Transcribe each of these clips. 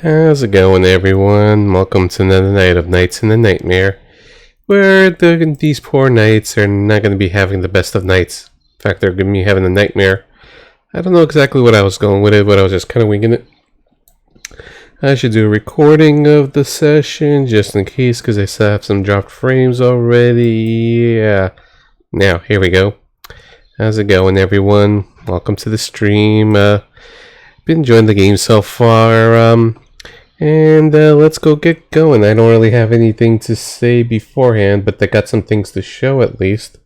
How's it going, everyone? Welcome to another night of Nights in the Nightmare, where these poor knights are not going to be having the best of nights. In fact, they're going to be having a nightmare. I don't know exactly what I was going with it, but I was just kind of winging it. I should do a recording of the session, just in case, because I still have some dropped frames already. Yeah. Now, here we go. How's it going, everyone? Welcome to the stream. Been enjoying the game so far. And let's go get going. I don't really have anything to say beforehand, but I got some things to show at least.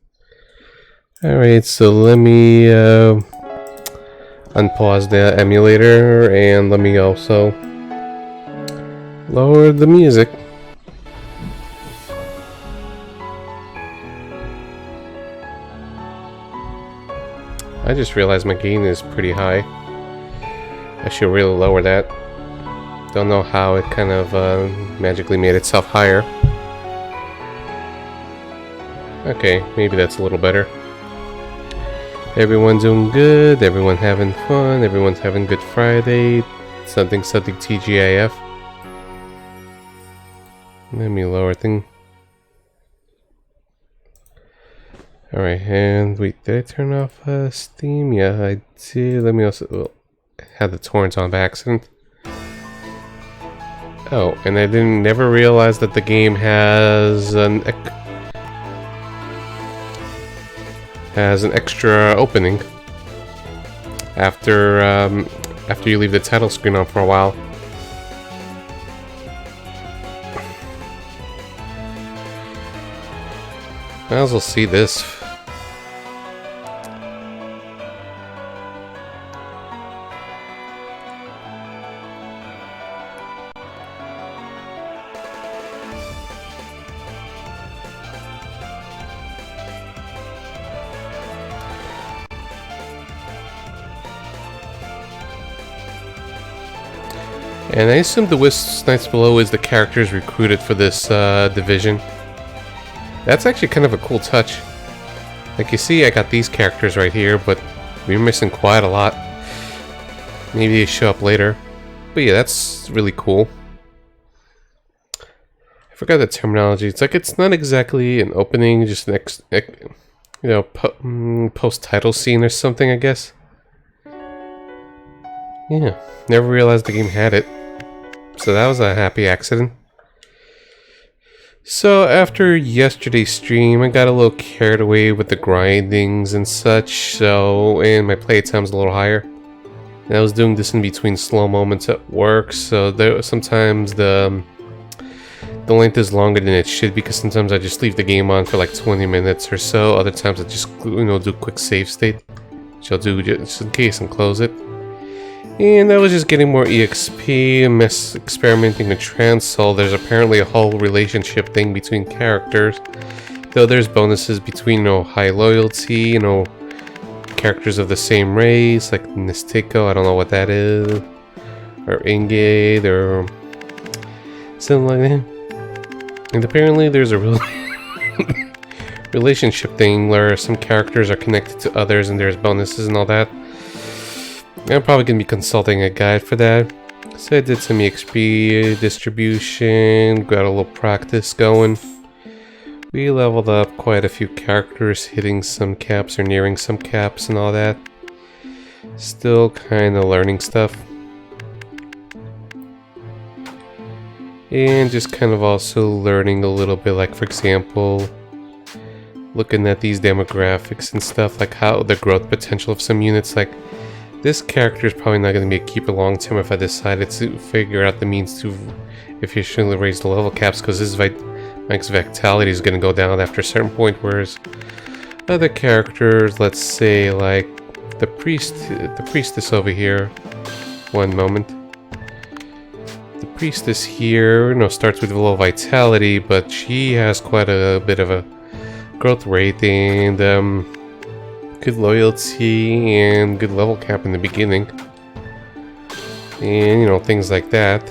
Alright, so let me unpause the emulator, and let me also lower the music. I just realized my gain is pretty high. I should really lower that. Don't know how it kind of magically made itself higher. Okay, maybe that's a little better. Everyone doing good, everyone having fun, everyone's having Good Friday, something TGIF. Let me lower thing. Alright, and wait, did I turn off Steam? Yeah, I did. Let me also had the torrents on by accident. Oh, and I never realized that the game has an extra opening after you leave the title screen on for a while. I also see this. And I assume the Wisp Knights Below is the characters recruited for this division. That's actually kind of a cool touch. Like you see, I got these characters right here, but we're missing quite a lot. Maybe they show up later. But yeah, that's really cool. I forgot the terminology. It's like it's not exactly an opening, just an post-title scene or something, I guess. Yeah, never realized the game had it. So that was a happy accident. So after yesterday's stream, I got a little carried away with the grindings and such, and my playtime's a little higher. And I was doing this in between slow moments at work, so sometimes the length is longer than it should, because sometimes I just leave the game on for like 20 minutes or so. Other times I just do quick save state, which I'll do just in case, and close it. And I was just getting more EXP, experimenting with Transsoul. There's apparently a whole relationship thing between characters. Though there's bonuses between, high loyalty, characters of the same race, like Nistiko, I don't know what that is. Or Ingate, or something like that. And apparently there's a relationship thing where some characters are connected to others and there's bonuses and all that. I'm probably going to be consulting a guide for that. So I did some EXP distribution, got a little practice going. We leveled up quite a few characters, hitting some caps or nearing some caps and all that. Still kind of learning stuff. And just kind of also learning a little bit, like for example, looking at these demographics and stuff, like how the growth potential of some units, like this character is probably not going to be a keeper long term if I decided to figure out the means to efficiently raise the level caps, because this Mike's vitality is going to go down after a certain point, whereas other characters, let's say like the priestess over here, one moment. The priestess here, starts with a low vitality, but she has quite a bit of a growth rate and good loyalty and good level cap in the beginning, and things like that.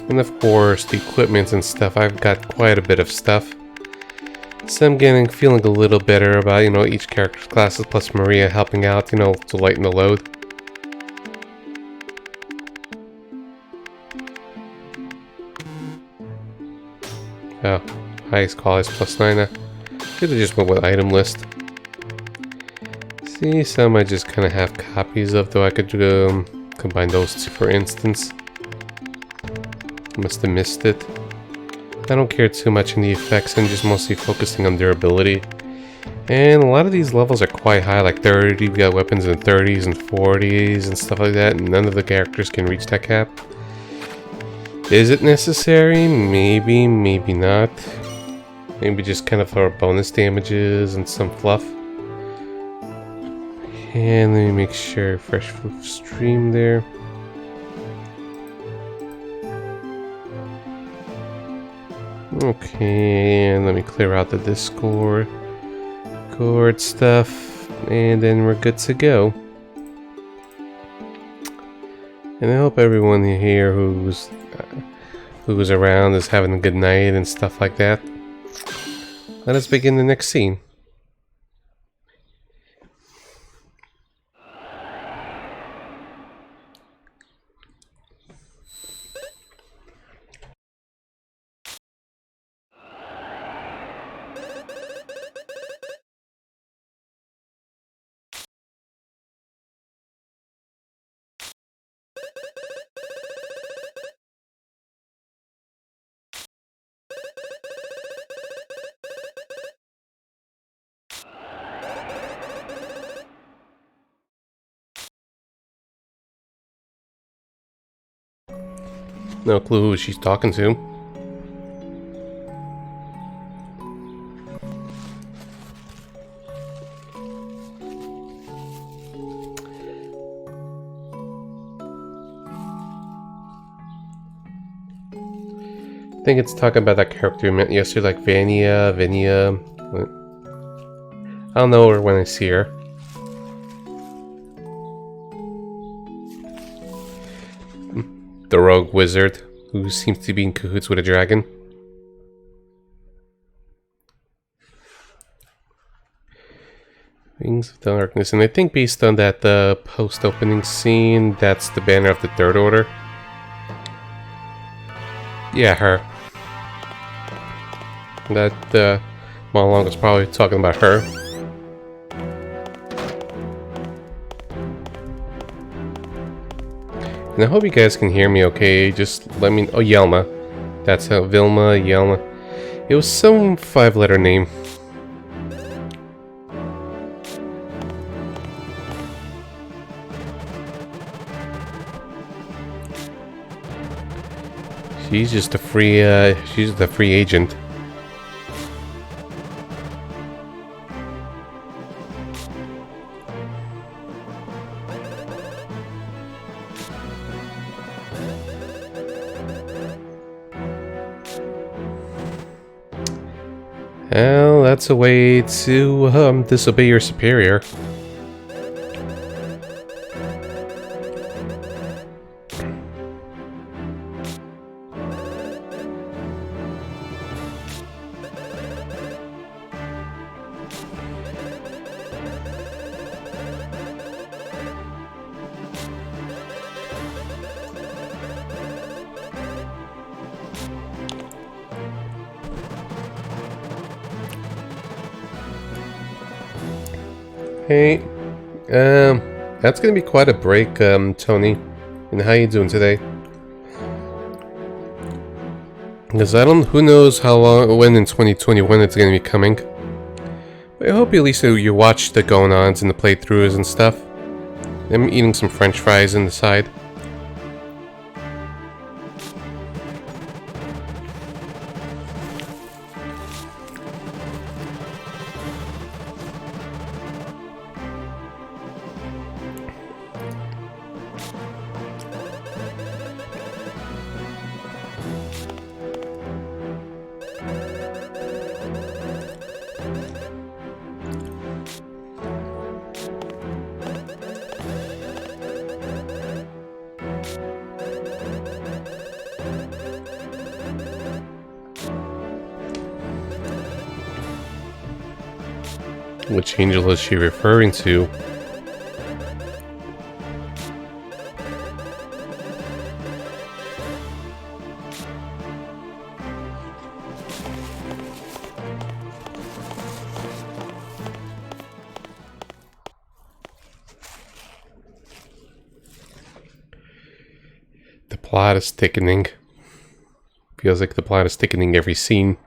And of course the equipment and stuff, I've got quite a bit of stuff, so I'm feeling a little better about each character's classes, plus Maria helping out to lighten the load. Oh, highest call is +9. Could have just went with item list. See, some I just kind of have copies of, though I could combine those two, for instance. Must have missed it. I don't care too much in the effects, I'm just mostly focusing on durability. And a lot of these levels are quite high, like 30, we got weapons in 30s and 40s and stuff like that, and none of the characters can reach that cap. Is it necessary? Maybe, maybe not. Maybe just kind of for bonus damages and some fluff. And let me make sure fresh stream there. Okay, and let me clear out the Discord stuff, and then we're good to go. And I hope everyone here who's around is having a good night and stuff like that. Let us begin the next scene. No clue who she's talking to. I think it's talking about that character we met yesterday, like Vania. I'll know her when I see her. The rogue wizard, who seems to be in cahoots with a dragon. Wings of Darkness, and I think based on that post-opening scene, that's the banner of the Third Order. Yeah, her. That monologue was probably talking about her. And I hope you guys can hear me okay. Just let me... Oh, Yelma. That's how... Vilma, Yelma. It was some 5-letter name. She's just a free... she's the free agent. Well, that's a way to disobey your superior. Hey, that's gonna be quite a break, Tony. And how you doing today? Because who knows how long, when in 2021 it's gonna be coming. But I hope at least you watch the going-ons and the playthroughs and stuff. I'm eating some french fries on the side. Which angel is she referring to? plot is thickening. Feels like the plot is thickening every scene.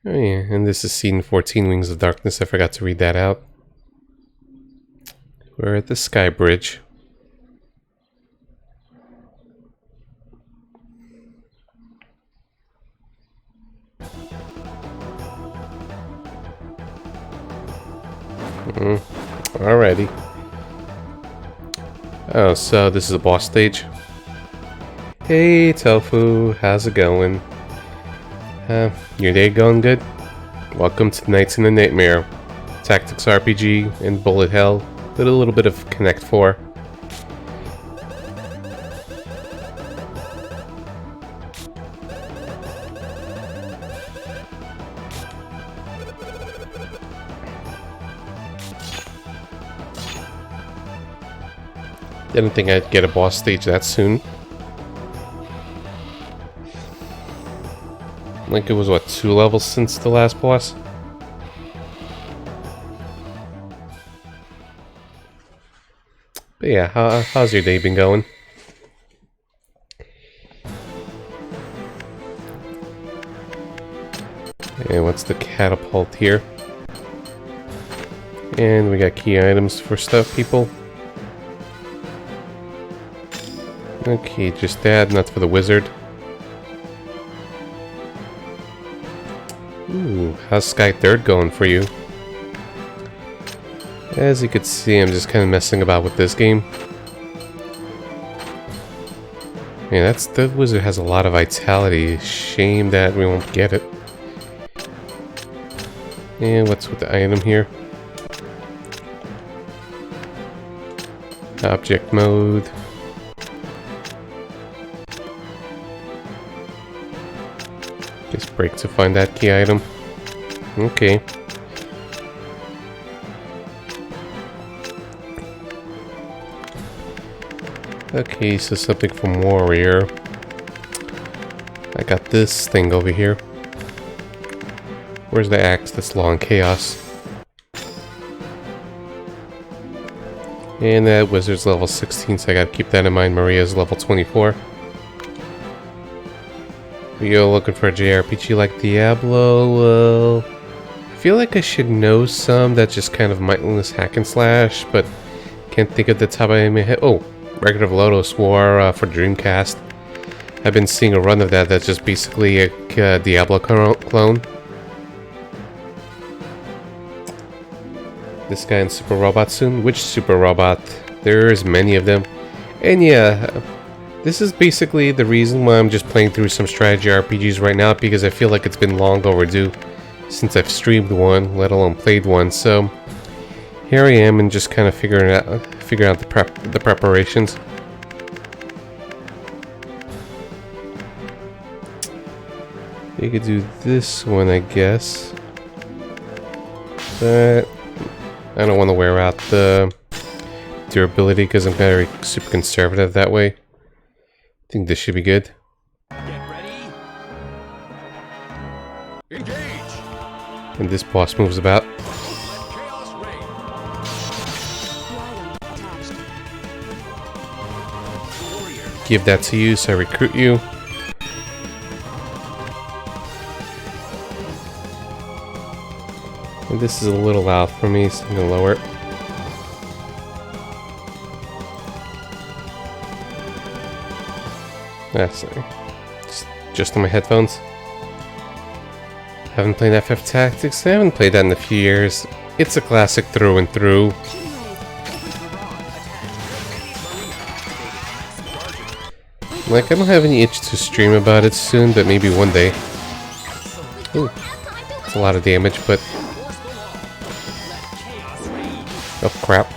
Oh yeah, and this is scene 14, Wings of Darkness. I forgot to read that out. We're at the Sky Bridge. Alrighty. Oh, so this is a boss stage. Hey Tofu, how's it going? Your day going good? Welcome to Nights in the Nightmare. Tactics RPG and bullet hell, with a little bit of Connect 4. Didn't think I'd get a boss stage that soon. Like it was what, 2 levels since the last boss? But yeah, how's your day been going? And what's the catapult here? And we got key items for stuff, people. Okay, just that, not for the wizard. Ooh, how's Sky 3rd going for you? As you can see, I'm just kind of messing about with this game. Yeah, the wizard has a lot of vitality. Shame that we won't get it. And what's with the item here? Object mode. Just break to find that key item. Okay. Okay, so something from Warrior. I got this thing over here. Where's the axe that's Law and Chaos? And that wizard's level 16, so I gotta keep that in mind. Maria's level 24. Are you looking for a JRPG like Diablo? Well, I feel like I should know some that's just kind of mindless hack and slash, but can't think of the top of my head. Oh, Record of Lodoss War for Dreamcast. I've been seeing a run of that that's just basically a Diablo clone. This guy in Super Robot soon? Which Super Robot? There's many of them. And yeah, this is basically the reason why I'm just playing through some strategy RPGs right now, because I feel like it's been long overdue since I've streamed one, let alone played one. So here I am, and just kind of figuring out the preparations. You could do this one, I guess, but I don't want to wear out the durability because I'm very super conservative that way. I think this should be good. Get ready. Engage. And this boss moves about. Let chaos reign. Warrior. Give that to you, so I recruit you. And this is a little loud for me, so I'm gonna lower it. That's just on my headphones. Haven't played FF Tactics. I haven't played that in a few years. It's a classic through and through. Like, I don't have any itch to stream about it soon, but maybe one day. Ooh, it's a lot of damage, but... Oh crap.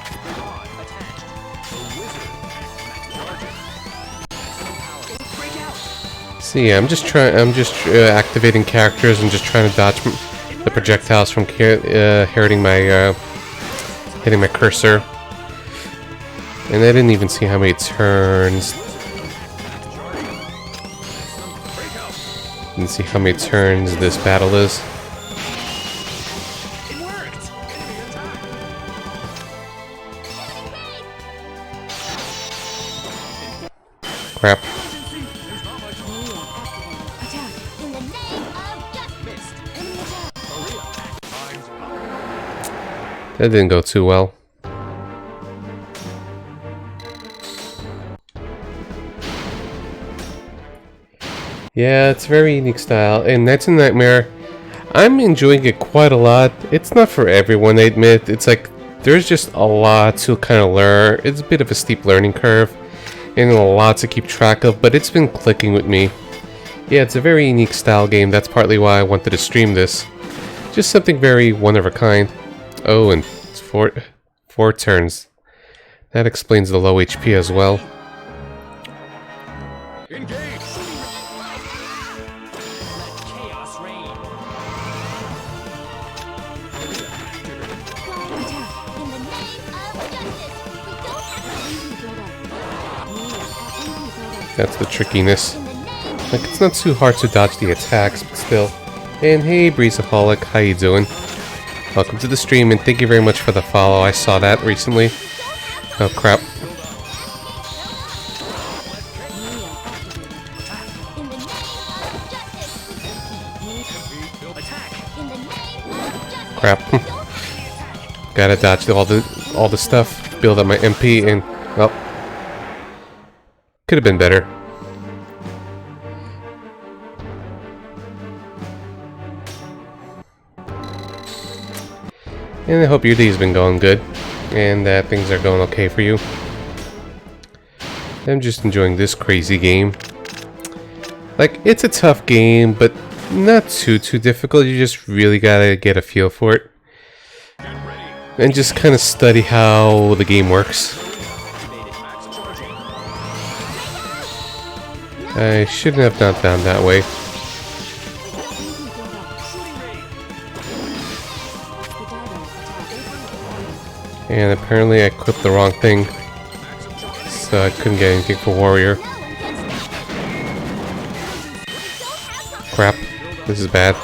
See, I'm just activating characters and just trying to dodge the projectiles from hitting my cursor. And I didn't even see how many turns. Didn't see how many turns this battle is. That didn't go too well. Yeah, it's a very unique style, and Nights and Nightmare, I'm enjoying it quite a lot. It's not for everyone, I admit. It's like, there's just a lot to kind of learn. It's a bit of a steep learning curve, and a lot to keep track of, but it's been clicking with me. Yeah, it's a very unique style game. That's partly why I wanted to stream this. Just something very one of a kind. Oh, and it's four turns. That explains the low HP as well. Engage. Let chaos reign. That's the trickiness. Like, it's not too hard to dodge the attacks, but still. And hey, Breezeaholic, how you doing? Welcome to the stream, and thank you very much for the follow. I saw that recently. Oh, crap. Crap. Gotta dodge all the stuff, build up my MP, and well, could have been better. And I hope your day's been going good, and that things are going okay for you. I'm just enjoying this crazy game. Like, it's a tough game, but not too difficult. You just really gotta get a feel for it. And just kind of study how the game works. I shouldn't have gone down that way. And apparently I equipped the wrong thing, so I couldn't get anything for Warrior. Crap, this is bad.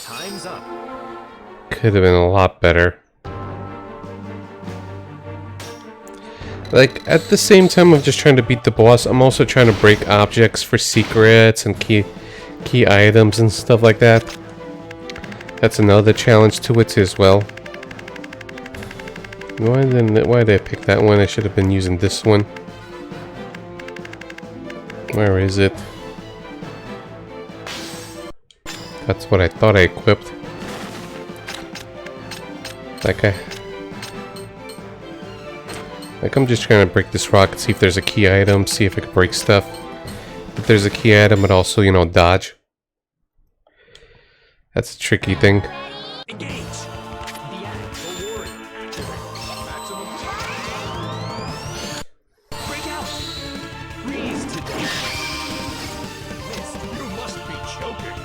Time's up. Could have been a lot better. Like, at the same time of just trying to beat the boss, I'm also trying to break objects for secrets and key items and stuff like that. That's another challenge to it as well. Why did I pick that one? I should have been using this one. Where is it? That's what I thought I equipped. Like, I'm just trying to break this rock and see if there's a key item, see if I can break stuff. If there's a key item, but also, you know, dodge. That's a tricky thing. Engage. The axe or warrior. Activate. Maximum time. Break out. Freeze to death. Missed. You must be choking.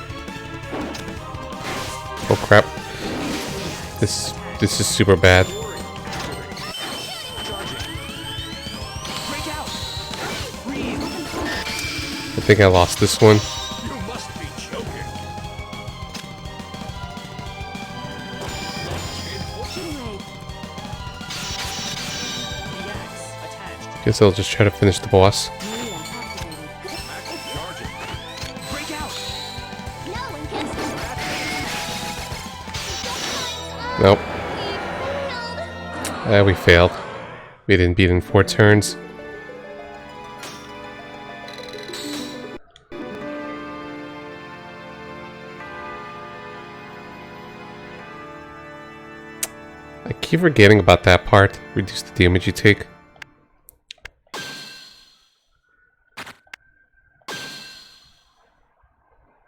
Oh crap. This is super bad. I think I lost this one. You must be choking. The axe attached. Guess I'll just try to finish the boss. Break out. Nope. We failed. We didn't beat in 4 turns. I keep forgetting about that part. Reduce the damage you take.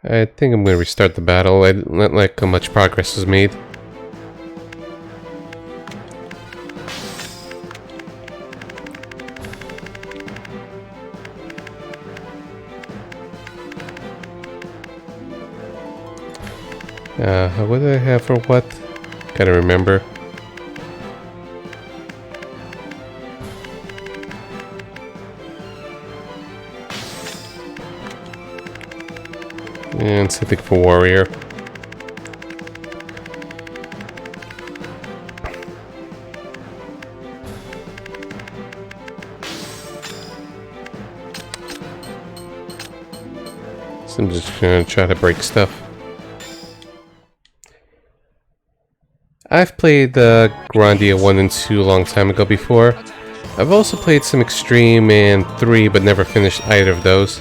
I think I'm going to restart the battle. I not like how much progress was made. What did I have for what? Gotta remember. And something for warrior. So I'm just gonna try to break stuff. I've played Grandia 1 and 2 a long time ago before. I've also played some Extreme and 3, but never finished either of those.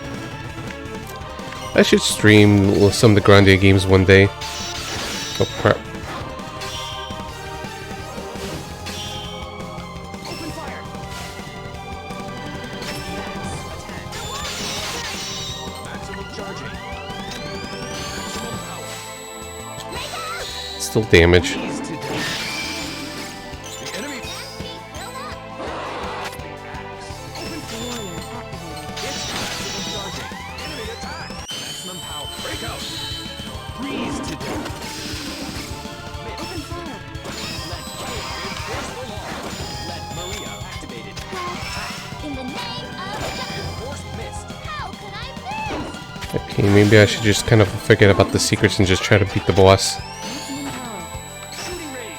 I should stream some of the Grandia games one day. Oh crap. Open fire. Maximum charging. Maximum power. Still damage. Freeze to death. The enemy. Open fire. It's maximum charging. Enemy attack. Maximum power. Break out. Freeze to death. Open fire. Let go. Enforce the law. Let Maria activated. In the name of Enforce mist. how can I miss? Okay, maybe I should just kind of forget about the secrets and just try to beat the boss. Maximum power. Shooting raid.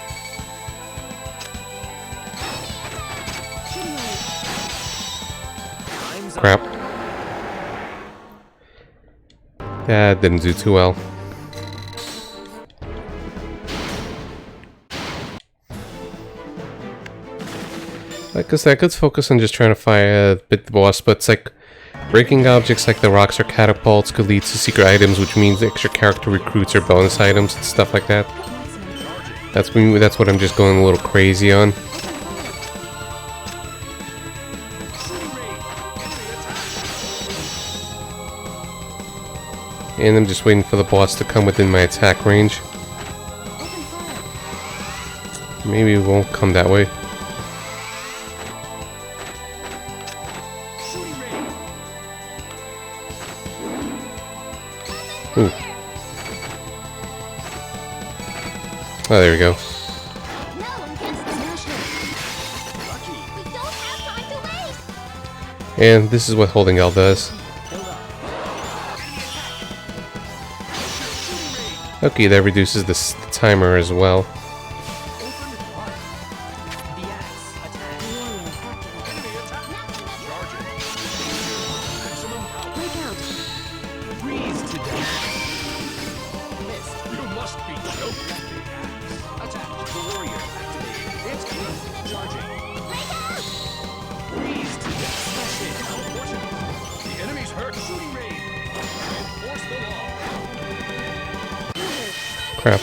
Shooting range. Time's up. Crap. That didn't do too well. Like I said, I could focus on just trying to beat the boss, but it's like breaking objects like the rocks or catapults could lead to secret items, which means extra character recruits or bonus items and stuff like that. That's what I'm just going a little crazy on. Shooting raid. Enemy attack. And I'm just waiting for the boss to come within my attack range. Open fire. Maybe it won't come that way. Shooting raid. Ooh. Oh, there we go. No one can smash it. Lucky. We don't have time to waste. And this is what holding L does. Build up. Shooting raid. Okay, that reduces the timer as well. Open fire. The axe. Attack. Warrior activated. Enemy attack. Charging. Maximum power. Break out. Freeze to death. Missed. You must be choked. The axe. Attack. The warrior activated. It's charging. Freeze to death. Smash it. Unfortunate. The enemy's hurt. Shooting raid. Enforce the law. Crap.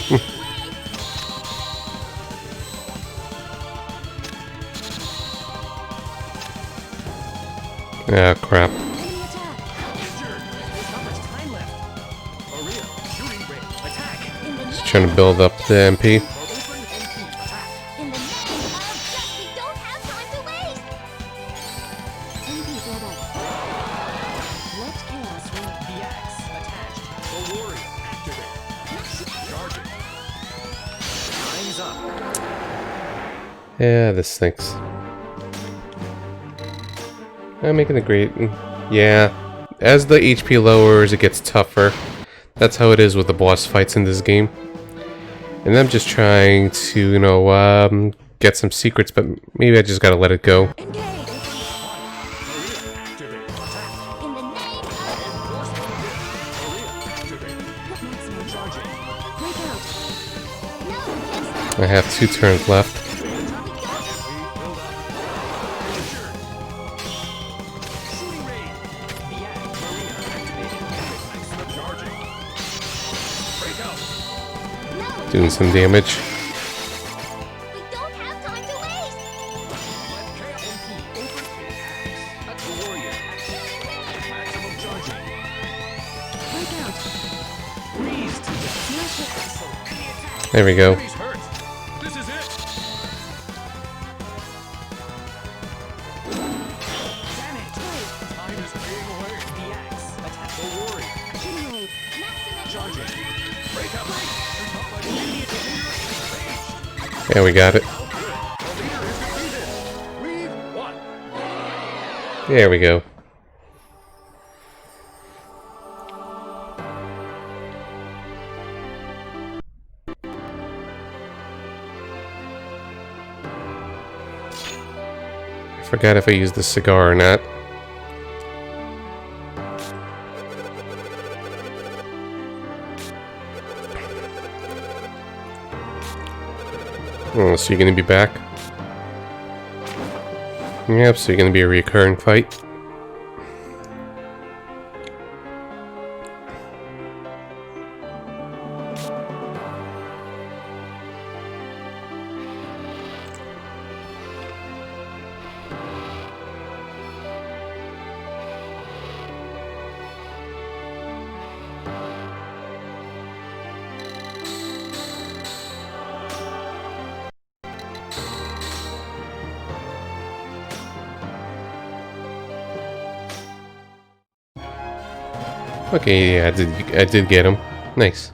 Ah, crap. Enemy attack. Injured. There's not much time left. Maria. Shooting raid. Attack. In the Just name trying to build up the MP. Open MP. Attack. in the name of just we don't have time to waste. MP build up. Let chaos reign. The axe. Attached. The warrior. Activate. Charging. Time's up. Yeah, this stinks. I'm making a great... Yeah. As the HP lowers, it gets tougher. That's how it is with the boss fights in this game. And I'm just trying to, you know, get some secrets, but maybe I just gotta let it go. Engage. Maria. Activate. Attack. In the name of Enforce the law. Maria. Activate. maximum Charging. break out. No one can stop. I have 2 turns left. We build up. Injured. Shooting raid. The axe. Maria. Activated. Maximum charging. Break out. No one Doing some damage. we don't have time to waste. Let KMP open the axe. At the warrior. Maximum charging. Break out. Freeze to death. Smash it. There we go. Enemy's hurt. This is it. Damage. Time is fading away. The axe. Attack the warrior. Shooting raid. Maximum Charging. Break up. There's not much immediate leader engaged. Yeah, we got it. The leader is defeated. We've won. There we go. I forgot if I used the cigar or not. Oh, so you're gonna be back? Yep, so you're gonna be a recurring fight. Okay, yeah, I did get him. Nice.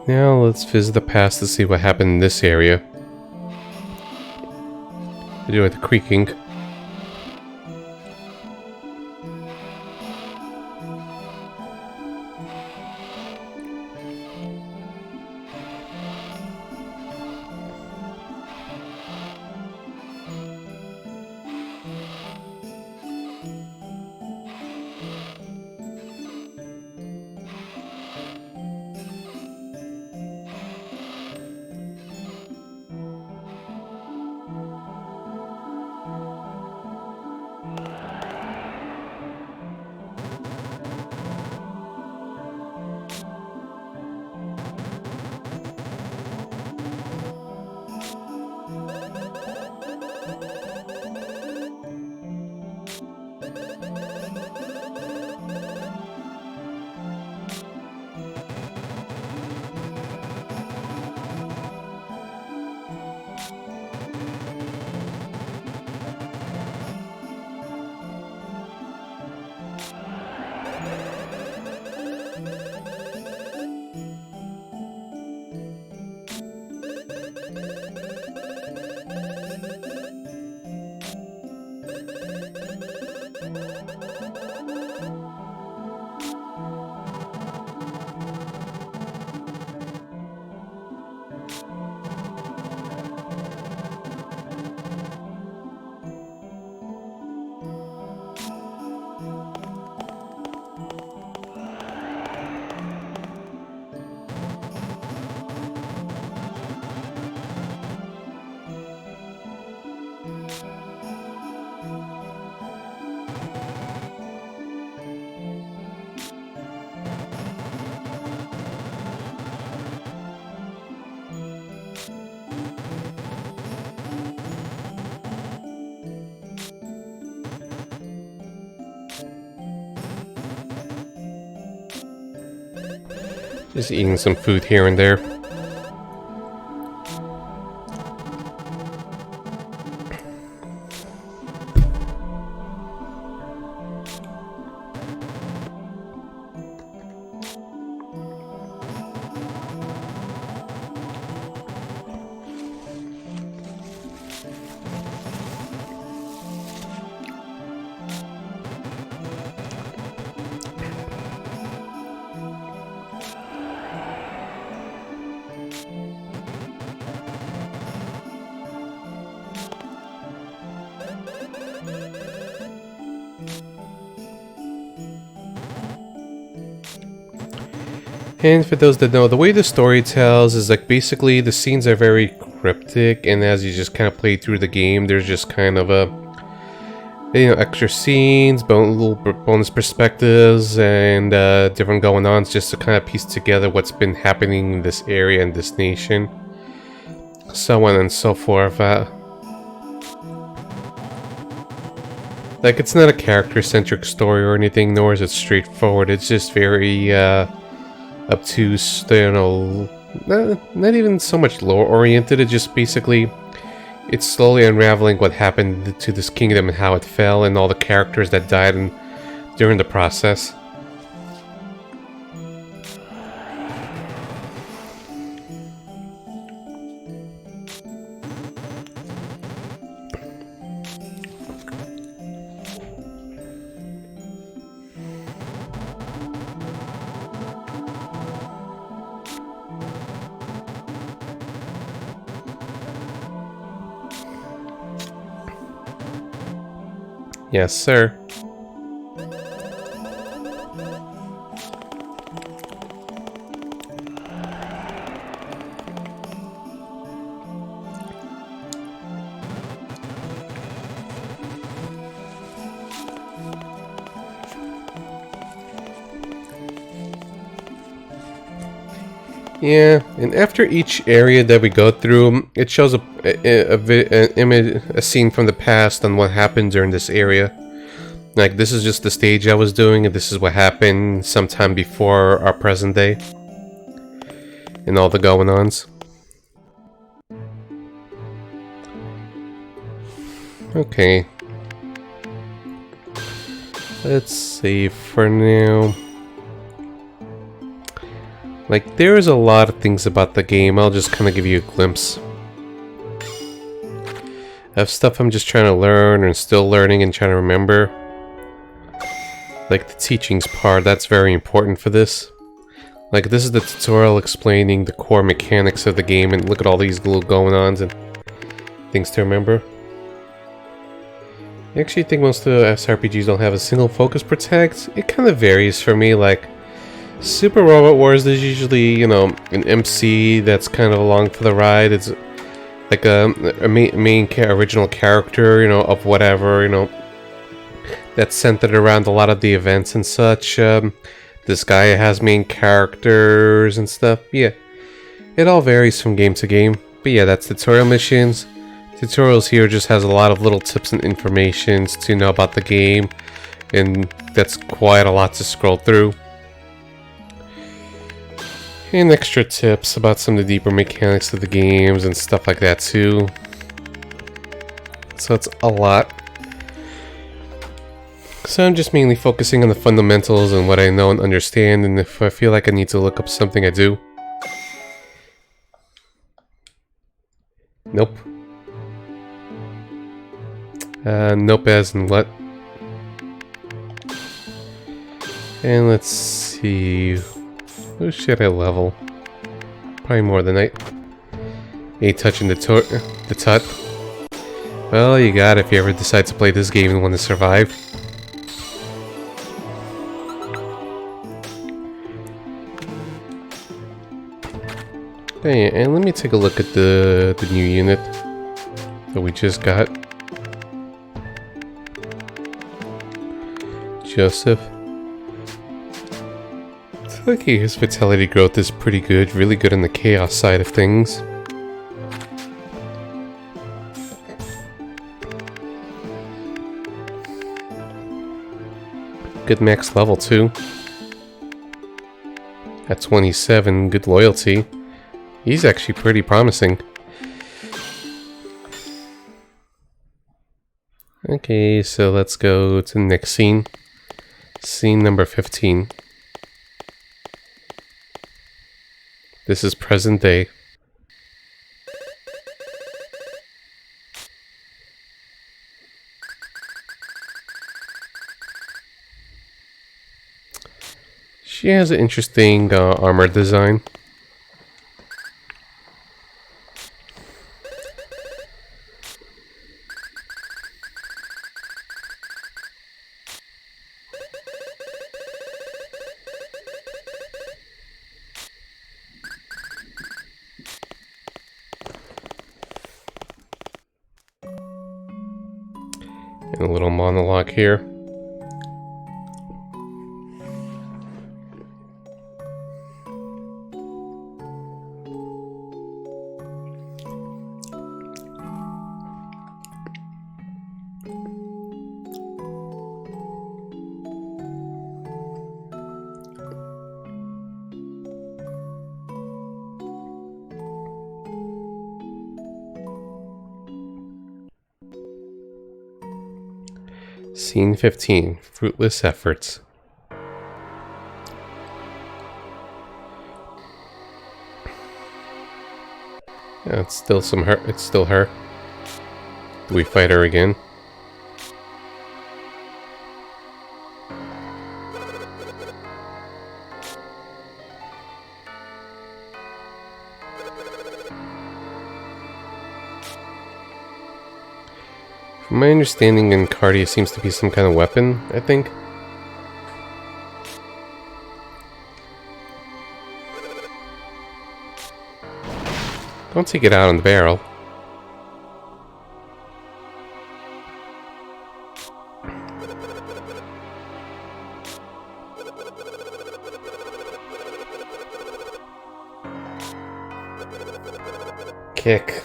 Now let's visit the past to see what happened in this area. To do with the creaking. Just eating some food here and there. And for those that know, the way the story tells is like basically the scenes are very cryptic, and as you just kind of play through the game, there's just kind of extra scenes, little bonus perspectives, and different going-ons just to kind of piece together what's been happening in this area and this nation, so on and so forth. Like, it's not a character-centric story or anything, nor is it straightforward. It's just very obtuse, not even so much lore-oriented. It just basically, it's slowly unraveling what happened to this kingdom and how it fell, and all the characters that died during the process. Yes, sir. Yeah, and after each area that we go through, it shows an image, a scene from the past on what happened during this area. Like, this is just the stage I was doing, and this is what happened sometime before our present day. And all the going-ons. Okay. Let's save for now. Like, there is a lot of things about the game, I'll just kind of give you a glimpse. I have stuff I'm just trying to learn and still learning and trying to remember. Like the teachings part, that's very important for this. Like, this is the tutorial explaining the core mechanics of the game, and look at all these little going-ons and things to remember. I actually think most of the SRPGs don't have a single focus protect. It kind of varies for me, like Super Robot Wars, there's usually, you know, an MC that's kind of along for the ride. It's like a original character, you know, of whatever, you know, that's centered around a lot of the events and such. This guy has main characters and stuff. Yeah, it all varies from game to game. But yeah, that's tutorial missions. Tutorials here just has a lot of little tips and informations to know about the game, and that's quite a lot to scroll through. And extra tips about some of the deeper mechanics of the games and stuff like that too. So it's a lot. So I'm just mainly focusing on the fundamentals and what I know and understand, and if I feel like I need to look up something, I do. Nope. Nope as in what? And let's see... Who should I level? Probably more than 8. 8 touching the tut. Well, you got it if you ever decide to play this game and want to survive. Okay, and let me take a look at the new unit that we just got. Joseph. Okay, his vitality growth is pretty good, really good on the chaos side of things. Good max level too. At 27, good loyalty. He's actually pretty promising. Okay, so let's go to the next scene. Scene number 15. This is present day. She has an interesting armor design. And a little monologue here. Scene 15, Fruitless Efforts. Yeah, it's still her. It's still her. Do we fight her again? From my understanding, Encardia seems to be some kind of weapon, I think. Don't take it out on the barrel. Kick.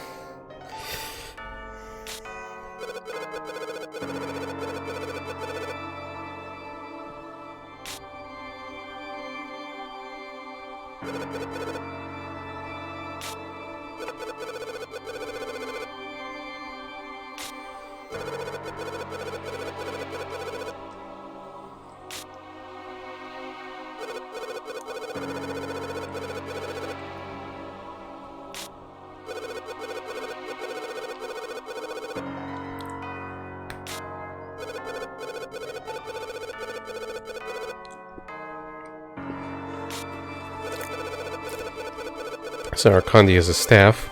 So Arcondi has a staff.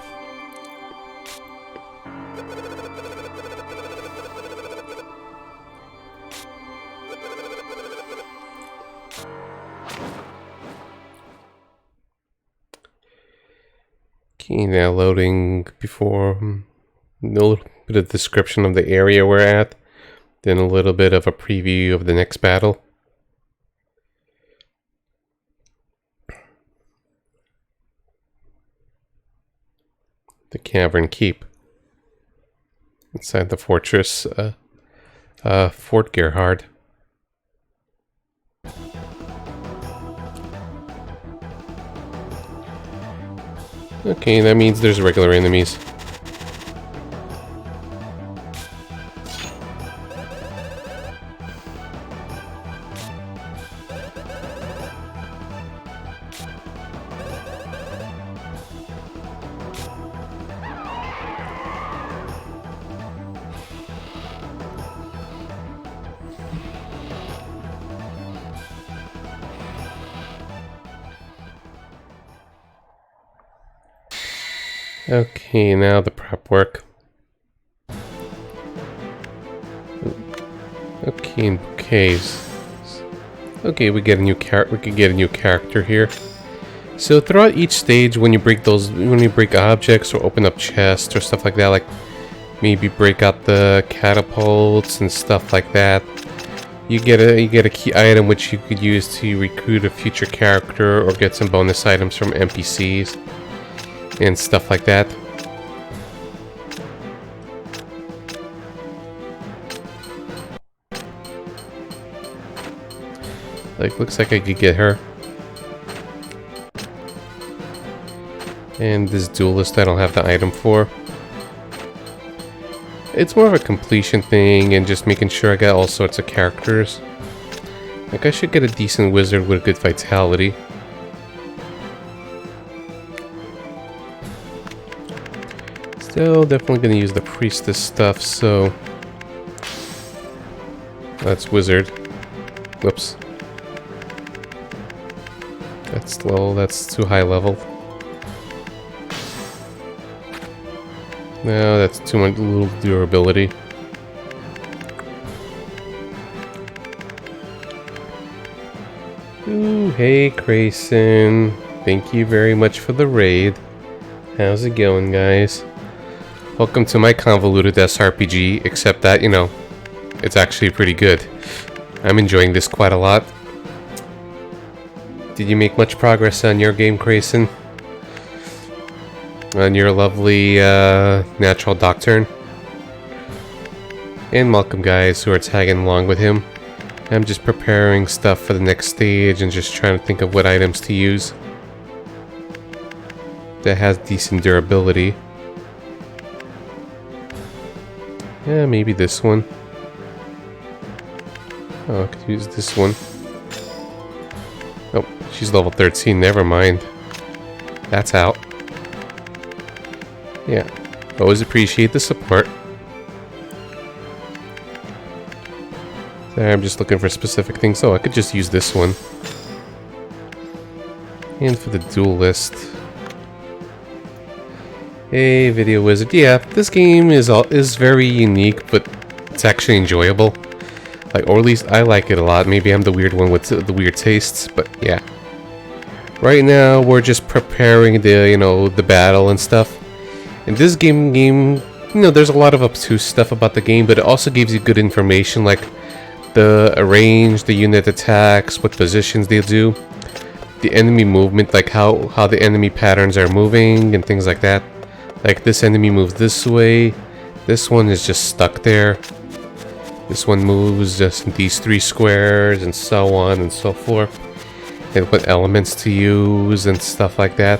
Okay, now loading before a little bit of description of the area we're at, then a little bit of a preview of the next battle. The Cavern Keep. Inside the fortress, Fort Gerhard. Okay, that means there's regular enemies. Okay, now the prep work. Okay, in bouquets. Okay, we get a new we could get a new character here. So throughout each stage, when you break objects or open up chests or stuff like that, like maybe break out the catapults and stuff like that, you get a key item which you could use to recruit a future character or get some bonus items from NPCs. And stuff like that. Like, looks like I could get her. And this duelist I don't have the item for. It's more of a completion thing and just making sure I got all sorts of characters. Like, I should get a decent wizard with good vitality. Still definitely going to use the priestess stuff, so that's wizard. Whoops. That's low, that's too high level. No, that's too much little durability. Ooh, hey Grayson. Thank you very much for the raid. How's it going, guys? Welcome to my convoluted SRPG, except that, you know, it's actually pretty good. I'm enjoying this quite a lot. Did you make much progress on your game, Grayson? On your lovely natural doctrine? And welcome guys who are tagging along with him. I'm just preparing stuff for the next stage and just trying to think of what items to use that has decent durability. Yeah, maybe this one. Oh, I could use this one. Oh, she's level 13, never mind. That's out. Yeah, always appreciate the support. There, I'm just looking for specific things. Oh, I could just use this one. And for the duelist. Hey, Video Wizard. Yeah, this game is very unique, but it's actually enjoyable. Like, or at least I like it a lot. Maybe I'm the weird one with the weird tastes, but yeah. Right now, we're just preparing the, you know, the battle and stuff. In this game, you know, there's a lot of obtuse stuff about the game, but it also gives you good information, like the range, the unit attacks, what positions they do. the enemy movement, like how the enemy patterns are moving and things like that. Like this enemy moves this way, this one is just stuck there. This one moves just in these 3 squares and so on and so forth. And what elements to use and stuff like that.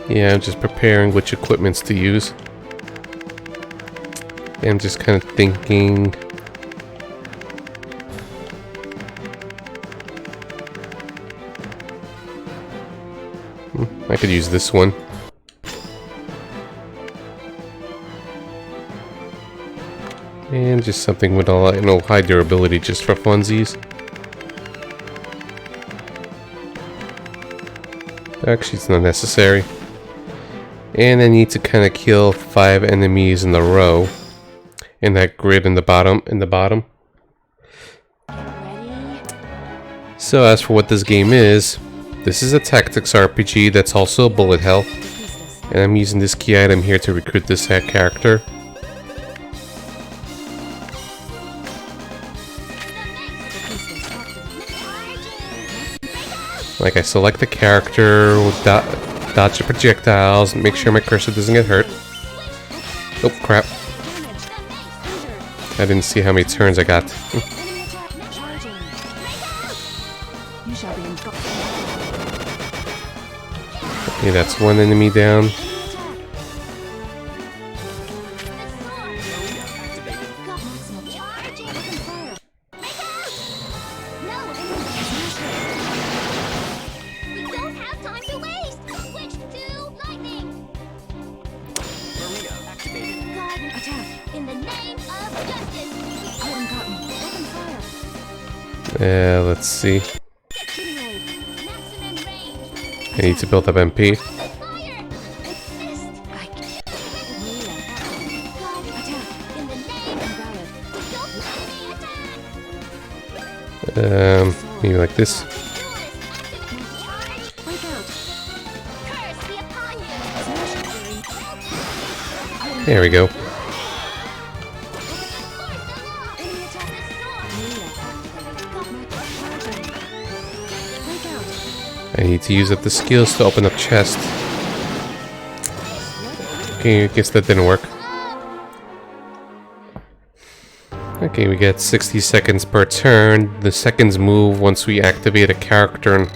Yeah, I'm just preparing which equipments to use. I'm just kind of thinking. I could use this one. And just something with a lot, you know, high durability just for funsies. Actually, it's not necessary. And I need to kind of kill 5 enemies in a row in that grid in the bottom. Ready? So as for what this game is, this is a tactics RPG that's also a bullet hell. And I'm using this key item here to recruit this character. Like I select the character, dodge the projectiles, make sure my cursor doesn't get hurt. Oh crap. I didn't see how many turns I got. Okay, that's one enemy down. Let's see. I need to build up MP. Maybe like this. There we go. I need to use up the skills to open up chest. Okay, I guess that didn't work. Okay, we get 60 seconds per turn. The seconds move once we activate a character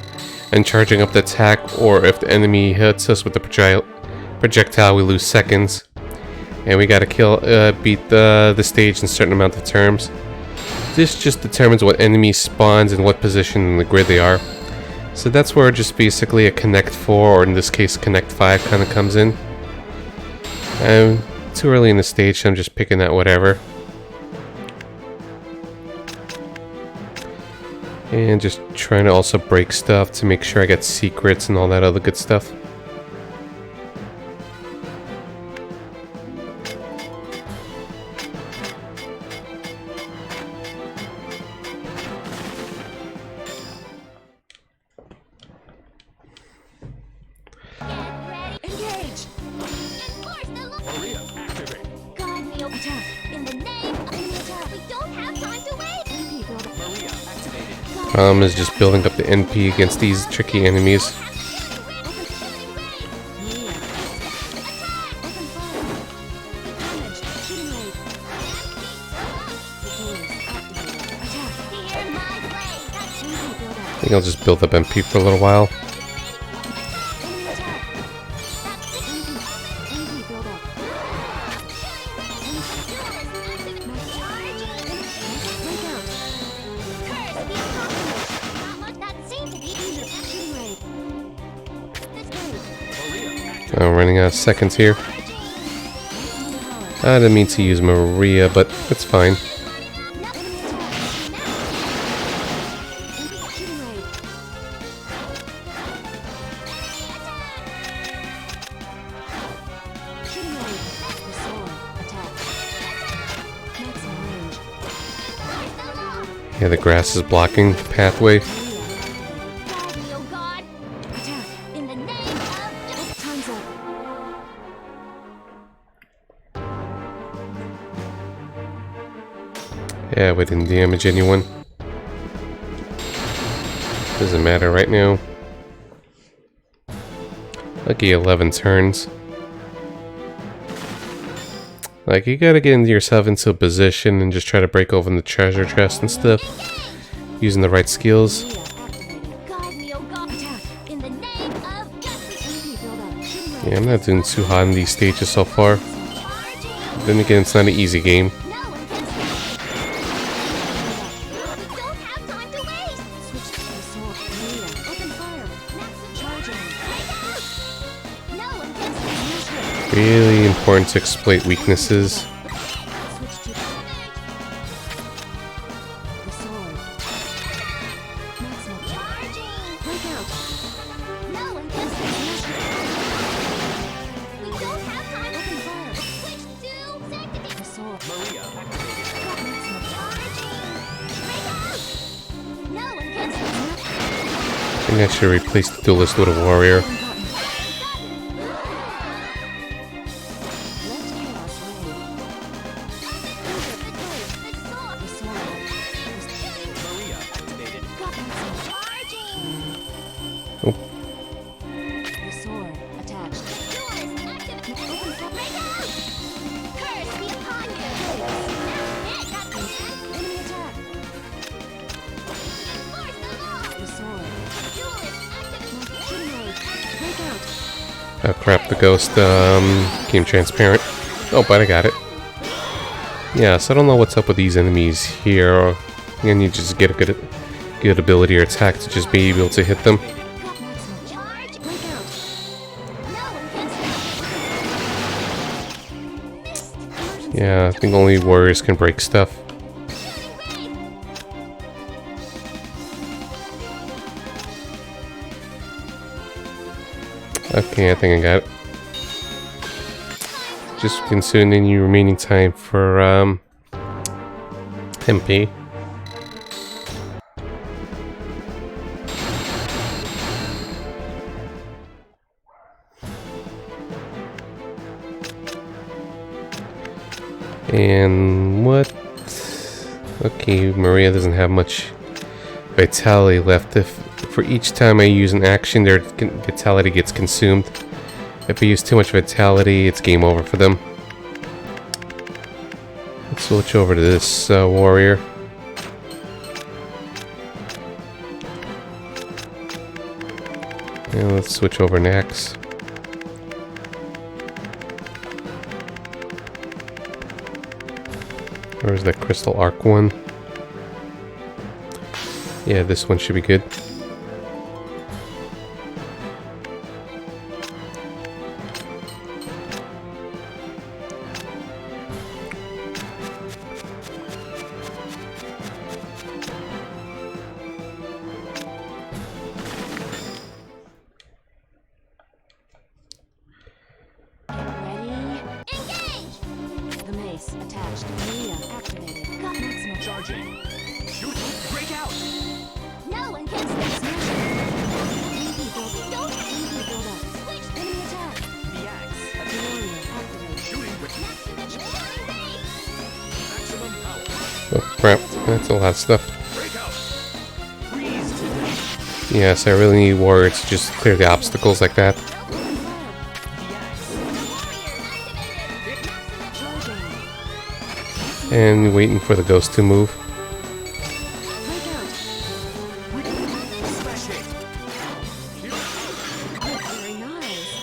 and charging up the attack, or if the enemy hits us with the projectile, we lose seconds. And we gotta beat the stage in a certain amount of turns. This just determines what enemy spawns and what position in the grid they are. So that's where just basically a Connect 4, or in this case Connect 5, kind of comes in. Too early in the stage, so I'm just picking out whatever. And just trying to also break stuff to make sure I get secrets and all that other good stuff. Problem is just building up the NP against these tricky enemies. I think I'll just build up MP for a little while. I'm running out of seconds here. I didn't mean to use Maria, but it's fine. Yeah, the grass is blocking the pathway. Yeah, we didn't damage anyone. Doesn't matter right now. Lucky 11 turns. Like, you gotta get yourself into a position and just try to break open the treasure chest and stuff. Using the right skills. Guide me, oh God. Attack in the name of justice. Enemy build up. Yeah, I'm not doing too hot in these stages so far. Charging. Then again, it's not an easy game. No one can stop me. We don't have time to waste. Switch to the sword. Maria, open fire. Maximum charging. Break out. No one can stop me. Really important to exploit weaknesses. Switch to the sword. Maximum charging. Break out. No one can stop me. We don't have time. Open fire. Switch to sanctity. The sword. Maria activated. Maximum charging. Break out. No one can stop me. I think I should replace the duelist with a warrior. Maria activated. Oh, The sword attached. Curse be upon you. Enemy attack. Enforce the law. The sword. Break out. oh crap, the ghost became transparent. Oh, but I got it. Yeah, so I don't know what's up with these enemies here. And you just get a good ability or attack to just be able to hit them. Maximum charge. Break out. No one can stop. Missed. Emergency. Yeah, I think only warriors can break stuff. Shooting wave. Okay, I think I got it. Just consume any remaining time for MP. And what? Okay, Maria doesn't have much vitality left. If for each time I use an action, their vitality gets consumed. If I use too much vitality, it's game over for them. Let's switch over to this warrior. And let's switch over next. Where's that crystal arc one? Yeah, this one should be good. Ready? Engage! The mace attached. Maria activated. Got maximum charge. Charging. Shoot. Break out. No one can stop me. Enemy build. Don't enemy build up. Switch. Enemy attack. The axe. Warrior activated. Shooting with Maximum shooting range. maximum power. Oh crap, that's a lot of stuff. Break out. Freeze to death. Yes, I really need warrior to just clear the obstacles like that. Open fire. The axe. Warrior activated. Maximum charging. And waiting for the ghost to move. Break out. Smash it. Very nice.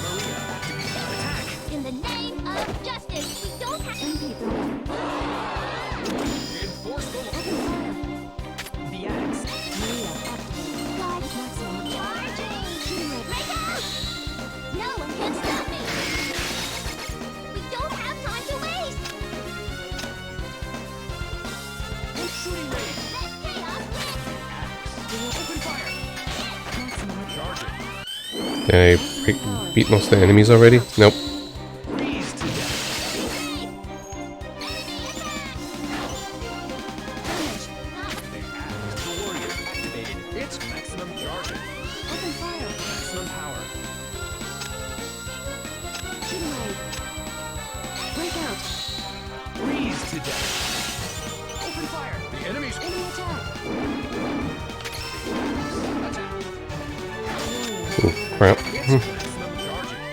Maria activated. Attack. In the name of justice, we don't have enemy build up. Enforce the law. Open fire. The axe. Maria activated. God maximum charging. Shooting range. Break out. No one can stop me. We don't have time to waste. Shooting range. Let chaos win. Open fire. Maximum Charging. Did I beat most of the enemies already? Nope. Freeze to death. damage. The axe. The warrior activated. It's maximum charging. Open fire. Maximum power. Shooting range. Break out. Freeze to to death. Open fire. The enemy's Enemy attack. attack. Ooh, crap. It's maximum charging.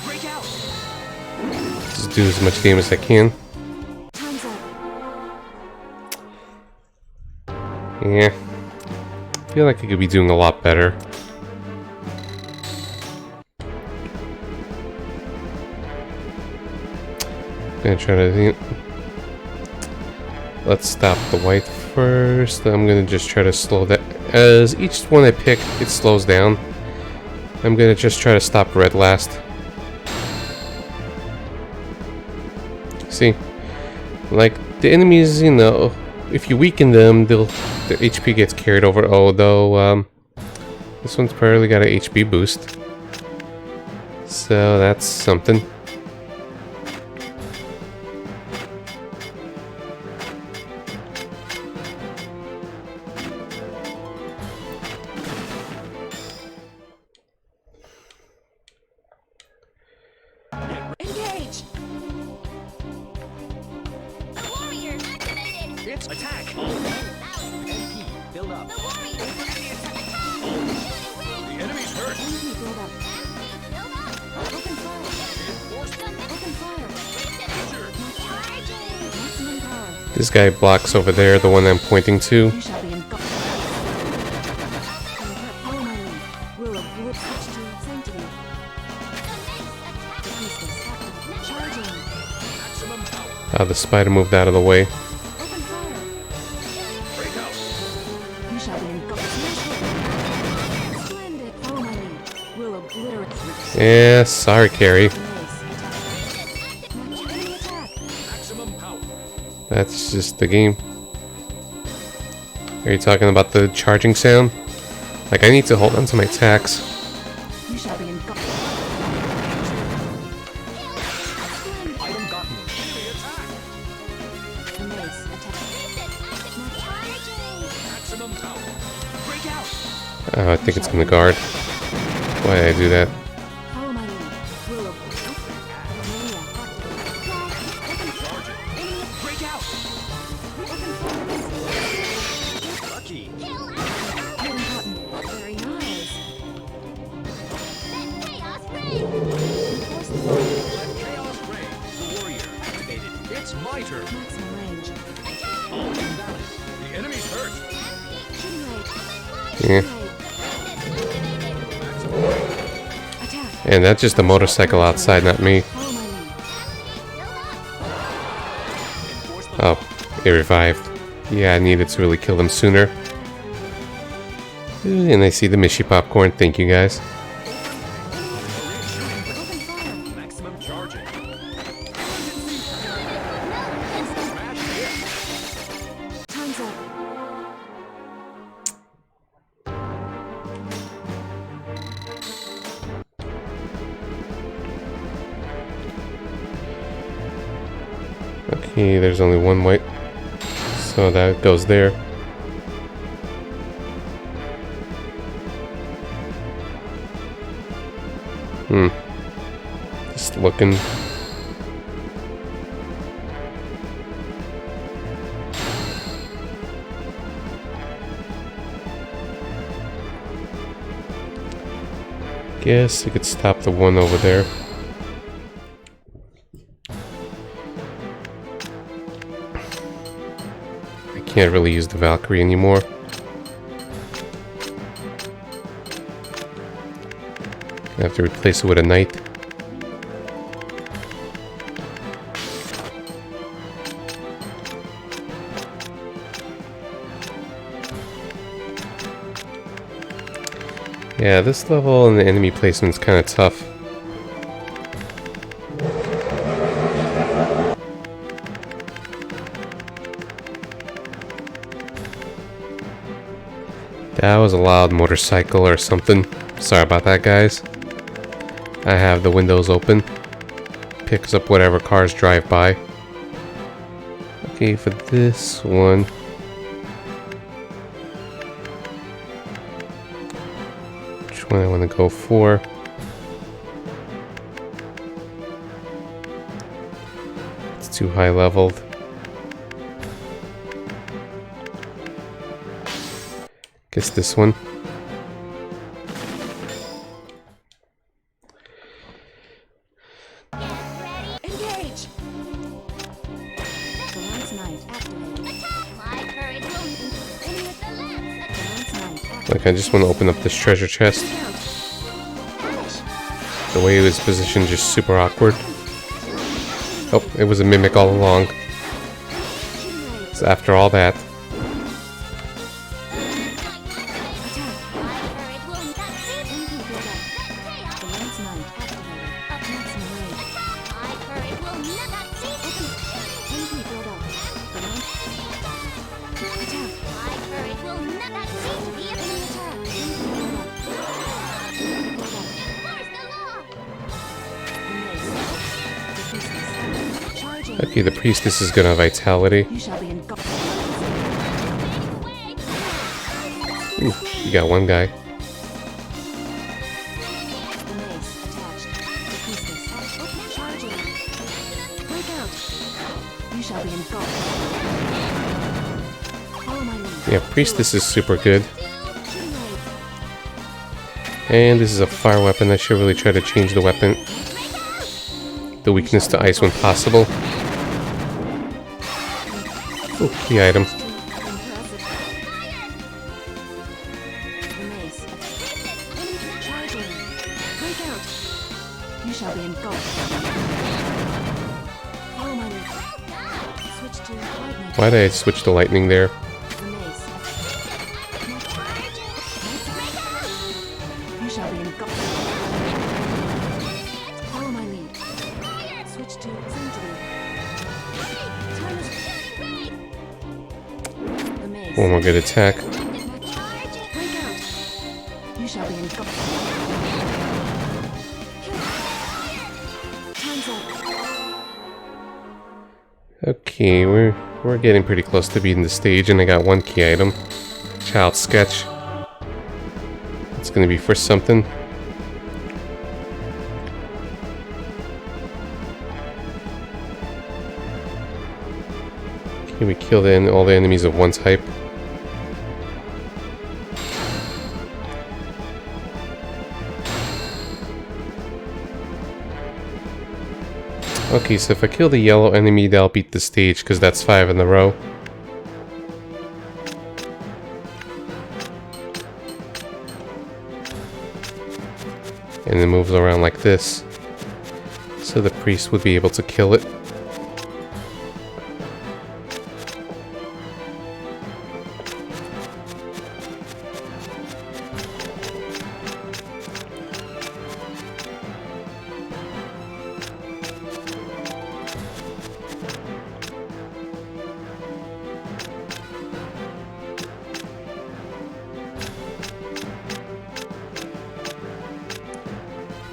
Break out. Just do as much damage as I can. Time's up. Yeah. I feel like I could be doing a lot better. Gonna try to... Let's stop the white first. I'm gonna just try to slow that. As each one I pick, it slows down. I'm gonna just try to stop red last. See? Like, the enemies, you know, if you weaken them, their HP gets carried over. Although, this one's probably got an HP boost. So, that's something. Engage. The warrior activated. It's attack. MP, build up. The warrior. Attack. The enemy's hurt. Enemy build up. Build up. Open fire. Reinforced. Open fire. Charging. Maximum power. This guy blocks over there, the one I'm pointing to. You shall be engulfed. Follow my lead. Will of blue touch to sanctity. Charging. Maximum power. The spider moved out of the way. Open fire. Break out. You shall be engulfed. Splendid. Follow my lead. Will obliterate. Yeah, sorry, Carrie. Enemy attack. Maximum power. That's just the game. Are you talking about the charging sound? Like, I need to hold on to my attacks. You shall be engulfed. Item gotten. Enemy attack. The mace attack. Maximum power. Break out. Oh, I think it's gonna guard. Why did I do that? Follow my lead. Will of Charging. Break out. Lucky. Very nice. Let chaos reign. The warrior activated. It's my turn. Maximum range. All invalid. The enemy's hurt. Shooting range. Yeah. Attack. And that's just a motorcycle outside, not me. Follow my lead. Oh, it revived. Yeah, I needed to really kill them sooner. And I see the Mishy popcorn. Thank you, guys. Open fire. Maximum charging. Time's up. Okay, there's only one white. So that goes there. Just looking. Guess I could stop the one over there. I can't really use the Valkyrie anymore. I have to replace it with a knight. Yeah, this level and the enemy placement's kind of tough. That was a loud motorcycle or something. Sorry about that, guys. I have the windows open. Picks up whatever cars drive by. Okay, for this one. Which one I want to go for? Let's too high leveled. Guess this one. Engage! The lance knife activated. Attack! My courage will continue with the lance. The lance knife activated. Like, I just want to open up this treasure chest. The way it was positioned, just super awkward. Oh, it was a mimic all along. So after all that, okay, the priestess is gonna vitality. You shall be engulfed. Ooh, you got one guy. The mace attached. The priestess. Charging. Break out. You shall be engulfed. Follow my lead. Yeah, priestess is super good. Shooting raid. And this is a fire weapon. I should really try to change the weapon. The weakness to ice when possible. Ooh, key item. Impressive. The mace. Charging. Break out. You shall be engulfed. Follow my lead. Switch to lightning. Why did I switch to lightning there? The mace. You shall be engulfed. Follow my lead. Switch to century. Time is the mace. One more good attack. Break out. You shall be engulfed. Time's up. Okay, we're getting pretty close to beating the stage, and I got one key item. Child sketch. It's gonna be for something. Can we kill all the enemies of one type? Okay, so if I kill the yellow enemy, they'll beat the stage, because that's 5 in a row. And it moves around like this. So the priest would be able to kill it.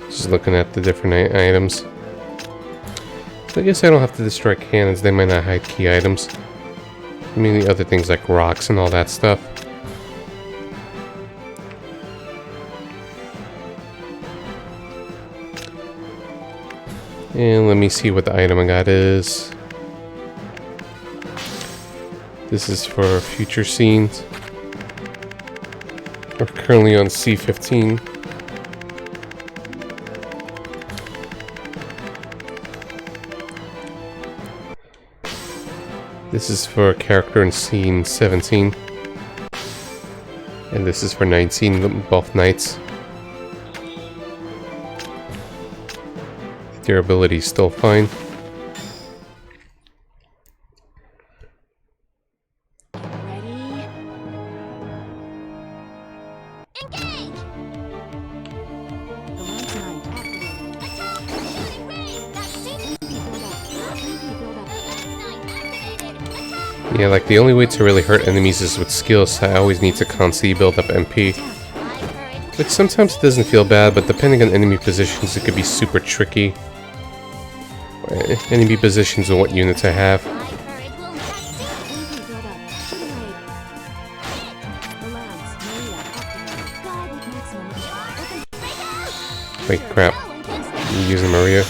Just looking at the different items. So I guess I don't have to destroy cannons, they might not hide key items. I mean the other things like rocks and all that stuff. And let me see what the item I got is. This is for future scenes. We're currently on C15. This is for a character in scene 17. And this is for 19, both knights. Their ability is still fine. Ready? Engage! The lance knife activated. Attack! Shooting rays! That seems to build up. Build up. The lance knife activated. Attack! Yeah, like the only way to really hurt enemies is with skills, so I always need to constantly build up MP. My courage. Which sometimes doesn't feel bad, but depending on enemy positions, it could be super tricky. Enemy positions and what units I have. My courage will not cease. Build up. Shooting raid. The lance. Maria activated. Guide with maximum. Open. Break out! Wait, crap. Well against the I'm using Maria.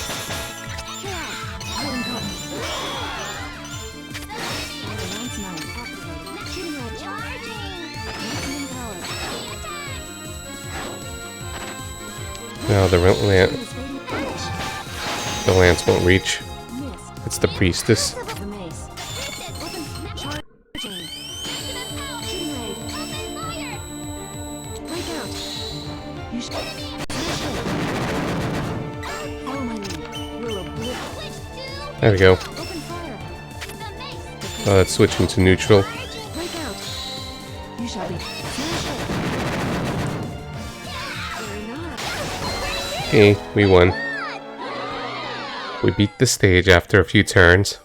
kill out. Hidden cotton. No, the His fading edge. lance won't reach. Missed. It's the priestess. The mace. Weapon charging. Shooting raid. Break out. You should follow my lead. We'll obliterate. There we go. Open fire. Oh, that's switching to neutral. Break out. You shall be smash it. Very nice. Hey, we won. We beat the stage after a few turns.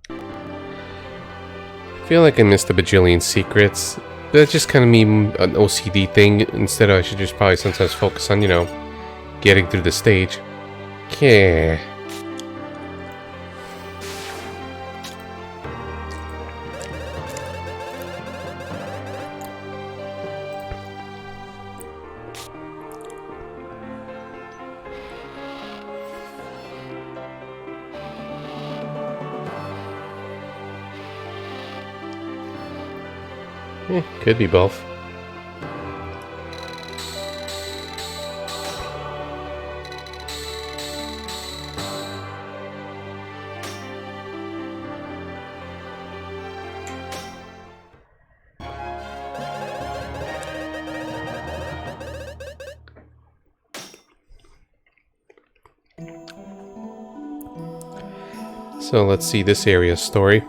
I feel like I missed a bajillion secrets. That's just kind of me, an OCD thing. Instead, I should just probably sometimes focus on, you know, getting through the stage. Okay. Could be both. So let's see this area's story.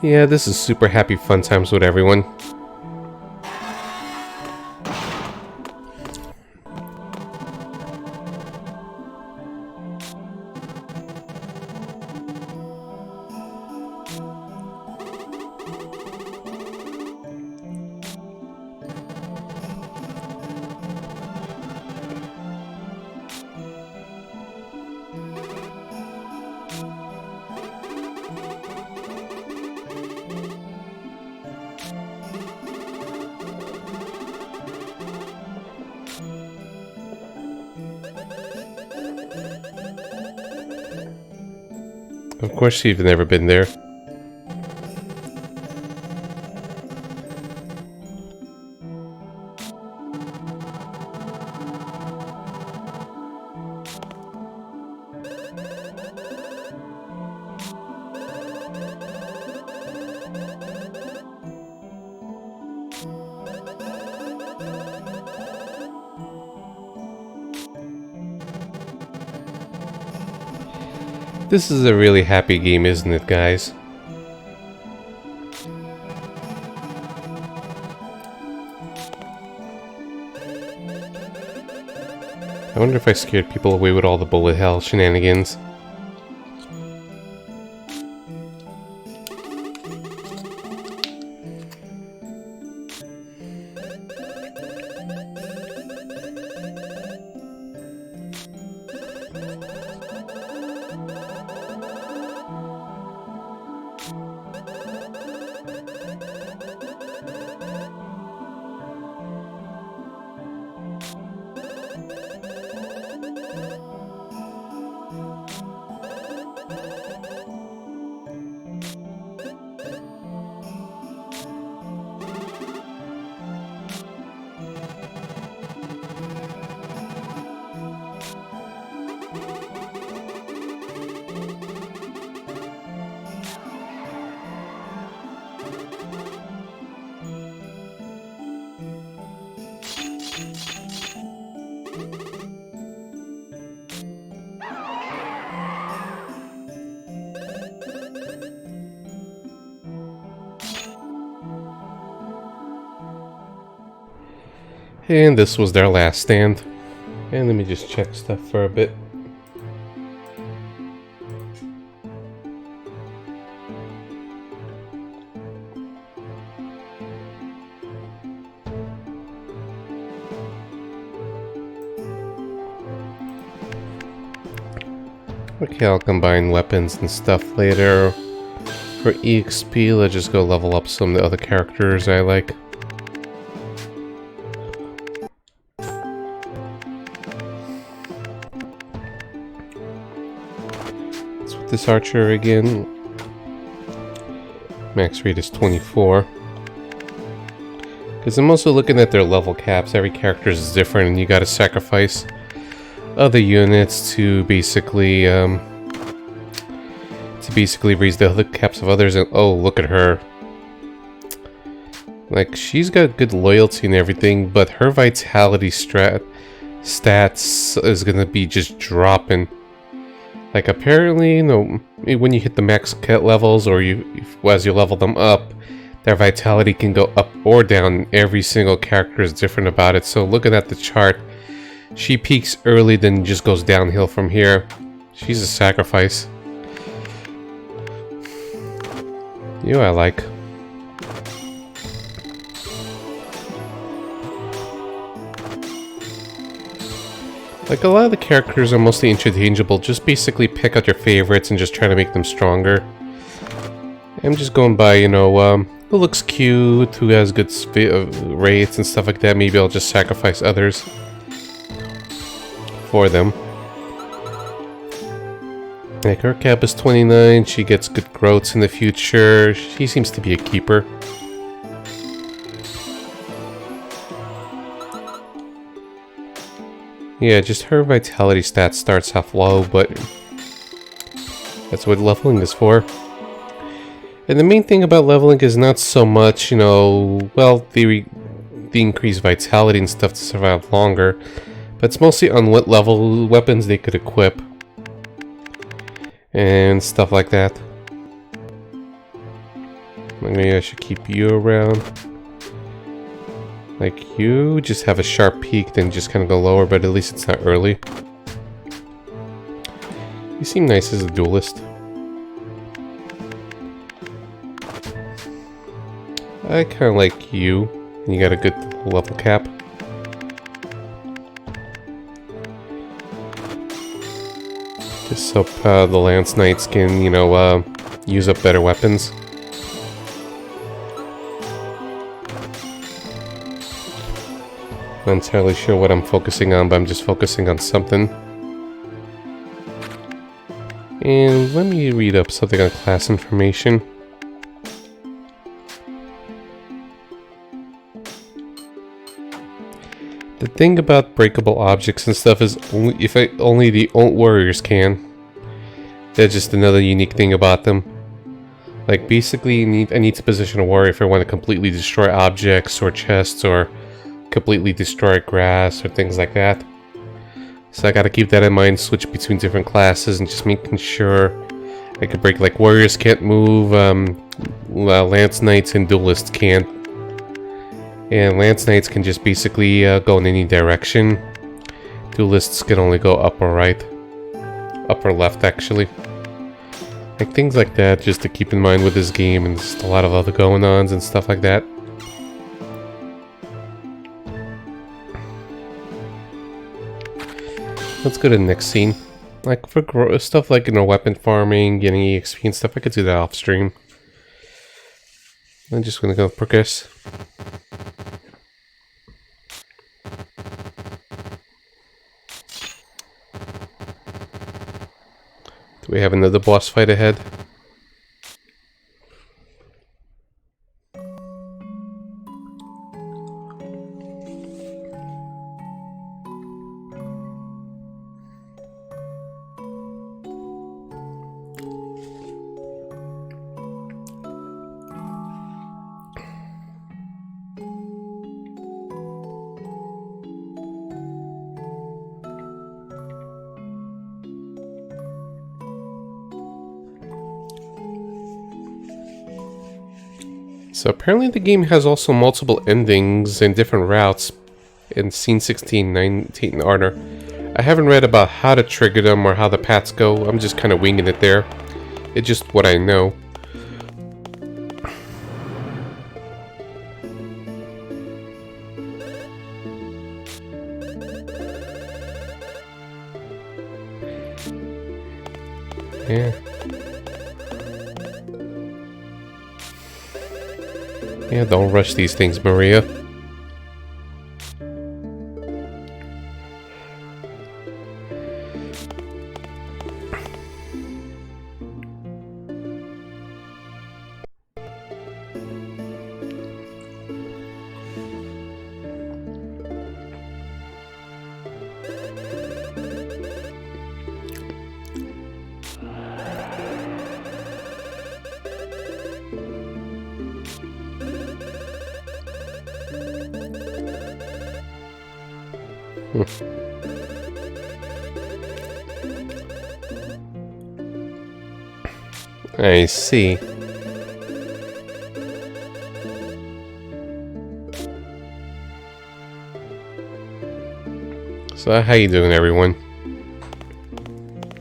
Yeah, this is super happy fun times with everyone. Of course you've never been there. This is a really happy game, isn't it, guys? I wonder if I scared people away with all the bullet hell shenanigans. And this was their last stand. And let me just check stuff for a bit. Okay, I'll combine weapons and stuff later. For EXP, let's just go level up some of the other characters I like. Let's with this archer again. Max rate is 24. Because I'm also looking at their level caps. Every character is different and you gotta sacrifice other units to basically raise the other caps of others. And oh, look at her. Like, she's got good loyalty and everything, but her vitality stats is gonna be just dropping. Like, apparently, you know, when you hit the max cat levels, or as you level them up, their vitality can go up or down. Every single character is different about it. So looking at the chart, she peaks early, then just goes downhill from here. She's a sacrifice. You I like. Like, a lot of the characters are mostly interchangeable. Just basically pick out your favorites and just try to make them stronger. I'm just going by, you know, who looks cute, who has good rates and stuff like that. Maybe I'll just sacrifice others for them. Like, her cap is 29, she gets good growths in the future. She seems to be a keeper. Yeah, just her vitality stat starts off low, but that's what leveling is for. And the main thing about leveling is not so much, you know, well, the increased vitality and stuff to survive longer, but it's mostly on what level weapons they could equip and stuff like that. Maybe I should keep you around. Like, you just have a sharp peak, then just kind of go lower, but at least it's not early. You seem nice as a duelist. I kind of like you. You got a good level cap. Just so the Lance Knights can, you know, use up better weapons. Not entirely sure what I'm focusing on, but I'm just focusing on something. And let me read up something on class information. The thing about breakable objects and stuff is only the warriors can. That's just another unique thing about them. Like, basically, I need to position a warrior if I want to completely destroy objects or chests or completely destroy grass or things like that. So I gotta keep that in mind, switch between different classes and just making sure I can break. Like, warriors can't move, Lance Knights and duelists can't. And Lance Knights can just basically go in any direction. Duelists can only go up or right. Up or left, actually. Like, things like that, just to keep in mind with this game, and just a lot of other going-ons and stuff like that. Let's go to the next scene. Like, for stuff like, you know, weapon farming, getting EXP and stuff, I could do that off stream. I'm just gonna go progress. Do we have another boss fight ahead? So apparently the game has also multiple endings and different routes, in scene 16, 19 Arner. I haven't read about how to trigger them or how the paths go. I'm just kind of winging it there. It's just what I know. Yeah. Yeah, don't rush these things, Maria. I see. So how you doing, everyone?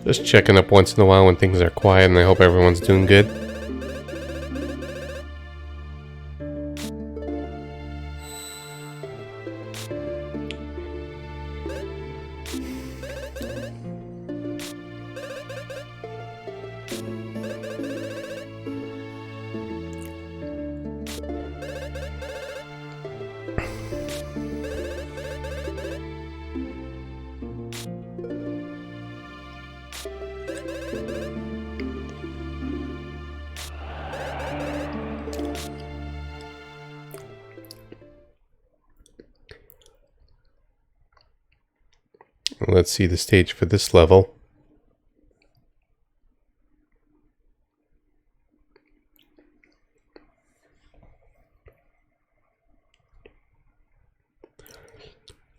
Just checking up once in a while when things are quiet, and I hope everyone's doing good. Let's see the stage for this level.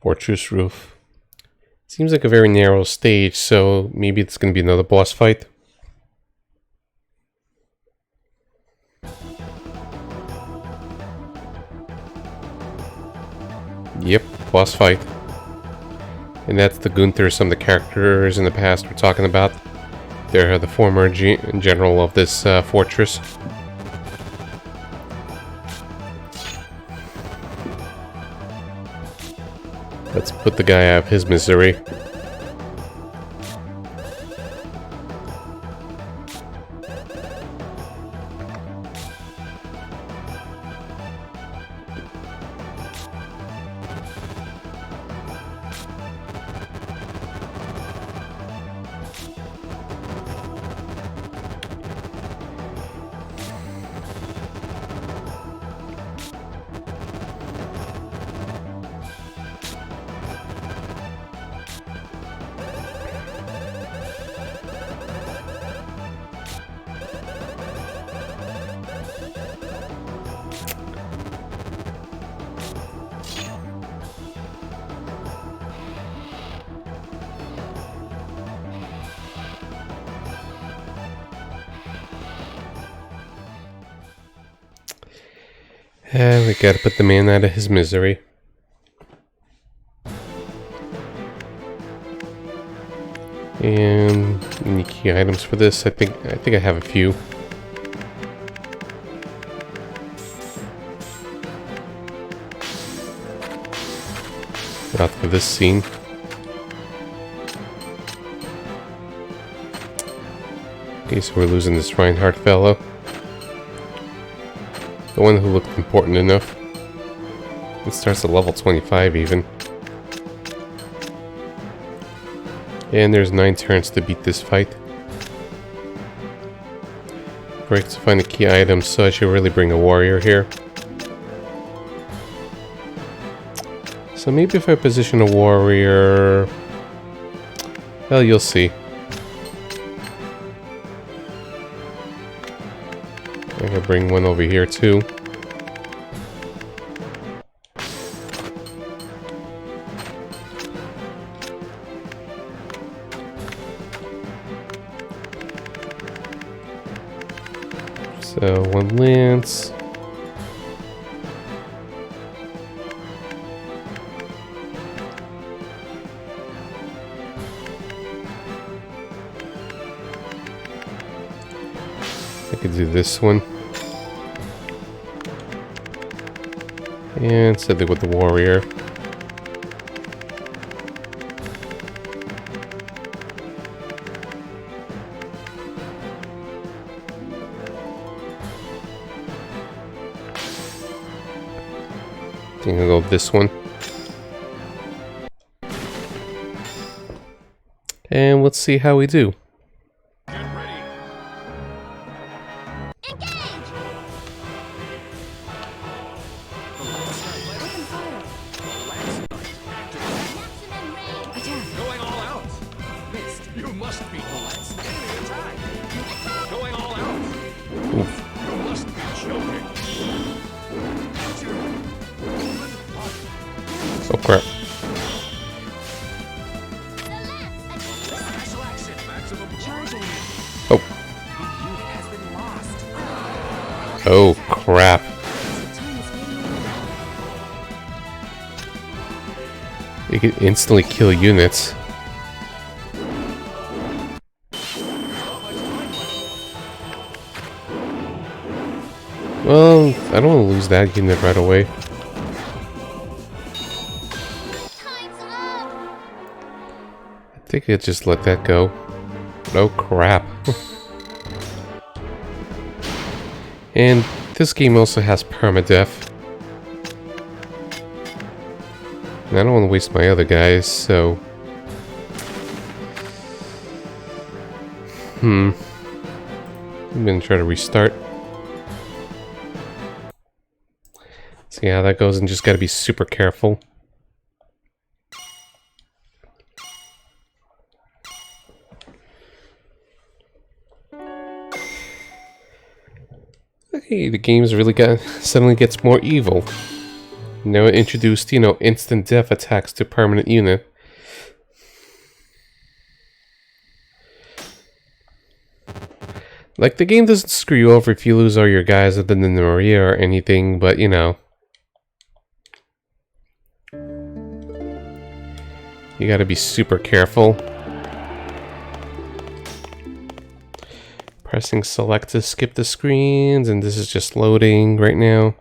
Fortress roof. Seems like a very narrow stage, so maybe it's going to be another boss fight. Yep, boss fight. And that's the Gunther some of the characters in the past we're talking about. They're the former general of this fortress. Let's put the guy out of his misery. And we gotta put the man out of his misery. And any key items for this? I think I have a few. Not for this scene. Okay, so we're losing this Reinhardt fellow. The one who looked important enough. It starts at level 25 even. And there's 9 turns to beat this fight. Break to find a key item, so I should really bring a warrior here. So maybe if I position a warrior... Well, you'll see. I can bring one over here too. So one lance. I could do this one. And something with the warrior. I think I'll go with this one. And let's see how we do. Get ready. Engage! Open fire! Maximum range! Attack! Going all out. Missed. You must beat the lights. Enemy attack. Going all out. You must be joking. Oh crap. Special action. Maximum Charging! Oh. The unit has been lost. Oh crap. Time is fading away. It can instantly kill units. Well, I don't want to lose that unit right away. Time's up! I think I'll just let that go. Oh crap. And this game also has permadeath. And I don't want to waste my other guys, so... I'm gonna try to restart. See how that goes, and just gotta be super careful. Hey, the game's really suddenly gets more evil. Now it introduced, instant death attacks to permanent unit. Like, the game doesn't screw you over if you lose all your guys other than the Maria or anything, but you gotta be super careful. Pressing select to skip the screens, and this is just loading right now.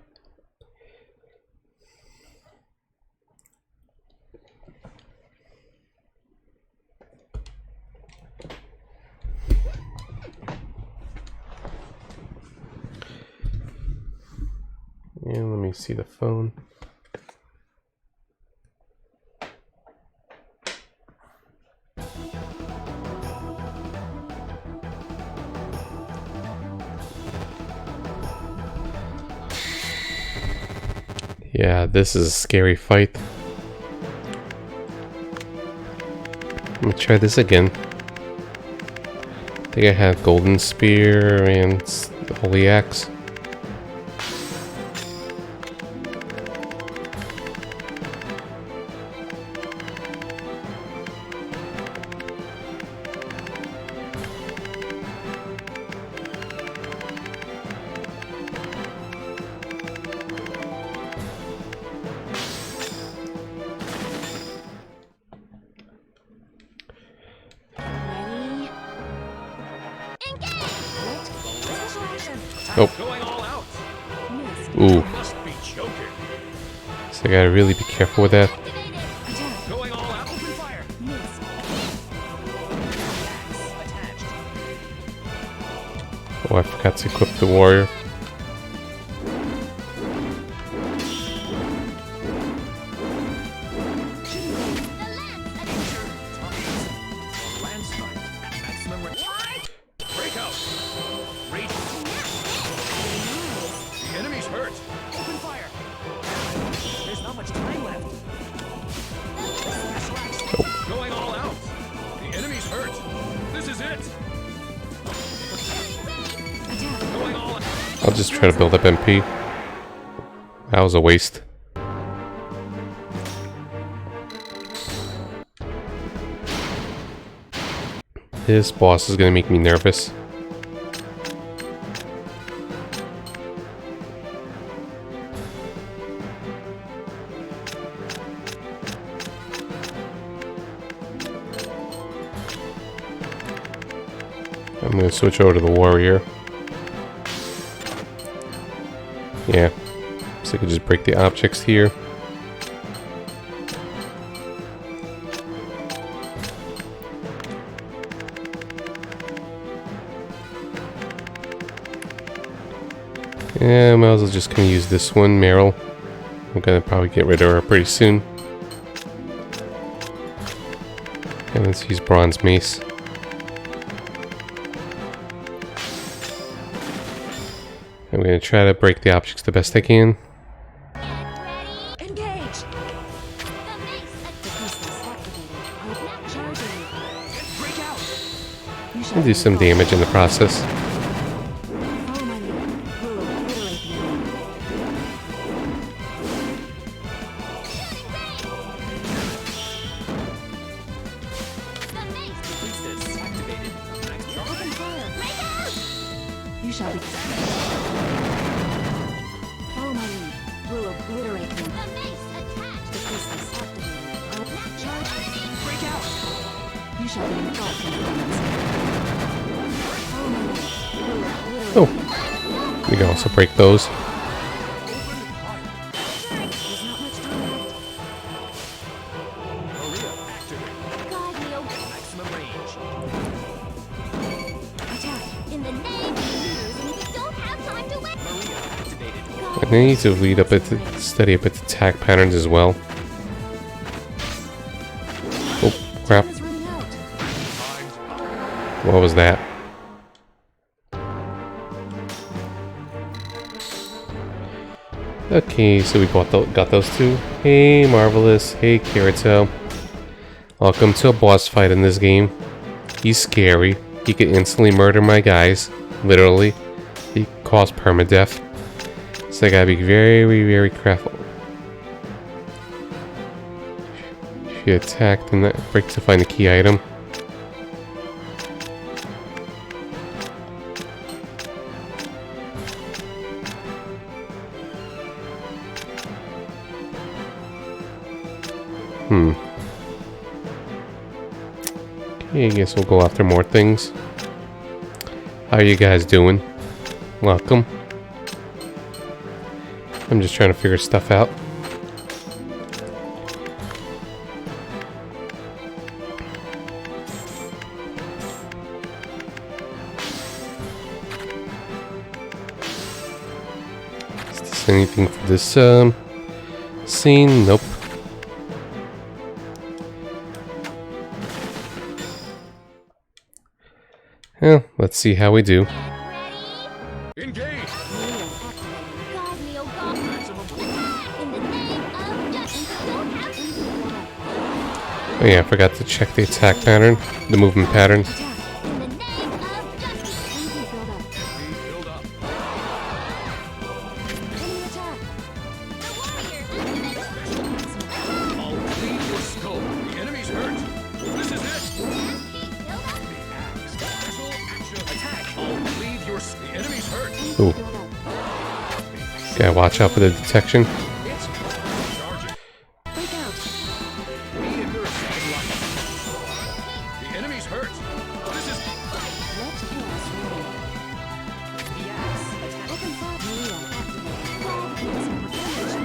And let me see the phone. Yeah, this is a scary fight. Let me try this again. I think I had Golden Spear and the Holy Axe. Ready? Engage! Special action! Oh. Going all out. Missed. Ooh, You must be joking. so I gotta really be careful with that. Activated! Attack! Going all out. Open fire. Missed. Axe attached. Oh, I forgot to equip the warrior. Lance strike at maximum range. Break out. Rage. The enemy's hurt. Open fire. There's not much time left. Special action. Going all out. The enemy's hurt. This is it. Attack! Going all out. I'll just try to build up MP. That was a waste. This boss is gonna make me nervous. I'm gonna switch over to the warrior. Yeah. So I could just break the objects here. Yeah, I might as well just kind of use this one, Meryl. I'm gonna probably get rid of her pretty soon. And let's use Bronze Mace. I'm gonna try to break the objects the best I can. Get ready. Engage. The mace. The pistol's activated. Now charging. Break out. You shall And do some damage in the process. Follow my lead. We'll obliterate the enemy. The mace. Priestess activated. Nice Open charge. fire. Break out. You shall be. Follow my lead. We'll obliterate them. The mace attached. The pistol's activated. Now charging. Break out. You shall be engulfed in flames. Follow my lead. We'll obliterate Oh, we can also break those. Open fire. There's not much time left. Maria activate. Guide me, oh Maximum range. attack. In the name of leaders, and we don't have time to wait. Maria activated. And I need to read up at the, study up its attack patterns as well. Oh, crap. Time is running out. Time's up. What was that? Okay, so we got those two. Hey, Marvelous. Hey, Kirito. Welcome to a boss fight in this game. He's scary. He could instantly murder my guys. Literally. He caused permadeath. So I gotta be very, very careful. She attacked and that break to find the key item. Okay, I guess we'll go after more things. How are you guys doing? Welcome. I'm just trying to figure stuff out. Is this anything for this scene? Nope. Well, let's see how we do. Engage. Maria activated. Guide me, oh God. Attack. In the name of justice, don't have to. Oh yeah, I forgot to check the attack pattern, the movement pattern. Attack. In the name of justice. Enemy build up. Build up. Enemy attack. I'll clean your skull. The enemy's hurt. This is it. The axe. Special action. Attack. I'll cleave your. The enemy's hurt. Ooh, Build up. gotta watch out for the detection. It's charging. Break out. Be in your second life. The enemy's hurt. This is Let chaos reign. the axe. Attack. Open fire. Maria activated. God gives protection.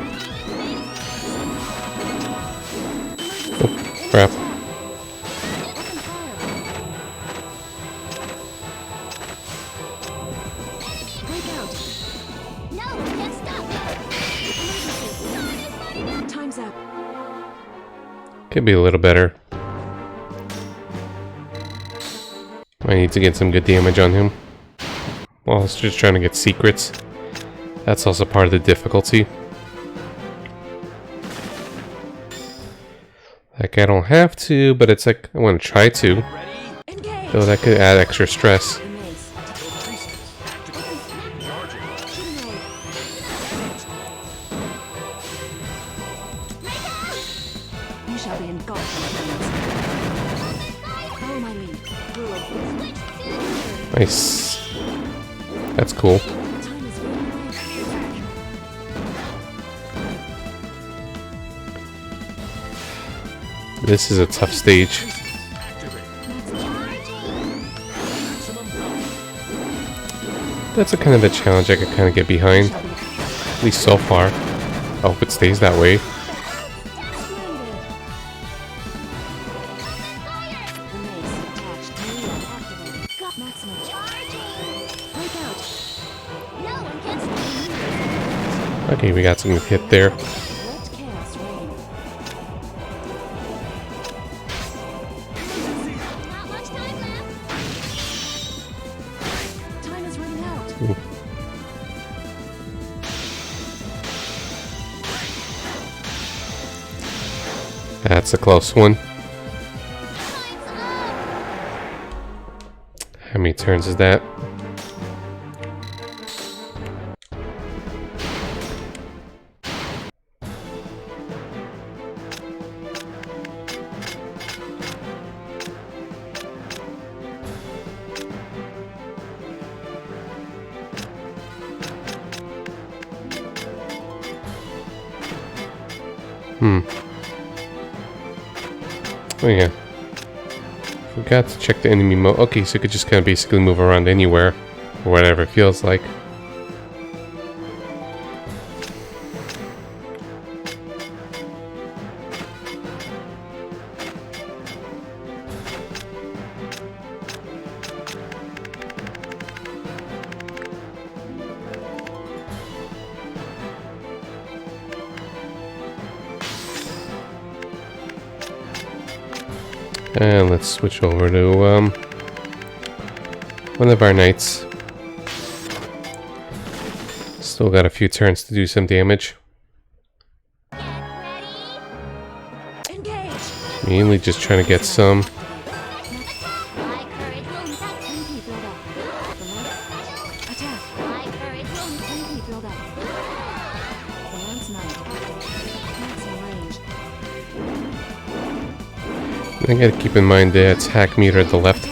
Crap. Open fire. Break out. No, we can't stop. Emergency. Time's up. Could be a little better. I need to get some good damage on him. Well, it's just trying to get secrets. That's also part of the difficulty. Like, I don't have to, but it's like, I want to try to. Ready? Engage. So that could add extra stress. The mace. Kill the priestess. Activate. Charging. Shooting raid. You shall be engulfed in flames. Follow my lead. We'll switch. Nice. That's cool. Time is running away. This is a tough stage. Activate. Maximum Maximum power. That's a kind of a challenge I could kind of get behind. Shall be At least so far. I hope it stays that way. Okay, we got some good hit there. Ooh. That's a close one. How many turns is that? Oh yeah. Forgot to check the enemy mode. Okay, so you could just kind of basically move around anywhere. Or whatever it feels like. And let's switch over to one of our knights. Still got a few turns to do some damage. Mainly just trying to get some. I gotta keep in mind the attack meter at the left.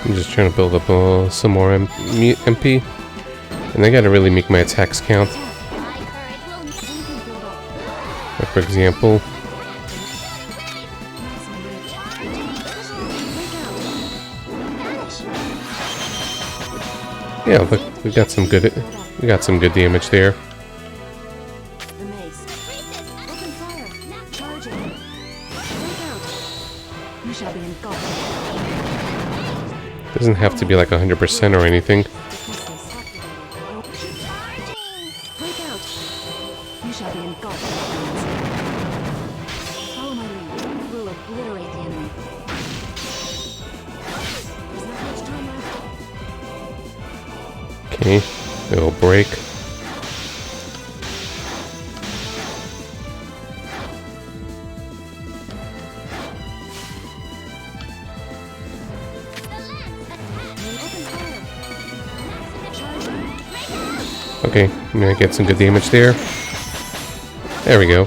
I'm just trying to build up some more MP. And I gotta really make my attacks count. Like for example, yeah, look, we got some good damage there. Doesn't have to be like 100% or anything. Okay, it'll break. Okay, I'm gonna get some good damage there. There we go.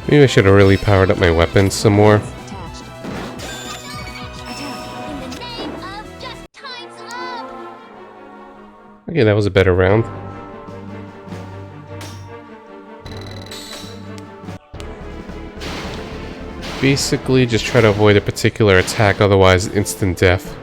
Maybe I should have really powered up my weapons some more. Okay, that was a better round. Basically, just try to avoid a particular attack, otherwise instant death.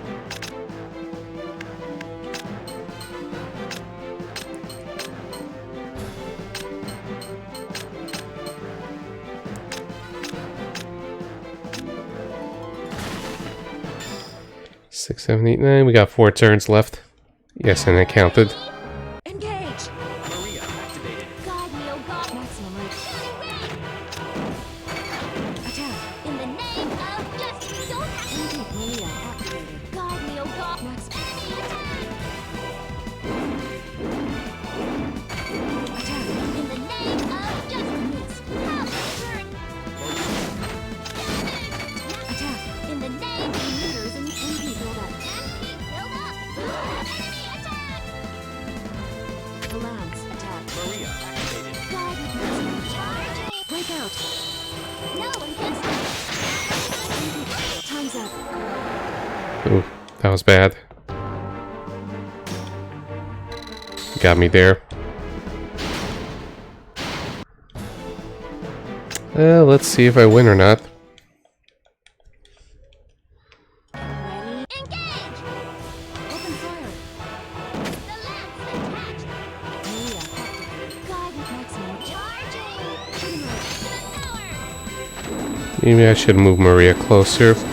Six, 7, 8, 9. We got 4 turns left. Yes, and it counted. Engage. Maria activated. Guide me, oh God. Maximum reach. Attack. In the name of justice. Don't have Maria activated. Guide me, oh God. Maximum attack. In the name of justice. Attack. In the name of meters and MP build up. MP build up. Enemy attack. The lance attack. Maria activated. Guide with maximum charging. Break out. No one can stop. Time's up. Ooh, that was bad. Got me there. Let's see if I win or not. Ready? Engage! Open fire! The lens attached! Maria activated. Guide with maximum. Charging! Shooting range. Power! Maybe I should move Maria closer. Break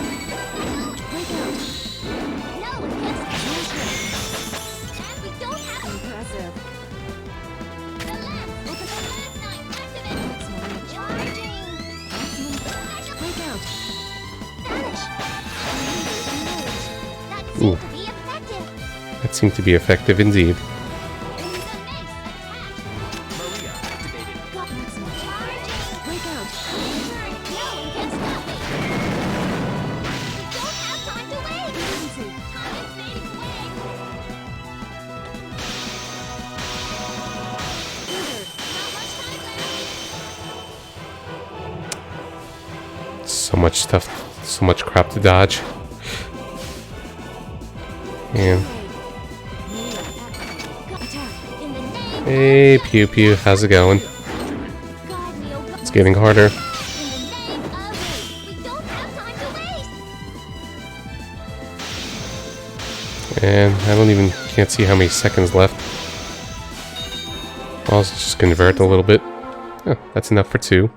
out! No one gets and we don't have impressive. The lens! Open the lens knife! Activate! Maximum. Charging! Maximum. Break out! Vanish! That Ooh. seemed to be effective. That seemed to be effective indeed. The mace attached. Maria activated. Got maximum. Charging! Break out! No one can stop me. We don't have time to wait. Easy. Time is fading away. Triggered. Not much time left. So much stuff, so much crap to dodge. And Attack in the name hey, Pew Pew, how's it going? God, Neo. It's getting harder. In the name of race, we don't have time to waste. And I don't even can't see how many seconds left. I'll just convert a little bit. Oh, that's enough for 2.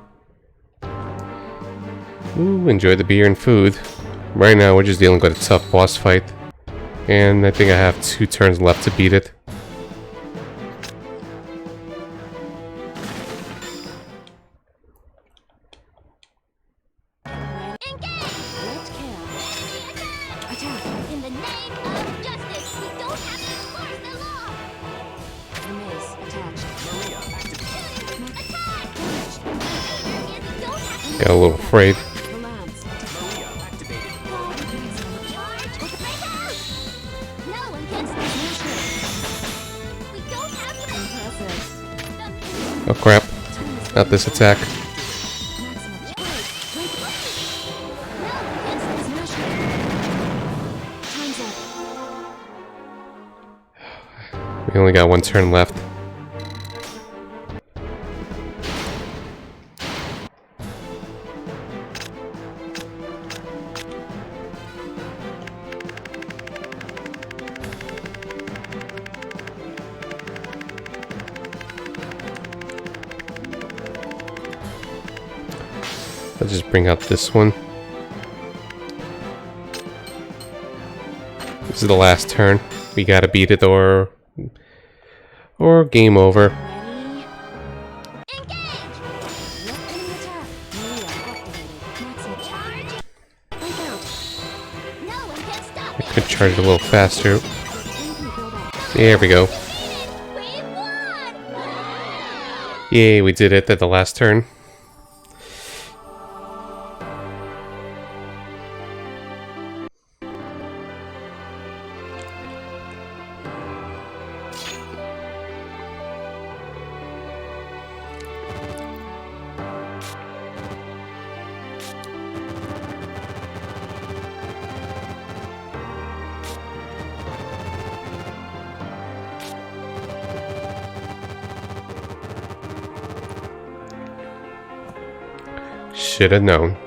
Ooh, enjoy the beer and food. Right now we're just dealing with a tough boss fight. And I think I have 2 turns left to beat it. Engage. Let kill. Attack in the name of justice. We don't have to enforce the law. The mace attached. Maria activated. Attack. We don't have to Got a little afraid. the lance. Maria activated. God, maximum charge. Break out. No one can smash it. We don't have to impressive. Oh crap. Not this attack. Maximum charge. Break out. No one can smash it. Time's up. We only got 1 turn left. I'll just bring out this one. This is the last turn. We gotta beat it or game over. Ready? Engage! Let enemy attack. Maria activated. Maximum charge. Break out. No one can stop me. Could charge a little faster. Infinite build up. There we go. We won! Yay, we did it at the last turn. Should have known.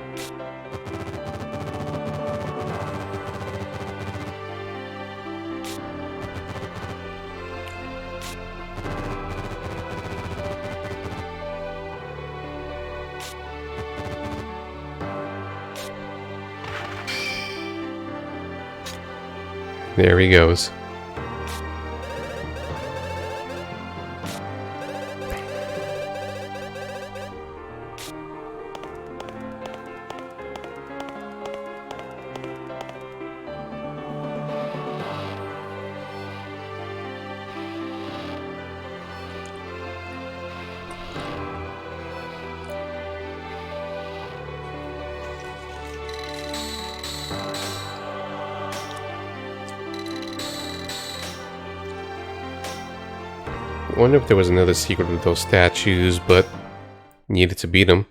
There he goes. I wonder if there was another secret with those statues, but needed to beat them.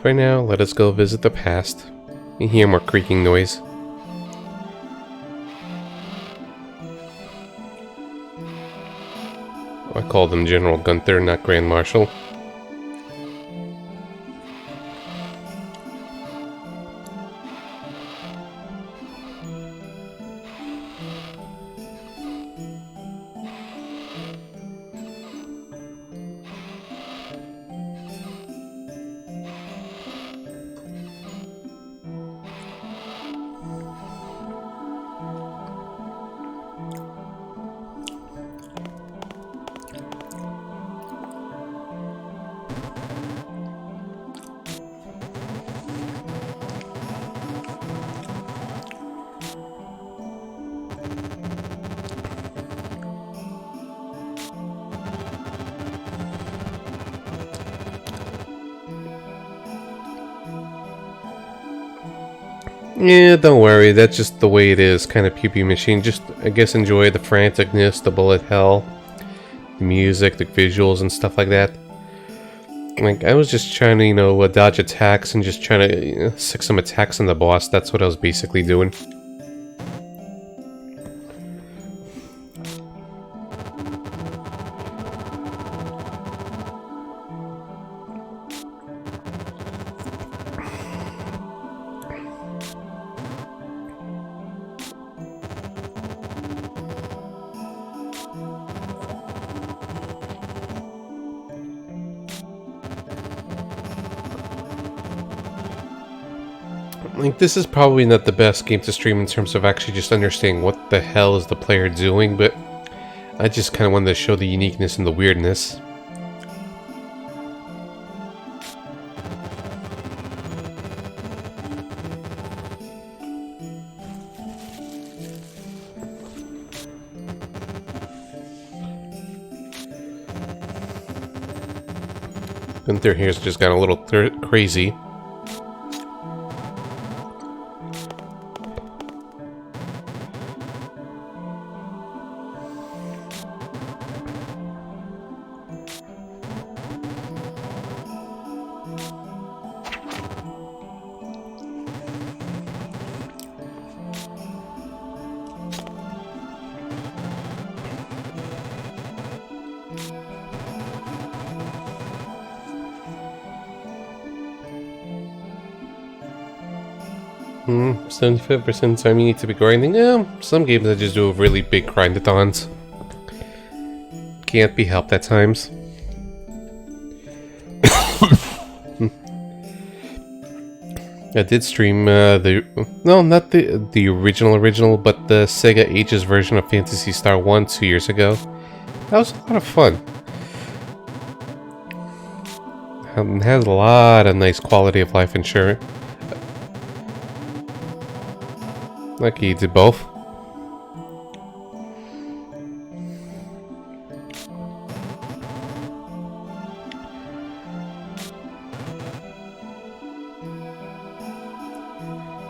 For now, let us go visit the past and hear more creaking noise. called him General Gunther, not Grand Marshal. Yeah, don't worry, that's just the way it is, kind of PvP machine. Just, I guess, enjoy the franticness, the bullet hell, the music, the visuals, and stuff like that. Like, I was just trying to, you know, dodge attacks and just trying to sick some attacks on the boss. That's what I was basically doing. Like, this is probably not the best game to stream in terms of actually just understanding what the hell is the player doing, but I just kind of wanted to show the uniqueness and the weirdness. Gunther here's just got a little crazy. Hmm, 75% time you need to be grinding. Some games I just do really big grindathons. Can't be helped at times. I did stream not the original, but the Sega Ages version of Phantasy Star 1 2 years ago. That was a lot of fun. It has a lot of nice quality of life insurance. Lucky you did both.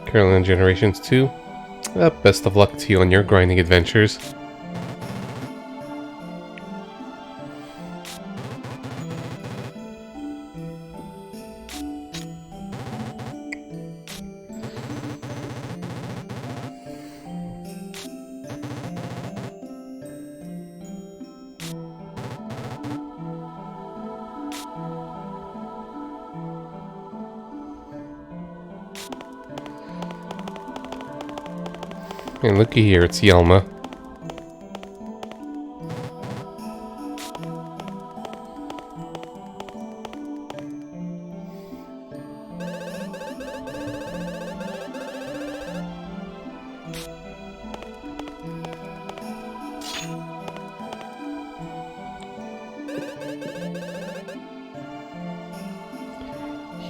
Carolina Generations 2. Best of luck to you on your grinding adventures. And looky here, it's Yelma.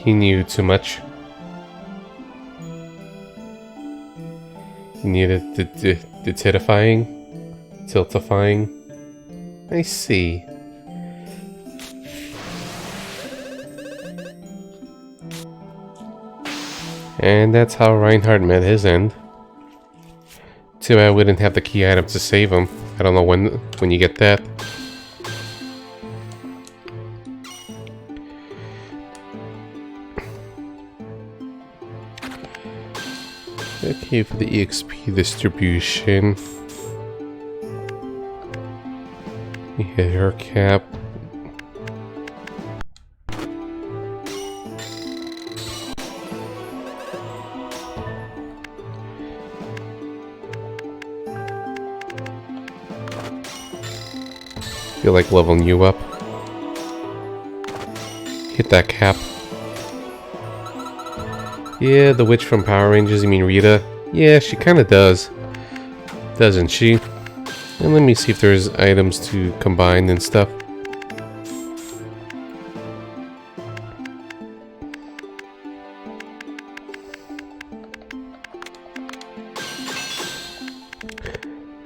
He knew too much. He needed the tiltifying. I see. And that's how Reinhardt met his end. Too bad we didn't have the key item to save him. I don't know when you get that. Okay, for the EXP distribution, we Hit her cap. Feel like leveling you up. Hit that cap. Yeah, the witch from Power Rangers, you mean Rita? Yeah, she kinda does. Doesn't she? And let me see if there's items to combine and stuff.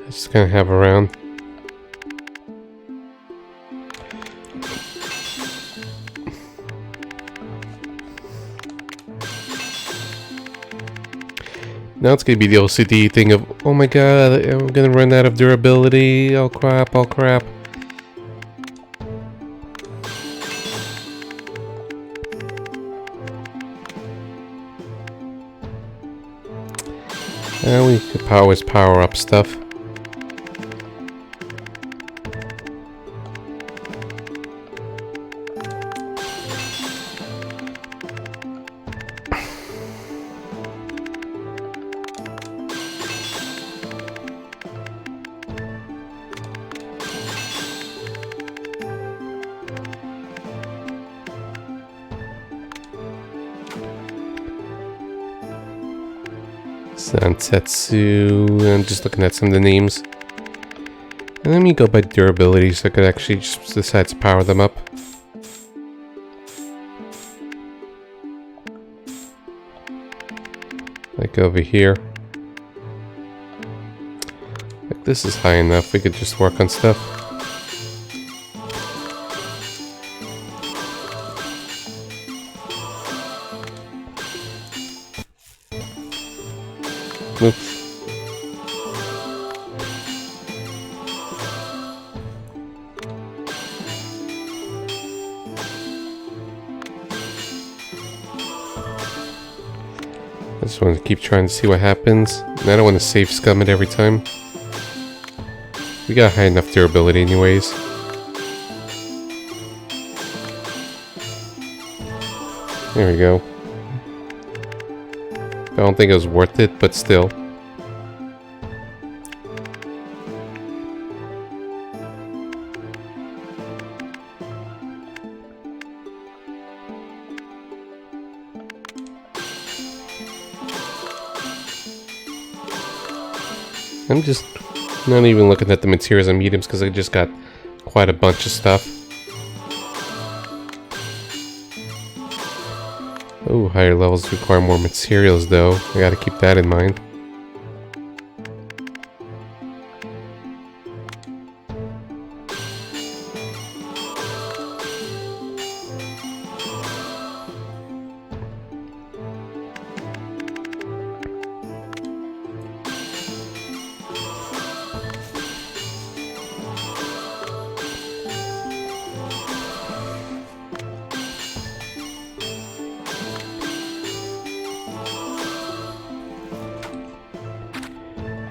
Just gonna have around. Now it's gonna be the OCD thing of, oh my god, I'm gonna run out of durability. Oh crap, oh crap. We could always power up stuff. Santetsu, I'm just looking at some of the names. And let me go by durability so I could actually just decide to power them up. Like over here. Like this is high enough, we could just work on stuff. Oops. I just want to keep trying to see what happens. And I don't want to save scum it every time. We got high enough durability anyways. There we go. I don't think it was worth it, but still. I'm just not even looking at the materials and mediums because I just got quite a bunch of stuff. Oh, higher levels require more materials though. I gotta keep that in mind.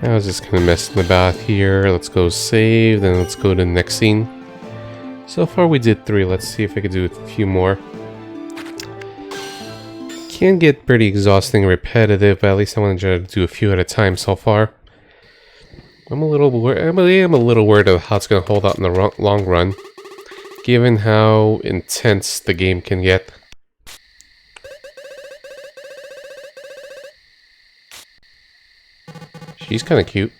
I was just kind of messing about here. Let's go save, then let's go to the next scene. So far we did 3. Let's see if I could do a few more. Can get pretty exhausting and repetitive, but at least I want to try to do a few at a time so far. I'm a little worried of how it's going to hold out in the long run, given how intense the game can get. She's kind of cute.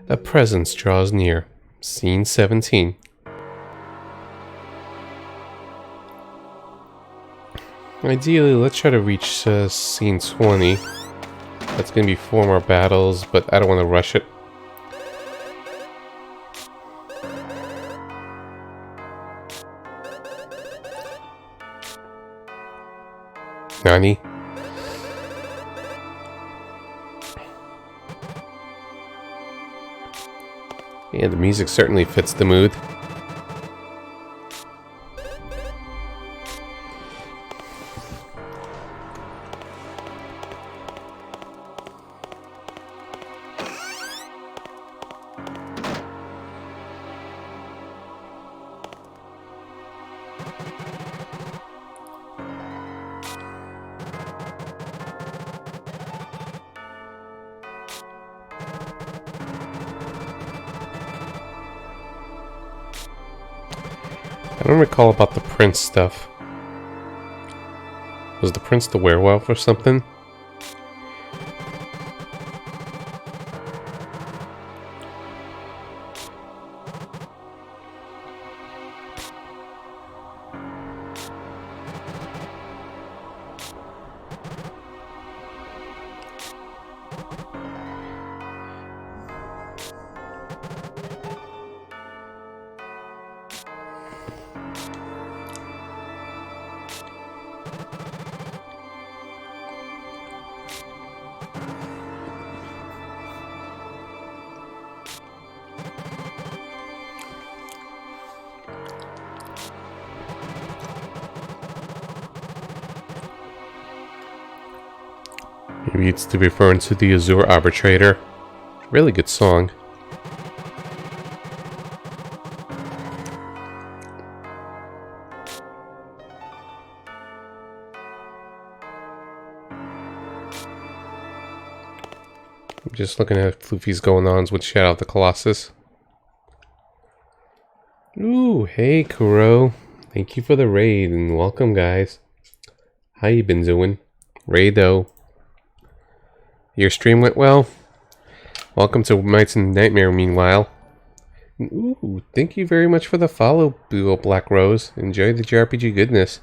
A presence draws near. Scene 17. Ideally, let's try to reach scene 20. That's gonna be 4 more battles, but I don't want to rush it. Nani? Yeah, the music certainly fits the mood. I don't recall about the prince stuff. Was the prince the werewolf or something? Maybe it's to referring to the Azure Arbitrator. Really good song. I'm just looking at Floofy's going-ons with Shadow of the Colossus. Ooh, hey Kuro. Thank you for the raid and welcome guys. How you been doing? Raido. Your stream went well? Welcome to Might and Nightmare meanwhile. Ooh, thank you very much for the follow, Blue Black Rose. Enjoy the JRPG goodness.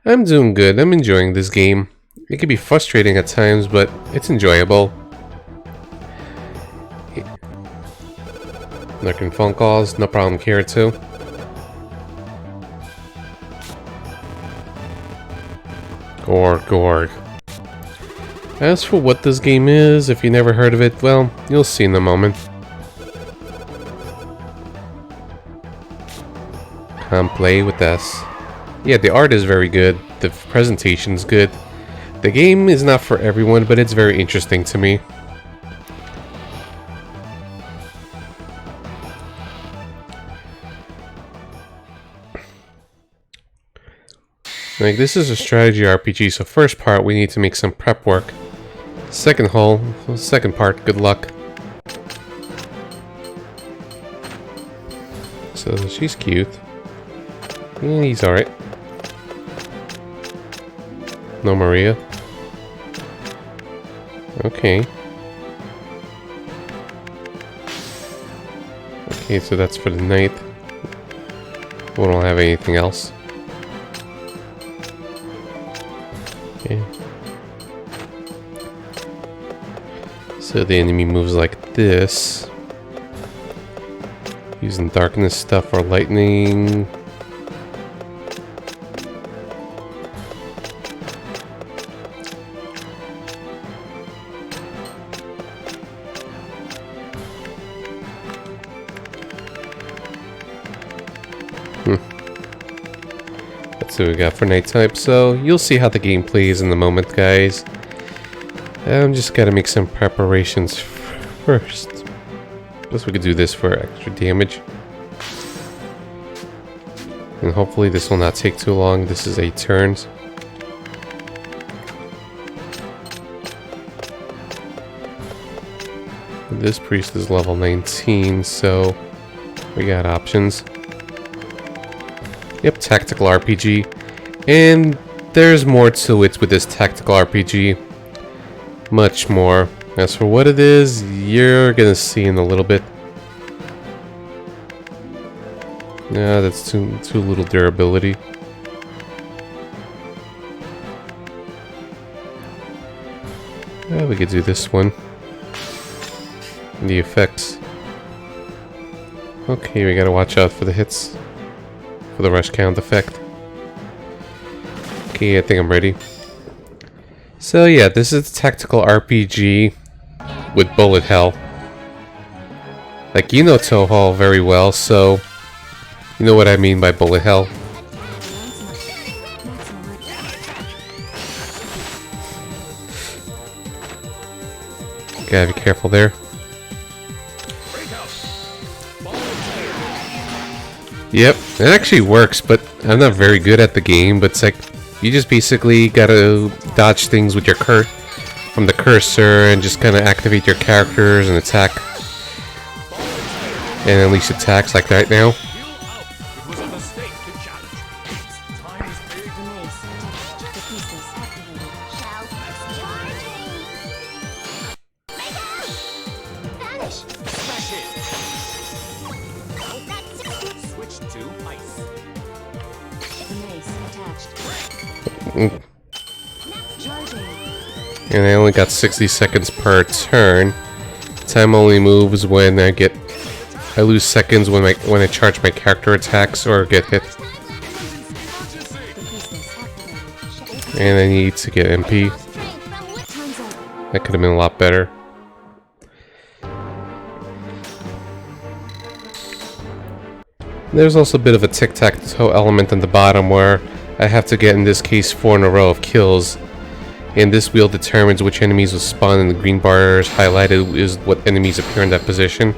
I'm doing good. I'm enjoying this game. It can be frustrating at times, but it's enjoyable. Lurking phone calls, no problem, Kirito. Gorg. As for what this game is, if you never heard of it, well, you'll see in a moment. Come play with us. Yeah, the art is very good, the presentation's good. The game is not for everyone, but it's very interesting to me. Like, this is a strategy RPG, so first part we need to make some prep work. Second part, good luck. So she's cute. Yeah, he's alright. No Maria. Okay. Okay, so that's for the night. We don't have anything else. Okay. So the enemy moves like this. Using darkness stuff or lightning. That's what we got for night type, so you'll see how the game plays in a moment, guys. I'm just gotta make some preparations first. Guess we could do this for extra damage. And hopefully this will not take too long. This is 8 turns. This priest is level 19, so we got options. Yep, tactical RPG. And there's more to it with this tactical RPG. Much more. As for what it is, you're gonna see in a little bit. Yeah, that's too little durability. We could do this one. The effects. Okay, we gotta watch out for the hits. For the rush count effect. Okay, I think I'm ready. So yeah, this is a tactical RPG with bullet hell. Like, you know Toho very well, so you know what I mean by bullet hell. Gotta be careful there. Yep, it actually works, but I'm not very good at the game, but it's like, you just basically gotta dodge things with your from the cursor and just kind of activate your characters and attack. And unleash attacks like right now. And I only got 60 seconds per turn. Time only moves when I lose seconds when I charge my character attacks or get hit. And I need to get MP. That could have been a lot better. There's also a bit of a tic-tac-toe element on the bottom where I have to get, in this case, 4 in a row of kills. And this wheel determines which enemies will spawn, and the green bars highlighted is what enemies appear in that position.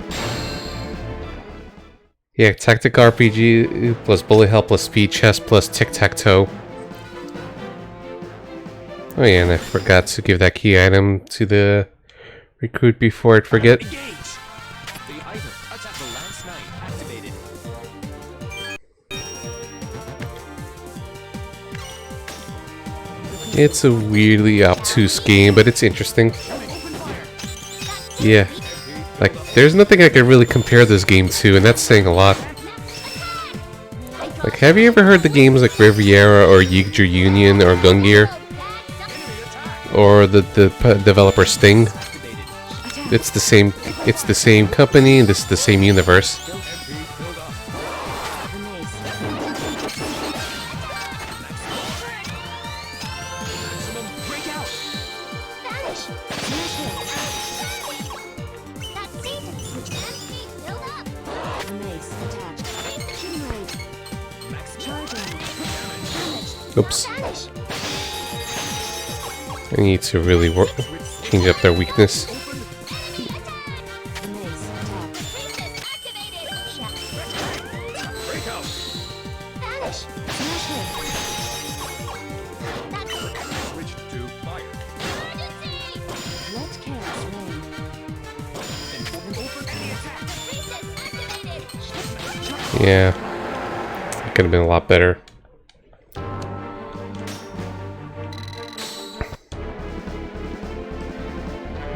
Yeah, tactical RPG plus bullet hell plus speed chest plus tic-tac-toe. Oh yeah, and I forgot to give that key item to the recruit before I'd forget. It's a weirdly obtuse game, but it's interesting. Yeah. Like, there's nothing I can really compare this game to, and that's saying a lot. Like, have you ever heard the games like Riviera or Yeager Union or Gungear? Or the developer Sting? It's the same company, and this is the same universe. Oops. I need to really change up their weakness. Yeah, it could have been a lot better.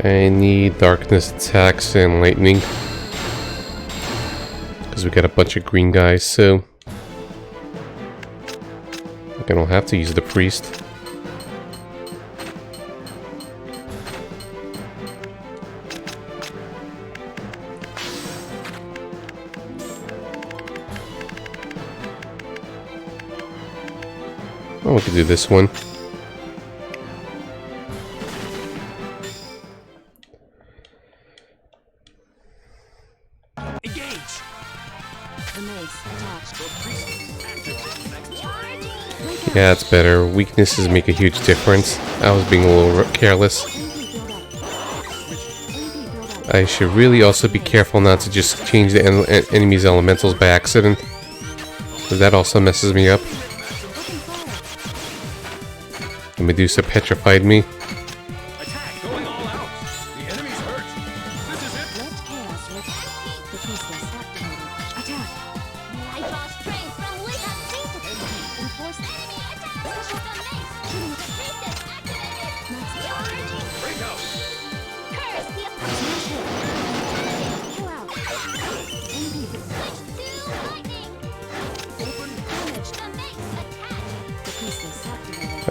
I need darkness attacks and lightning because we got a bunch of green guys, so I don't have to use the priest. Oh, we could do this one. Yeah, it's better. Weaknesses make a huge difference. I was being a little careless. I should really also be careful not to just change the enemy's elementals by accident. That also messes me up. The Medusa petrified me.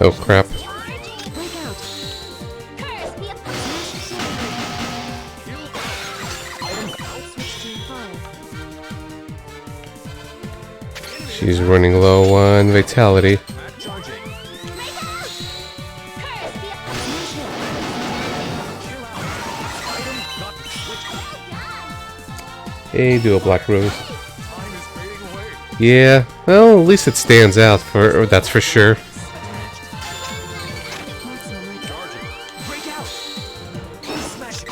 Oh crap. She's running low on vitality. Charging. Hey, do a black rose. Time is fading away. Yeah, well, at least it stands out for that's for sure. Charging. Break out. Smash.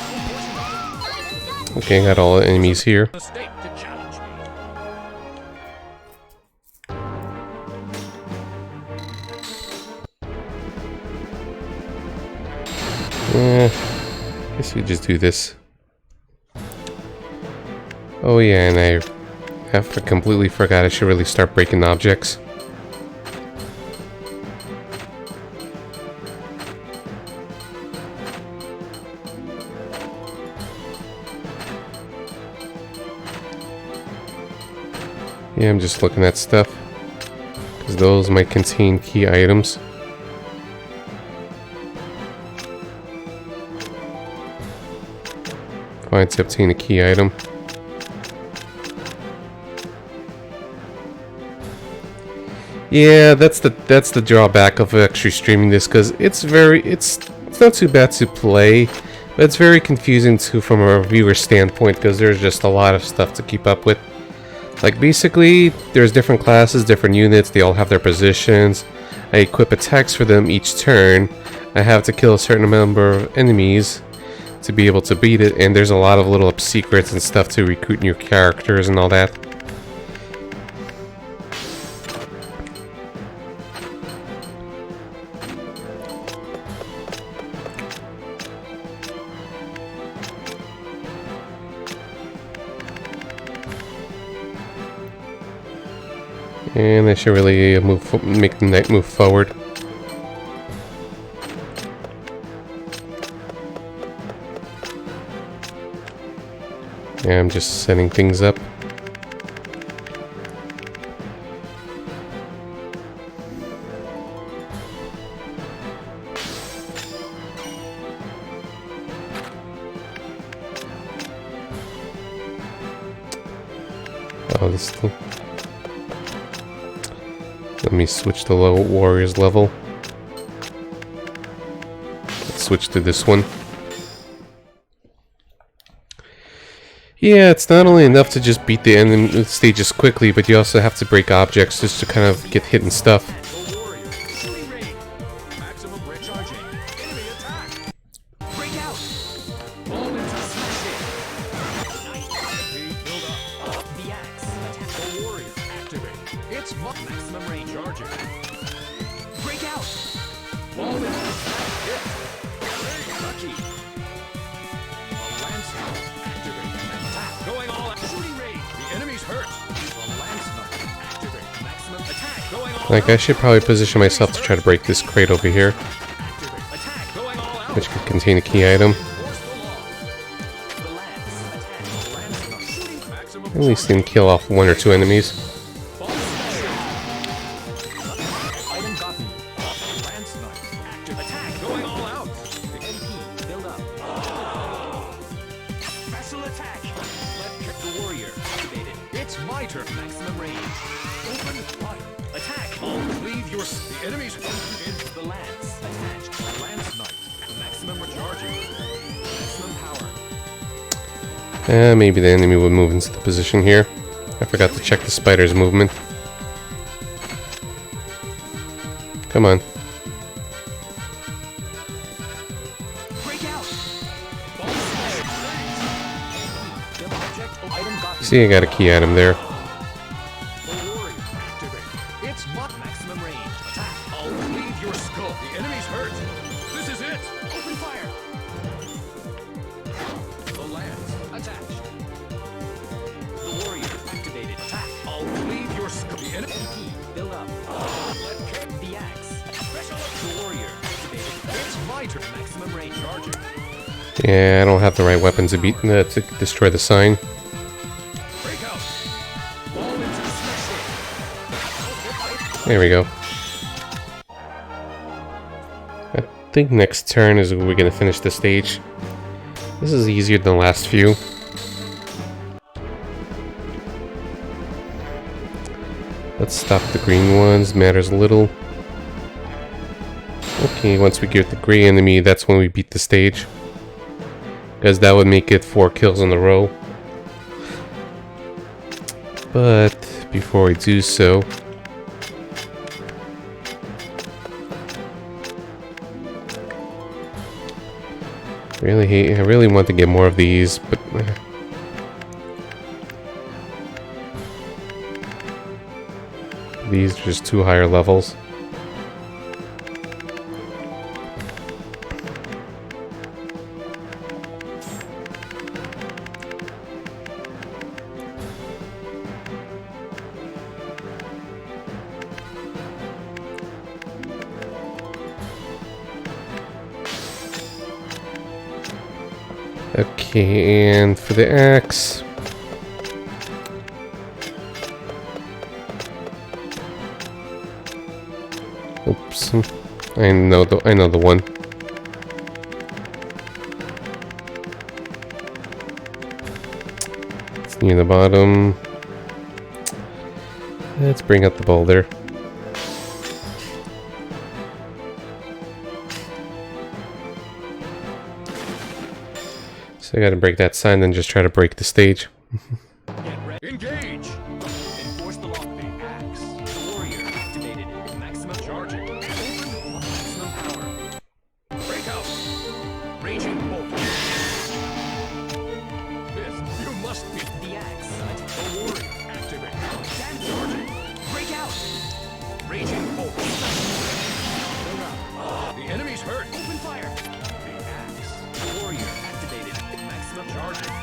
Okay, got all the enemies here. Mistake to challenge me. Guess we just do this. Oh yeah, and I have completely forgot I should really start breaking objects. Yeah, I'm just looking at stuff, because those might contain key items. Fine to obtain a key item. Yeah, that's the drawback of actually streaming this, because it's not too bad to play, but it's very confusing too from a viewer standpoint, because there's just a lot of stuff to keep up with. Like basically, there's different classes, different units, they all have their positions. I equip attacks for them each turn. I have to kill a certain number of enemies to be able to beat it, and there's a lot of little secrets and stuff to recruit new characters and all that. And I should really make the knight move forward. Yeah, I'm just setting things up. Oh, this thing. Let me switch to low warriors level. Let's switch to this one. Yeah, it's not only enough to just beat the enemy stages quickly, but you also have to break objects just to kind of get hit and stuff. The warrior. Shooting range. Maximum red charging. Enemy attack. Break out. Fall into smashing. Speed build up. The axe. Attack. The warrior. Activate. It's maximum range charging. Break out. Fall into smash hit. Very lucky. A lance knife. Activate. Attack. Going all out. Shooting range. The enemy's hurt. A lance knife. Activate. Maximum attack. Going all Like, out. I should probably position myself to try to break this crate over here, Activate. Attack. Going all out. which could contain a key item. Force the law. The lance. Attack. Lance knife. Shooting. Maximum At least then kill off one or two enemies. Ball smashing. Item gotten. Lance knife. Active. Attack. Going all out. The MP. Build up. Special attack. Left kick the warrior. Activated. It's my turn. Maximum range. Open fire. Attack. I'll cleave your... The enemy's in the lance. Attached. Lance knife. Maximum recharging. Maximum power. Maybe the enemy would move into the position here. I forgot to check the spider's movement. Come on. Break out. Ball smash. The object. Item gotten. See, I got a key item there. The warrior. Activate. It's maximum range. Attack. I'll cleave your skull. The enemy's hurt. This is it. Open fire. The lance. Attached. The warrior. Activated. Attack. I'll cleave your skull. The enemy. MP. Build up. Let kick the axe. Special. The warrior. Activated. It's my turn. Maximum range charging. Yeah, I don't have the right weapons to to destroy the sign. Break out. Ball into smashing. There we go. I think next turn is we're gonna finish the stage. This is easier than the last few. Let's stop the green ones. Matters little. Okay, once we get the gray enemy, that's when we beat the stage. Because that would make it 4 kills in a row. But before we do so, I really want to get more of these, but these are just too higher levels. Okay, and for the axe, oops, I know the one. It's near the bottom. Let's bring up the boulder. So I gotta break that sign, then just try to break the stage. Get ready. Engage! Enforce the lock. The axe. The warrior activated. Maximum charging. Open. Maximum power. Break out. Raging bolt. This. You must beat the axe. The warrior activate. Stand charging. Break out. Raging bolt. The enemy's hurt. Open fire. The axe. The warrior activated. Maximum charging.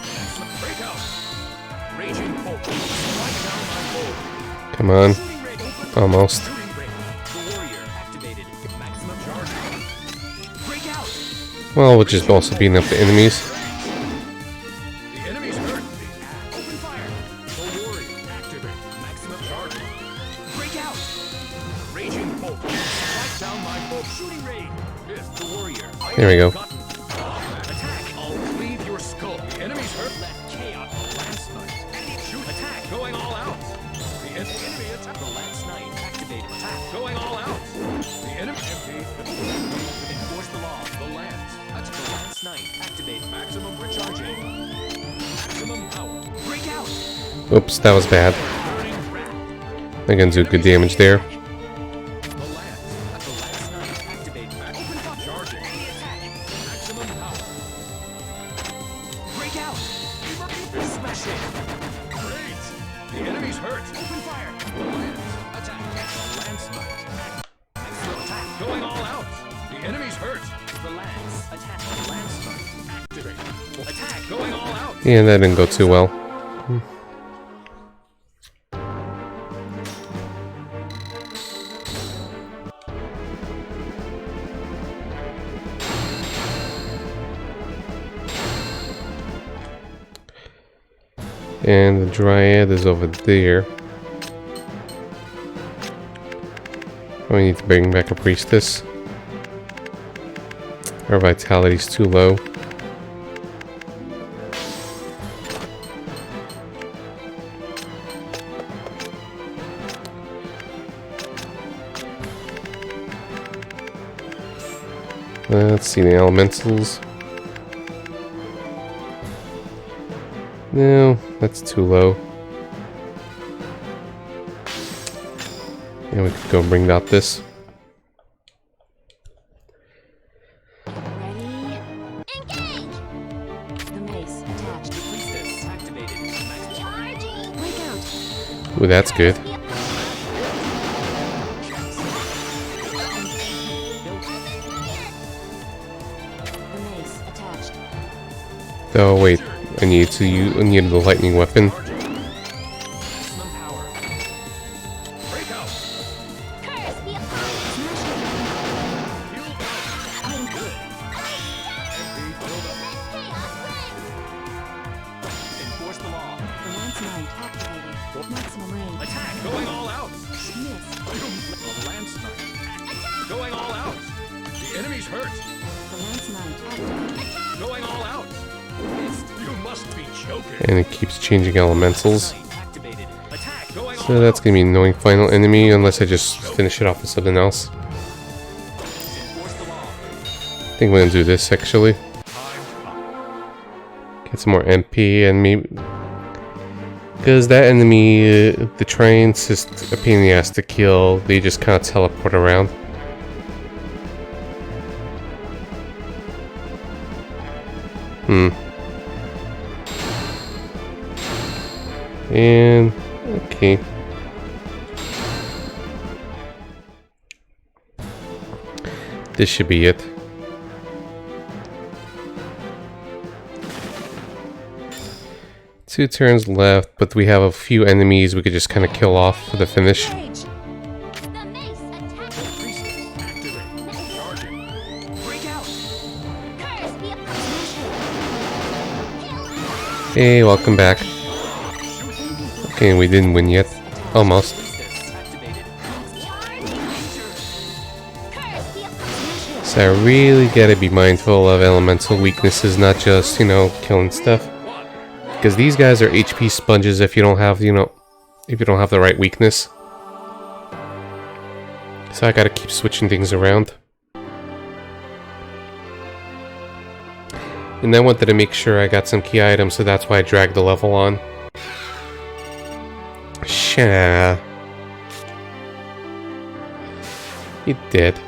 Maximum breakout. Raging bolt. Strike down my bolt. Come on, Shooting ray. Open. almost. Shooting ray. The warrior activated. Maximum charging. Breakout. Well, we'll just also beating up the enemies. The enemy's hurt. The axe. Open fire. The warrior activate. Maximum charging. Breakout. Raging bolt. Strike down my bolt. Shooting ray. Yes, the warrior. There we go. Attack! I'll cleave your skull. The enemy's hurt. Let chaos. Lance knight. Shoot. Attack. Going all out. The enemy attack. The lance knight activated. Attack. Going all out. The enemy. Enforce the law. The lance. That's the lance knight. Activate. Maximum recharging. Maximum power. Break out. Oops, that was bad. Burning wrath. I can do good damage there. The lance. That's the lance knight. Activate. Open up. Charging. Maximum power. Break out. Smash it. Great. The enemy's hurt. Open fire. The lance. Attack. The lance knight. Maximum attack. Going all out. The enemy's hurt. The lance. Attack. The lance knight. Activate. Attack. Going all out. Yeah, that didn't go too well. And the Dryad is over there. Oh, we need to bring back a Priestess. Our vitality's too low. Let's see the elementals. No, that's too low. And we could go bring out this. Ready? Engage! The mace attached. Priestess activated. Maximum Charging! Break out! Ooh, that's good. Open fire! The mace attached. Oh wait, I need the lightning weapon. maximum power. Break out. Curse be upon you! Heal back. I'm Good. MP build up. Chaos reigns! Enforce the law. The lance knight activated. Maximum range. Attack. Going all out. Miss. The lance knight. Going all out. The enemy's hurt. The lance knight activated. Going all out. Missed. You must be joking. And it keeps changing elementals. Activated. Attack. Going So that's gonna be an annoying final enemy unless I just finish it off with something else. I think we're gonna do this actually. Get some more MP and maybe... Because that enemy, the train's just a pain in the ass to kill. They just kind of teleport around. And... okay. This should be it. Two turns left, but we have a few enemies we could just kind of kill off for the finish. Engage. The mace attack. Priestess, activate. Charging. Break out. Curse be upon Hey, welcome back. Okay, we didn't win yet. Almost. Priestess, activated. Curse be upon So I really gotta be mindful of elemental weaknesses, not just, you know, killing stuff. Because these guys are HP sponges if you don't have, you know, if you don't have the right weakness. So I gotta keep switching things around. And I wanted to make sure I got some key items, so that's why I dragged the level on. Sha. He did.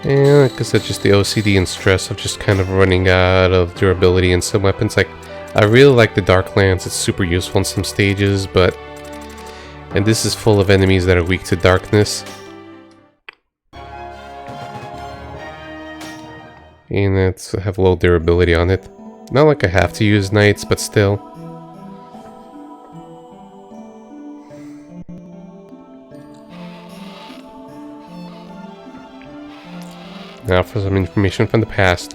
And like I said, just the OCD and stress of just kind of running out of durability in some weapons. Like, I really like the Dark Lance, it's super useful in some stages, but... And this is full of enemies that are weak to darkness. And it's have low durability on it. Not like I have to use knights, but still. Now for some information from the past.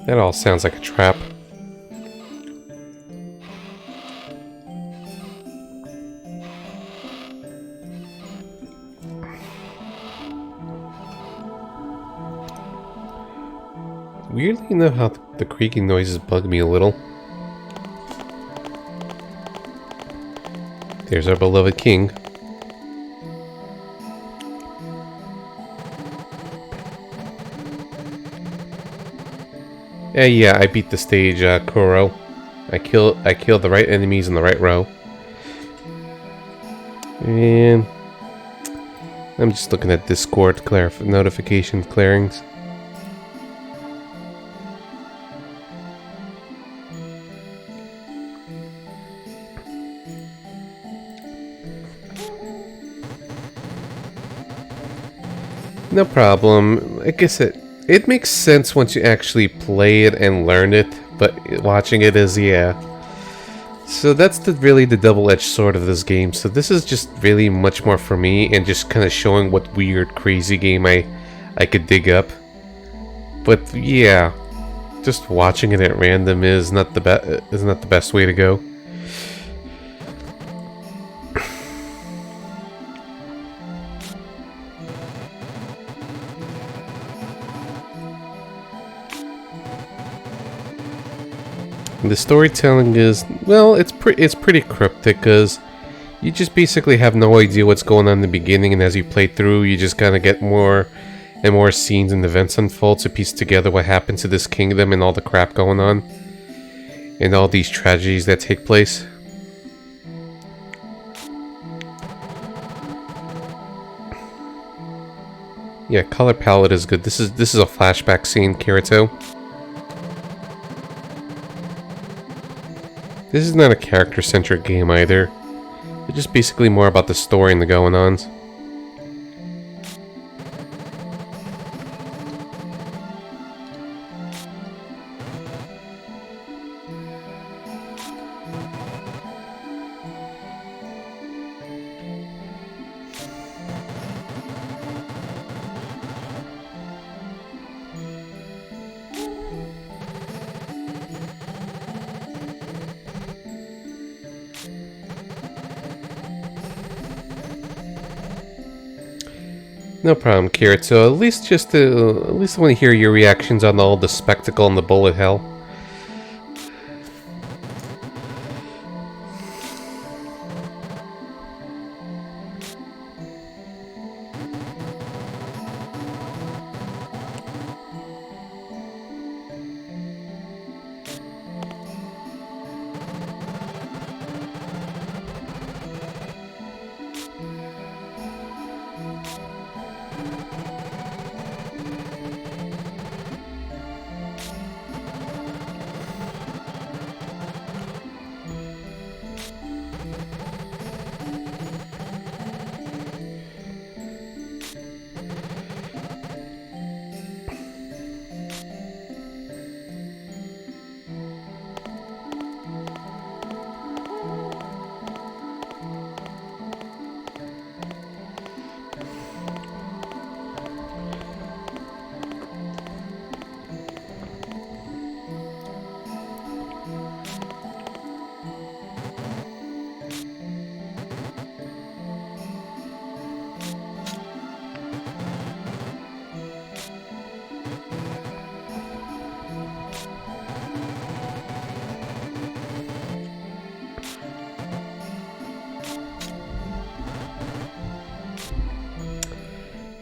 That all sounds like a trap. Weirdly enough, how the creaking noises bug me a little. There's our beloved king. Yeah, I beat the stage, Kuro. I killed the right enemies in the right row. And I'm just looking at Discord notification clearings. No problem. Like I said, it makes sense once you actually play it and learn it, but watching it is, yeah. So that's really the double-edged sword of this game. So this is just really much more for me and just kind of showing what weird, crazy game I could dig up. But yeah, just watching it at random is not the best way to go. The storytelling is, well, it's pretty cryptic because you just basically have no idea what's going on in the beginning, and as you play through, you just kind of get more and more scenes and events unfold to piece together what happened to this kingdom and all the crap going on, and all these tragedies that take place. Yeah, color palette is good. This is a flashback scene, Kirito. This is not a character-centric game either. It's just basically more about the story and the going-ons. No problem, Kirito. At least I want to hear your reactions on all the spectacle and the bullet hell.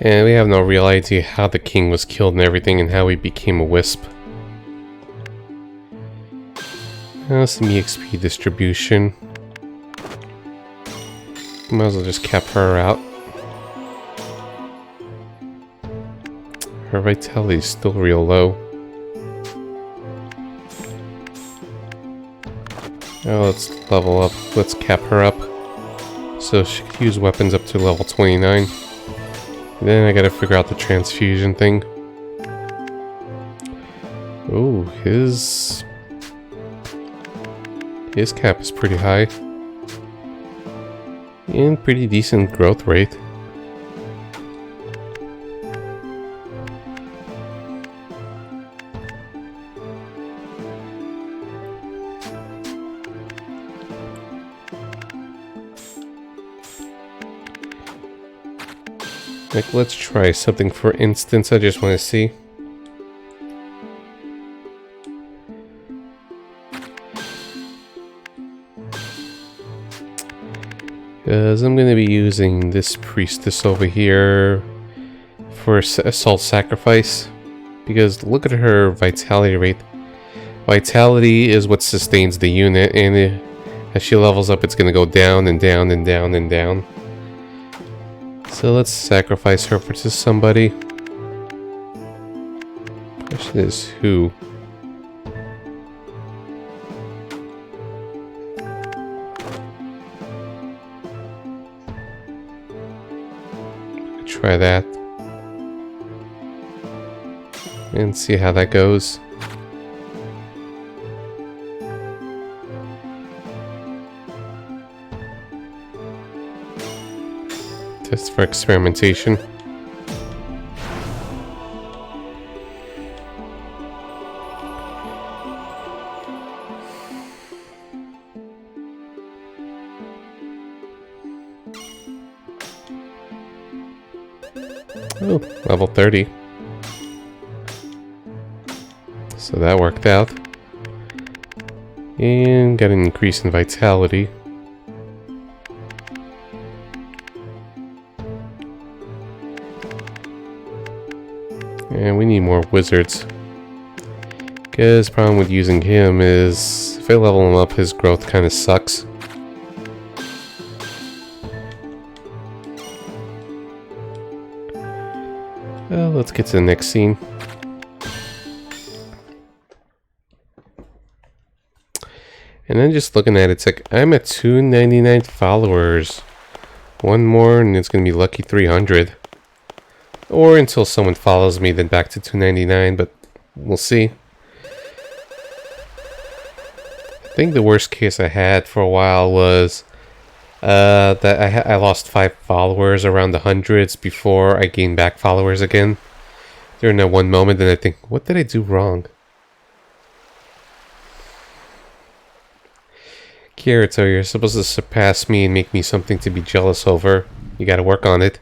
And we have no real idea how the king was killed and everything and how he became a wisp. Some EXP distribution. Might as well just cap her out. Her vitality is still real low. Now let's level up. Let's cap her up. So she can use weapons up to level 29. Then I gotta figure out the transfusion thing. Oh, his cap is pretty high. And pretty decent growth rate. Like, let's try something for instance. I just want to see. Because I'm going to be using this priestess over here for assault sacrifice. Because look at her vitality rate. Vitality is what sustains the unit, and as she levels up, it's going to go down and down and down and down. So let's sacrifice her to somebody. Question is who? Try that. And see how that goes. Just for experimentation. Oh, level 30. So that worked out. And got an increase in vitality. And we need more wizards. Because the problem with using him is if I level him up, his growth kind of sucks. Well, let's get to the next scene. And then just looking at it, it's like I'm at 299 followers. One more and it's going to be lucky 300. Or until someone follows me, then back to 299, but we'll see. I think the worst case I had for a while was that I lost 5 followers around the hundreds before I gained back followers again. During that one moment, then I think, what did I do wrong? Kirito, you're supposed to surpass me and make me something to be jealous over. You gotta work on it.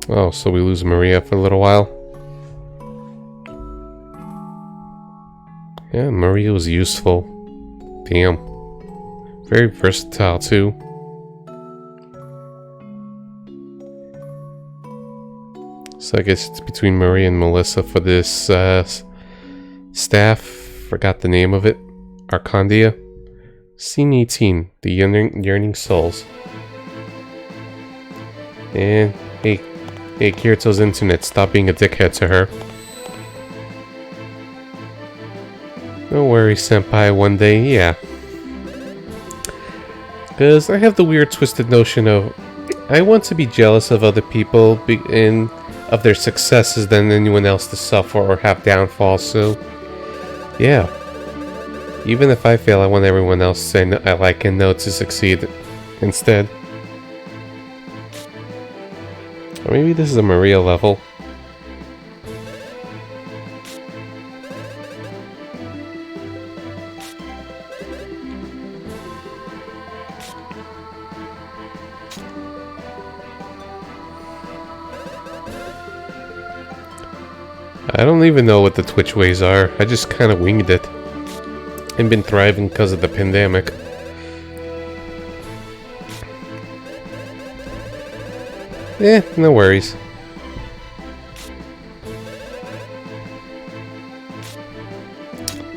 Oh, so we lose Maria for a little while. Yeah, Maria was useful. Damn. Very versatile too. So I guess it's between Maria and Melissa for this staff. Forgot the name of it. Arcandia. Scene 18. The Yearning Souls. And hey, Kirito's internet. Stop being a dickhead to her. Don't worry, senpai. One day, yeah. Because I have the weird twisted notion of I want to be jealous of other people and of their successes than anyone else to suffer or have downfalls, so yeah. Even if I fail, I want everyone else to say I like and know to succeed instead. Or maybe this is a Maria level. I don't even know what the Twitch ways are. I just kind of winged it. I've been thriving because of the pandemic. No worries.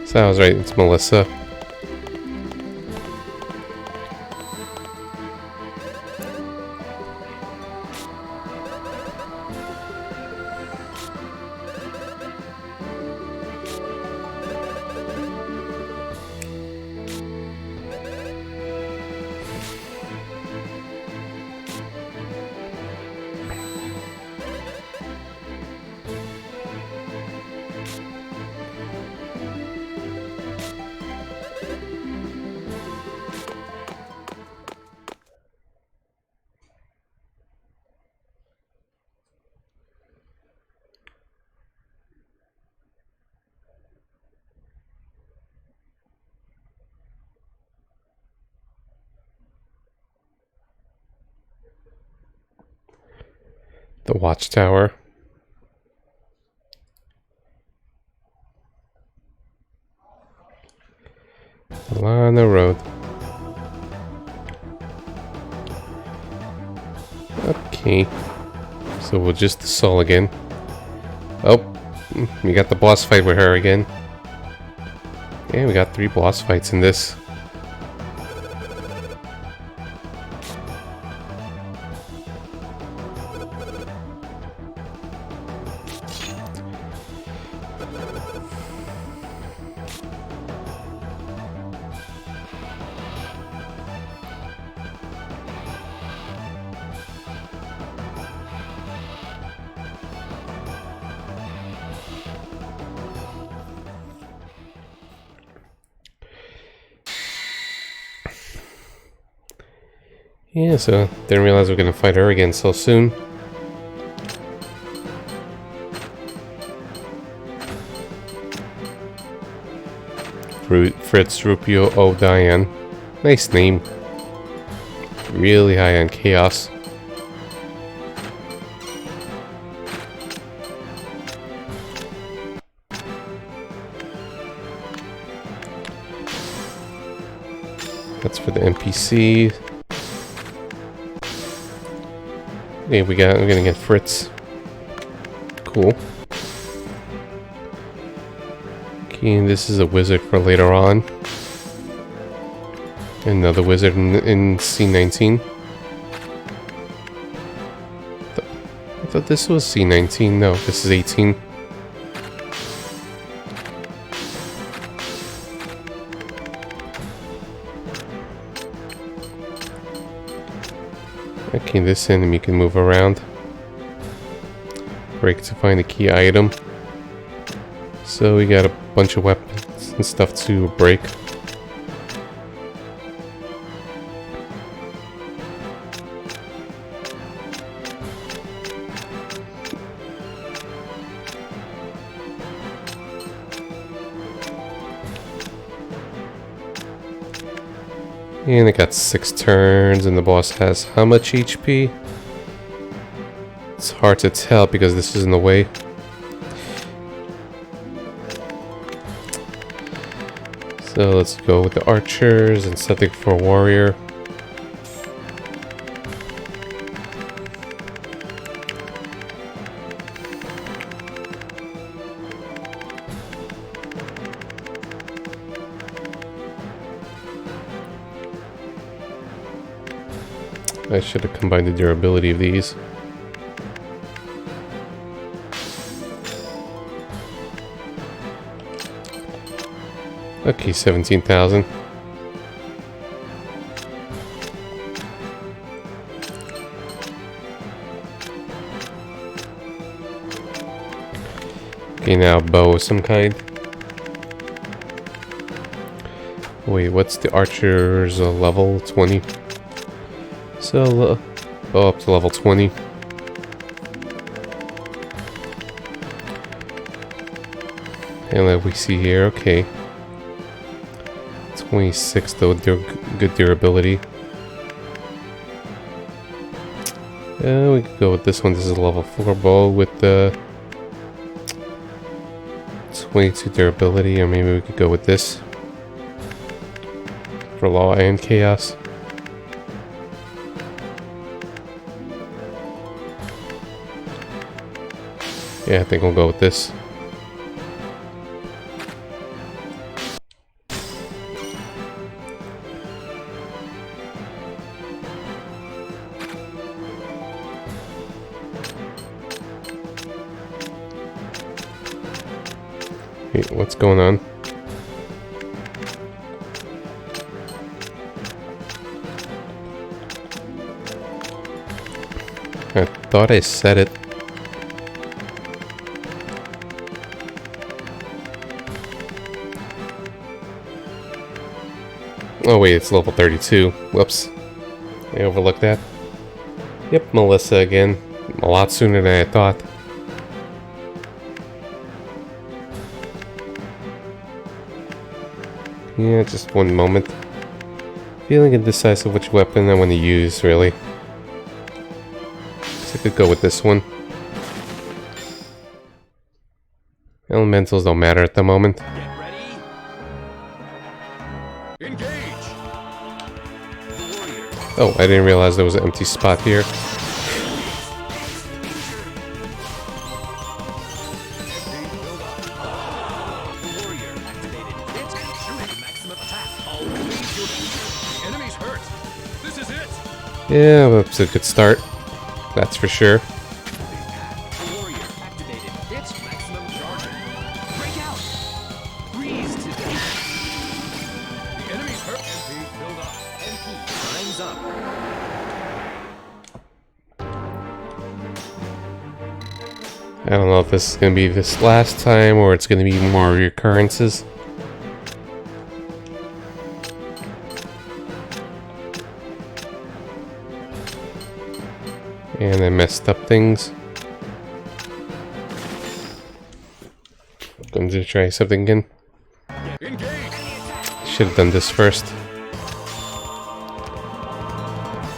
So I was right, it's Melissa. The watchtower. Lana Road. Okay. So we'll just the soul again. Oh, we got the boss fight with her again. Yeah, we got 3 boss fights in this. Yeah, so didn't realize we were gonna fight her again so soon. Fritz Rupio O Diane. Nice name. Really high on chaos. That's for the NPC. Hey, we're gonna get Fritz. Cool. Okay, and this is a wizard for later on. Another wizard in C19. I thought this was C19. No, this is 18. Okay, this enemy can move around. Break to find a key item. So we got a bunch of weapons and stuff to break. And it got 6 turns, and the boss has how much HP? It's hard to tell because this is in the way. So let's go with the archers and something for a warrior. I should have combined the durability of these. Okay, 17,000. Okay, now bow of some kind. Wait, what's the archer's level? 20. So, go up to level 20. And like we see here, okay. 26 though, good durability. We could go with this one. This is a level 4 bow with the 22 durability, or maybe we could go with this for law and chaos. Yeah, I think we'll go with this. Wait, what's going on? I thought I said it. Oh wait, it's level 32. Whoops. I overlooked that. Yep, Melissa again. A lot sooner than I thought. Yeah, just one moment. Feeling indecisive which weapon I want to use, really. So I could go with this one. Elementals don't matter at the moment. Get ready. Engage. Warrior. Oh, I didn't realize there was an empty spot here. Warrior activated. Hit and shoot. Maximum attack. Always your future. The enemy's hurt. This is it. Yeah, that's a good start. That's for sure. Warrior activated. Hit. Maximum charging. Break out. Freeze to death. The enemy's hurt. MP build up. MP. Time's up. I don't know if this is going to be this last time or it's going to be more recurrences. And I messed up things. Going to try something again. Engage. Should have done this first.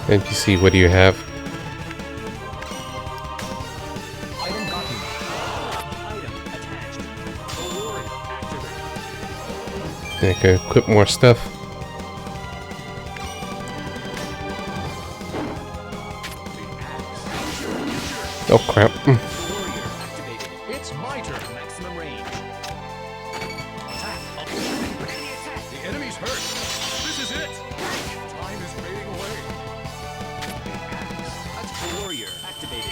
NPC, what do you have? Item document. Item attached. Award activated. I can equip more stuff. Oh crap. Warrior activated. It's my turn. Maximum range. Attack. The enemy's hurt. This is it. Time is fading away. That's warrior activated.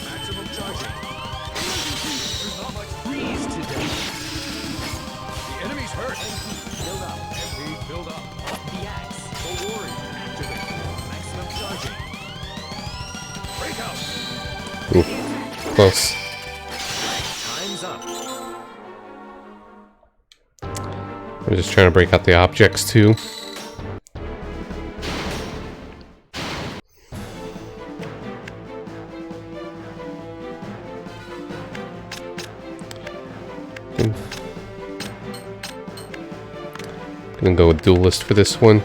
Maximum charging. There's not much freeze to death. The enemy's hurt. MP build up. MP build up. The axe. The warrior activated. Maximum charging. Break out. Ooh, close. Time's up. I'm just trying to break out the objects too. Gonna go with duelist for this one.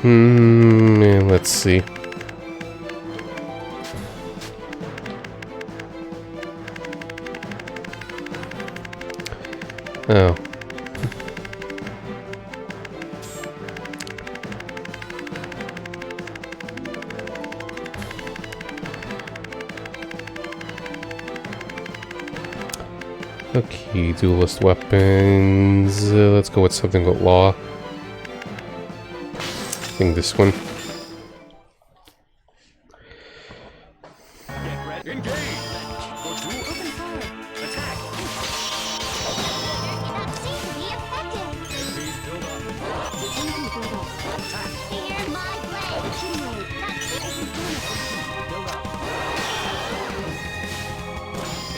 And let's see. Oh. Okay, duelist weapons. Let's go with something with law. I think this one. Get ready. Engage. Go to open fire. Attack. That seems to be effective. Enemies build up. Enemy build up. Attack. Fear my blade. Shooting wave. That seems to be effective. Build up.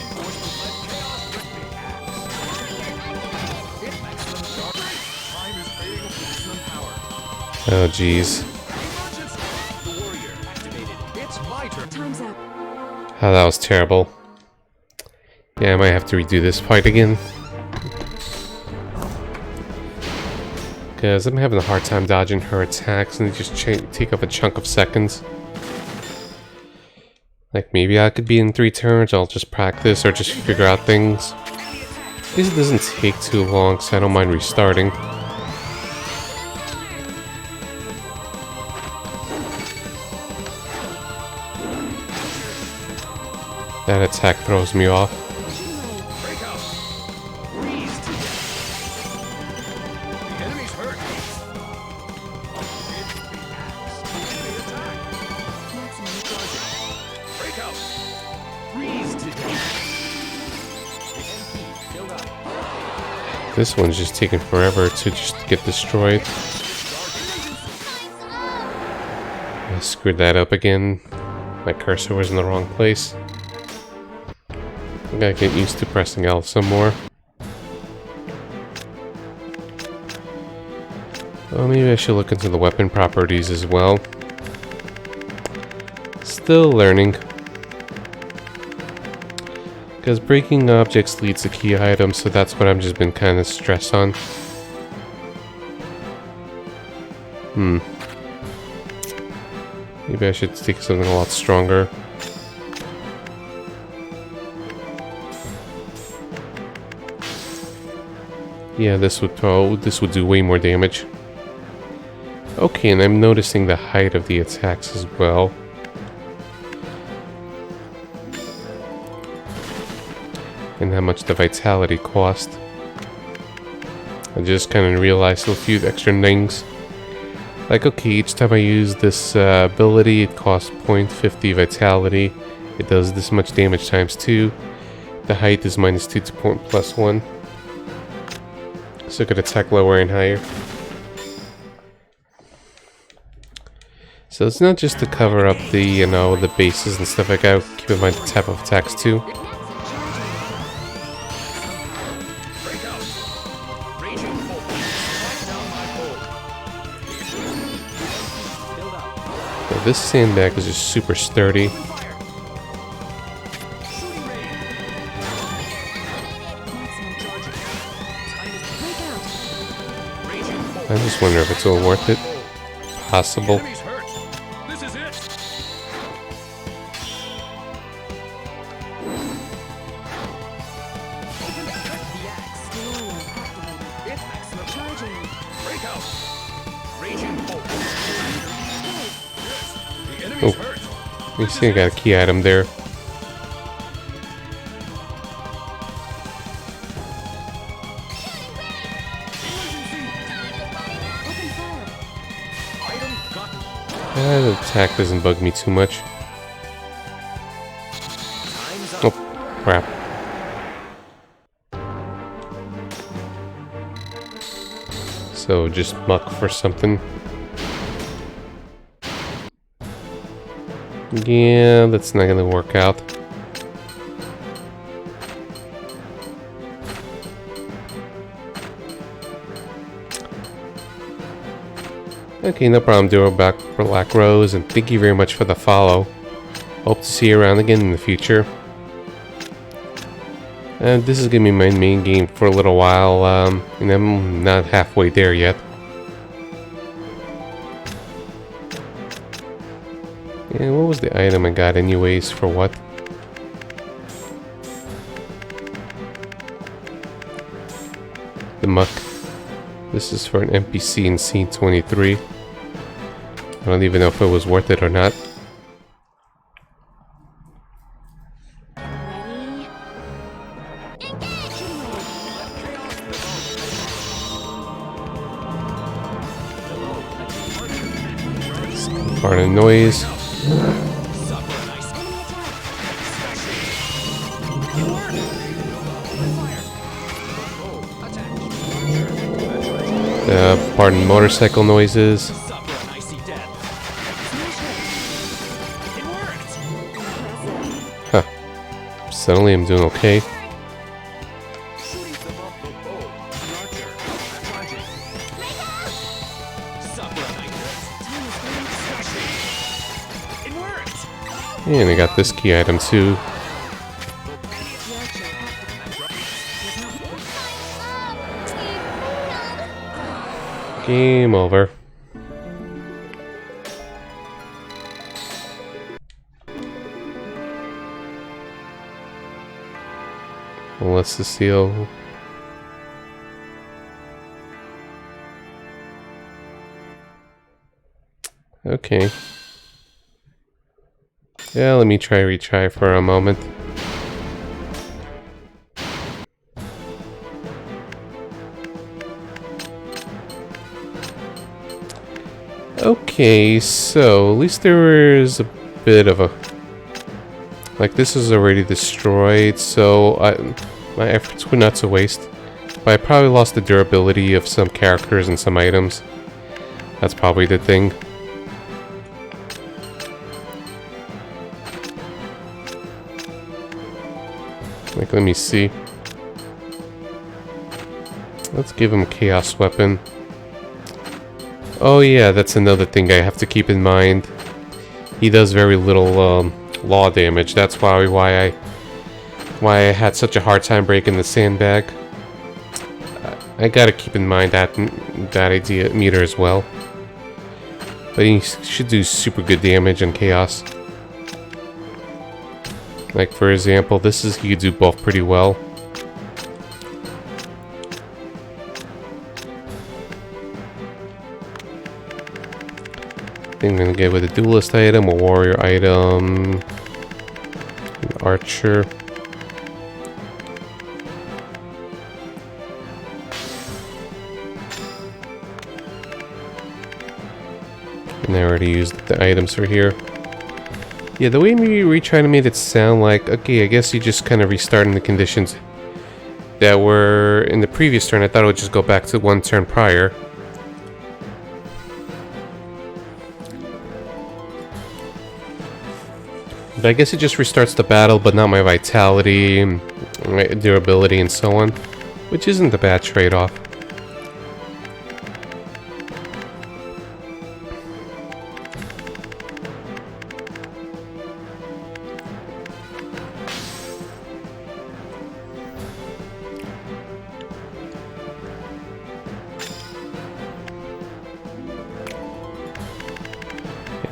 Enforcement led chaos with the axe. Barrier activated. Hit maximum charge. Time is fading with maximum power. Oh, jeez. Emergency. The warrior activated. It's my turn. Time's up. Oh, that was terrible. Yeah, I might have to redo this fight again. Because I'm having a hard time dodging her attacks and they just take up a chunk of seconds. Like, maybe I could be in 3 turns, I'll just practice or just figure out things. At least it doesn't take too long, so I don't mind restarting. That attack throws me off. Break out. Freeze to death. The enemy's hurt. It's the axe. Enemy attack. Maximum Charging. Break out. Freeze to death. The MP build up. This one's just taking forever to just get destroyed. I screwed that up again. My cursor was in the wrong place. I gotta get used to pressing L some more. Well, maybe I should look into the weapon properties as well. Still learning. Because breaking objects leads to key items, so that's what I've just been kind of stressed on. Maybe I should take something a lot stronger. Yeah, this would do way more damage. Okay, and I'm noticing the height of the attacks as well. And how much the vitality cost. I just kind of realized a few extra things. Like, okay, each time I use this ability, it costs 0.50 vitality. It does this much damage times 2. The height is -2 to +1. So it could attack lower and higher. So it's not just to cover up the, you know, the bases and stuff. I gotta keep in mind the type of attacks too. Break out. Raging bolt. Attack down my bolt. Build up. Yeah, this sandbag is just super sturdy. Fire. Shooting range. Maximum Charging. Time is break out. raging bolt. I just wonder if it's all worth it. Possible. Enemy's hurt. This is it. Open the axe. Warrior activated. It's maximum. Charging. Break out. Raging bolt. The enemy's Oh. hurt. You see I got a key item there. Open fire. Item gotten. The attack doesn't bug me too much. Time's up. Oh, crap. So just muck for something. Yeah, that's not gonna work out. Okay, no problem, Duro back for Black Rose, and thank you very much for the follow. Hope to see you around again in the future. And this is gonna be my main game for a little while, and I'm not halfway there yet. Yeah, what was the item I got anyways for what? The muck. This is for an NPC in scene 23. I don't even know if it was worth it or not. Ready? Engage! Part of noise. Pardon motorcycle noises. Huh. Suddenly I'm doing okay. And I got this key item too. Game over. Unless the seal. Okay. Yeah, let me retry for a moment. Okay, so at least there was a bit of a... Like, this is already destroyed, so my efforts were not to waste. But I probably lost the durability of some characters and some items. That's probably the thing. Like, let me see. Let's give him a chaos weapon. Oh yeah, that's another thing I have to keep in mind. He does very little law damage. That's why I had such a hard time breaking the sandbag. I gotta keep in mind that idea meter as well. But he should do super good damage in chaos. Like for example, he could do both pretty well. I think I'm gonna get with a duelist item, a warrior item, an archer. And I already used the items for here. Yeah, the way we retrying to make it sound like, okay, I guess you just kind of restarting the conditions that were in the previous turn. I thought it would just go back to one turn prior. But I guess it just restarts the battle, but not my vitality, my durability, and so on. Which isn't a bad trade-off.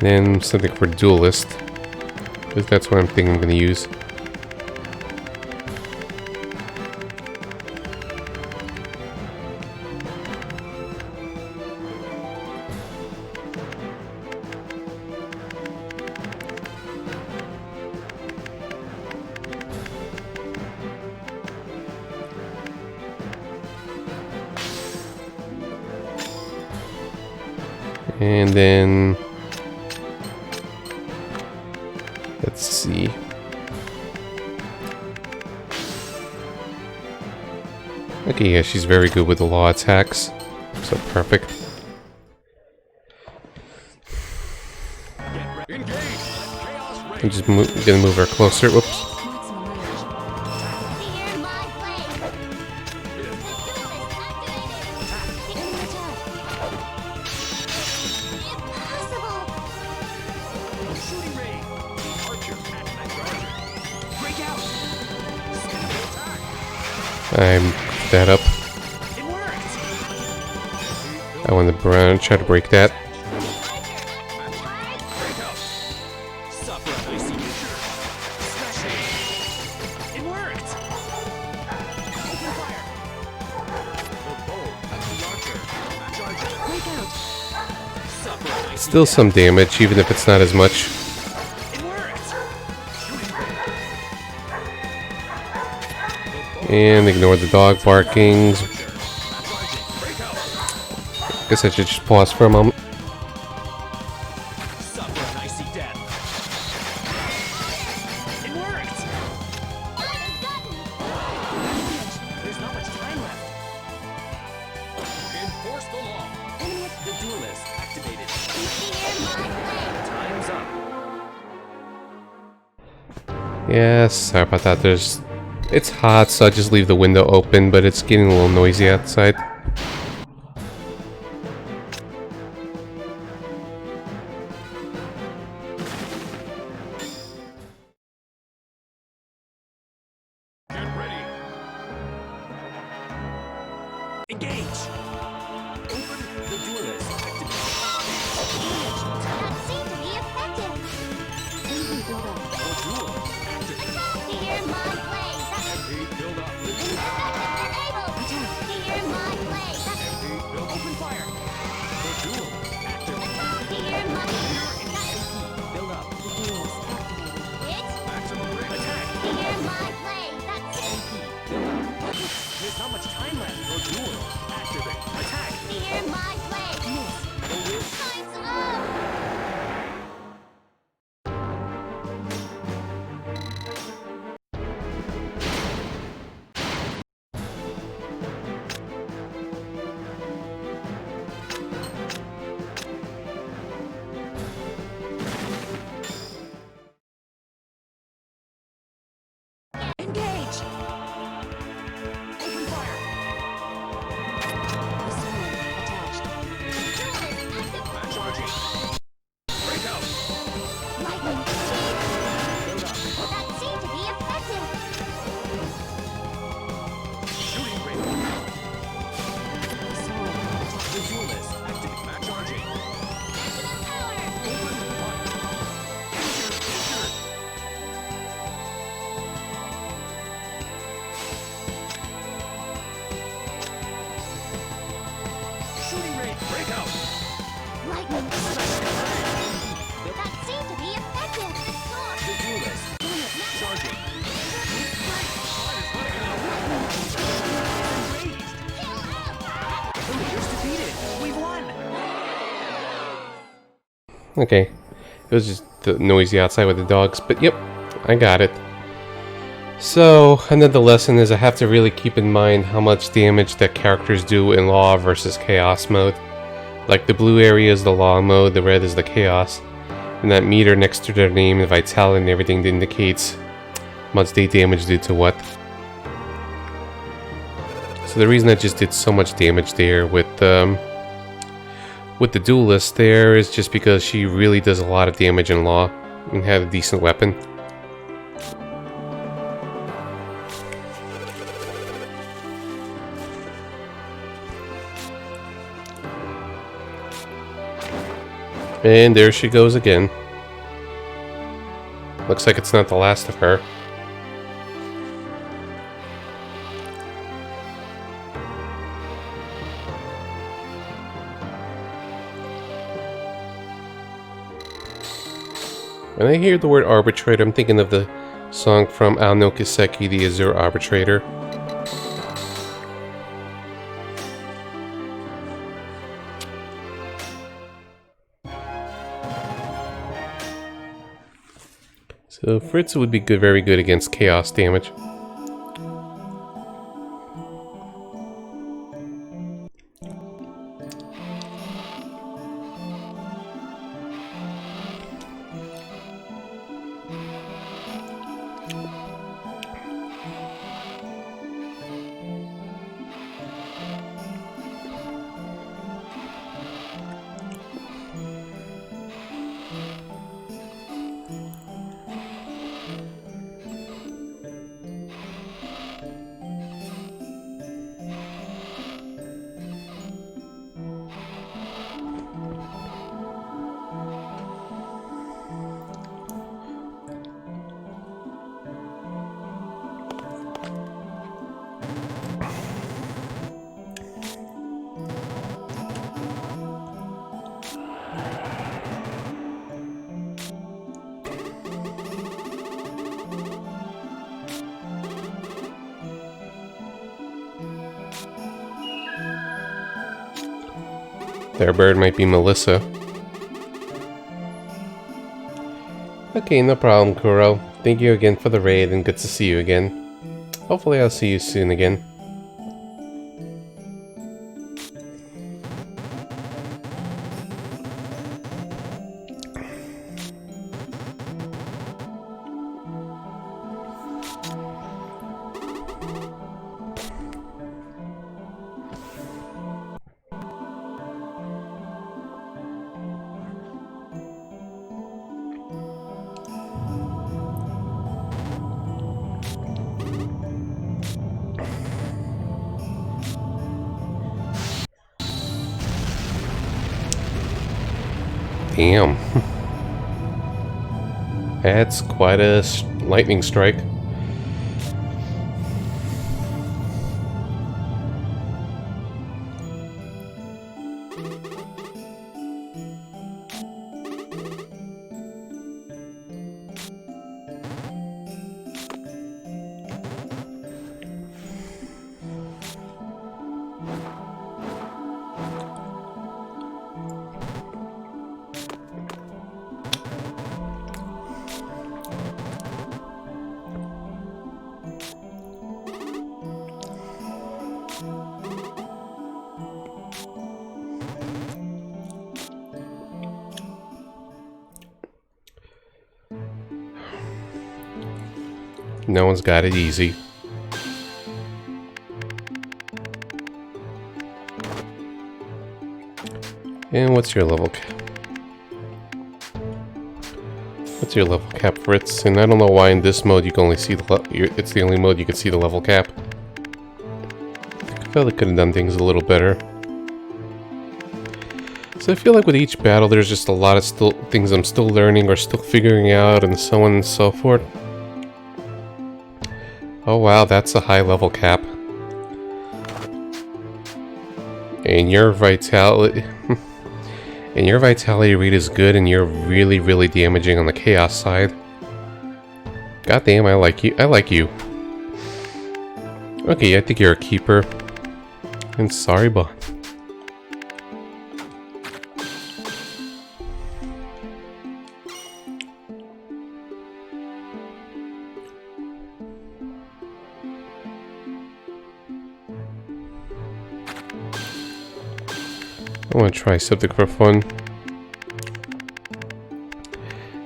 And then something for duelist. Because that's what I'm thinking I'm going to use. And then... let's see. Okay, yeah, she's very good with the law attacks. So perfect. I'm just gonna move her closer. Whoops. Fear my blade. The duelist activated. Enemy attack. Impossible. Shooting range. Archer, attack, archer. Break out. Enemy attack. I'm that up. It worked. I want to try to break that. Break out. Still some damage, even if it's not as much. It worked. And ignore the dog barkings. Break out. Guess I should just pause for a moment. Suffer an icy death. It worked. There's not much time left. Enforce the law. The duelist activated. Time's up. Yeah, sorry about that. It's hot, so I just leave the window open, but it's getting a little noisy outside. Get ready. Engage. Open the duelist activated. That seemed to be effective. Build up. The duel activated. Hear my blade. MP build up. Hear my blade. MP build open fire. The duel activated. Hear my Build up. It's Maximum rate attack. hear my blade. Build up. There's not much time left. The duel activate. Attack. Hear my blade. The will. Time's up. Engage. Open fire. Charging. Break out. Lightning. Build up. That seemed to be effective. Shooting rate. The duelist activate. Charging. Power. Open fire. Injured. Shooting rate. Break out. Lightning. That seemed to be effective. The duelist. Charging. The leader's defeated. We've won. Okay. It was just the noisy outside with the dogs, but yep, I got it. So, another lesson is I have to really keep in mind how much damage that characters do in Law versus Chaos mode. Like the blue area is the Law mode, the red is the Chaos. And that meter next to their name, the vitality and everything indicates how much they damage do to what. So the reason I just did so much damage there with the duelist there is just because she really does a lot of damage in Law and had a decent weapon. And there she goes again. Looks like it's not the last of her. When I hear the word arbitrator, I'm thinking of the song from Ao Kiseki, the Azure Arbitrator. So Fritz would be good, very good against chaos damage. Their bird might be Melissa. Okay, no problem, Kuro. Thank you again for the raid and good to see you again. Hopefully I'll see you soon again. Damn. That's quite a lightning strike. No one's got it easy. And what's your level cap? What's your level cap, Fritz? And I don't know why in this mode you can only see it's the only mode you can see the level cap. I feel they could have done things a little better. So I feel like with each battle there's just a lot of things I'm still learning or still figuring out and so on and so forth. Oh wow, that's a high level cap. And your vitality rate is good and you're really, really damaging on the chaos side. God damn, I like you. Okay, I think you're a keeper. And sorry, but I want to try something for fun.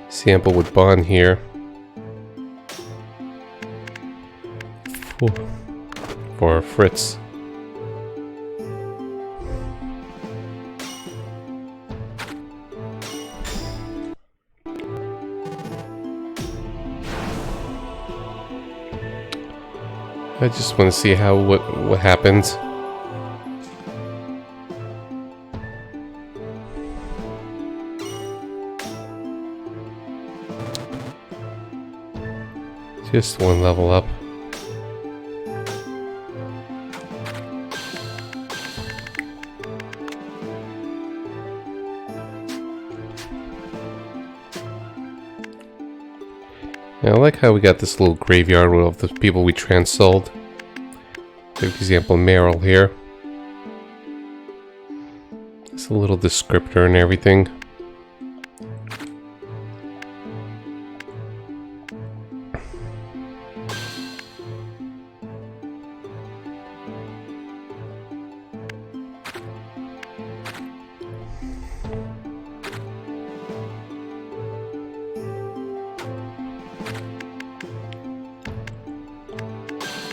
Sample with Bond here. Ooh. For Fritz. I just want to see what happens. Just one level up. Yeah, I like how we got this little graveyard of the people we trans-sold. For example, Meryl here. It's a little descriptor and everything.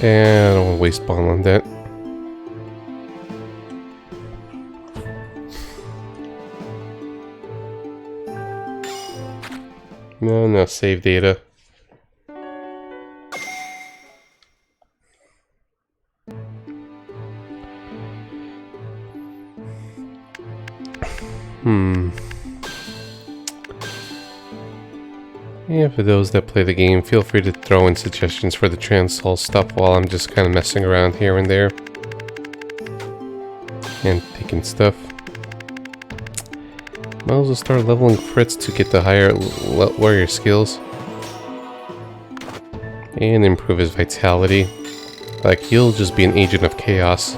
And I don't want to waste bond on that. No, save data. Yeah, for those that play the game, feel free to throw in suggestions for the Transol stuff while I'm just kind of messing around here and there. And taking stuff. Might as well start leveling Fritz to get the higher warrior skills. And improve his vitality. Like, he'll just be an agent of chaos.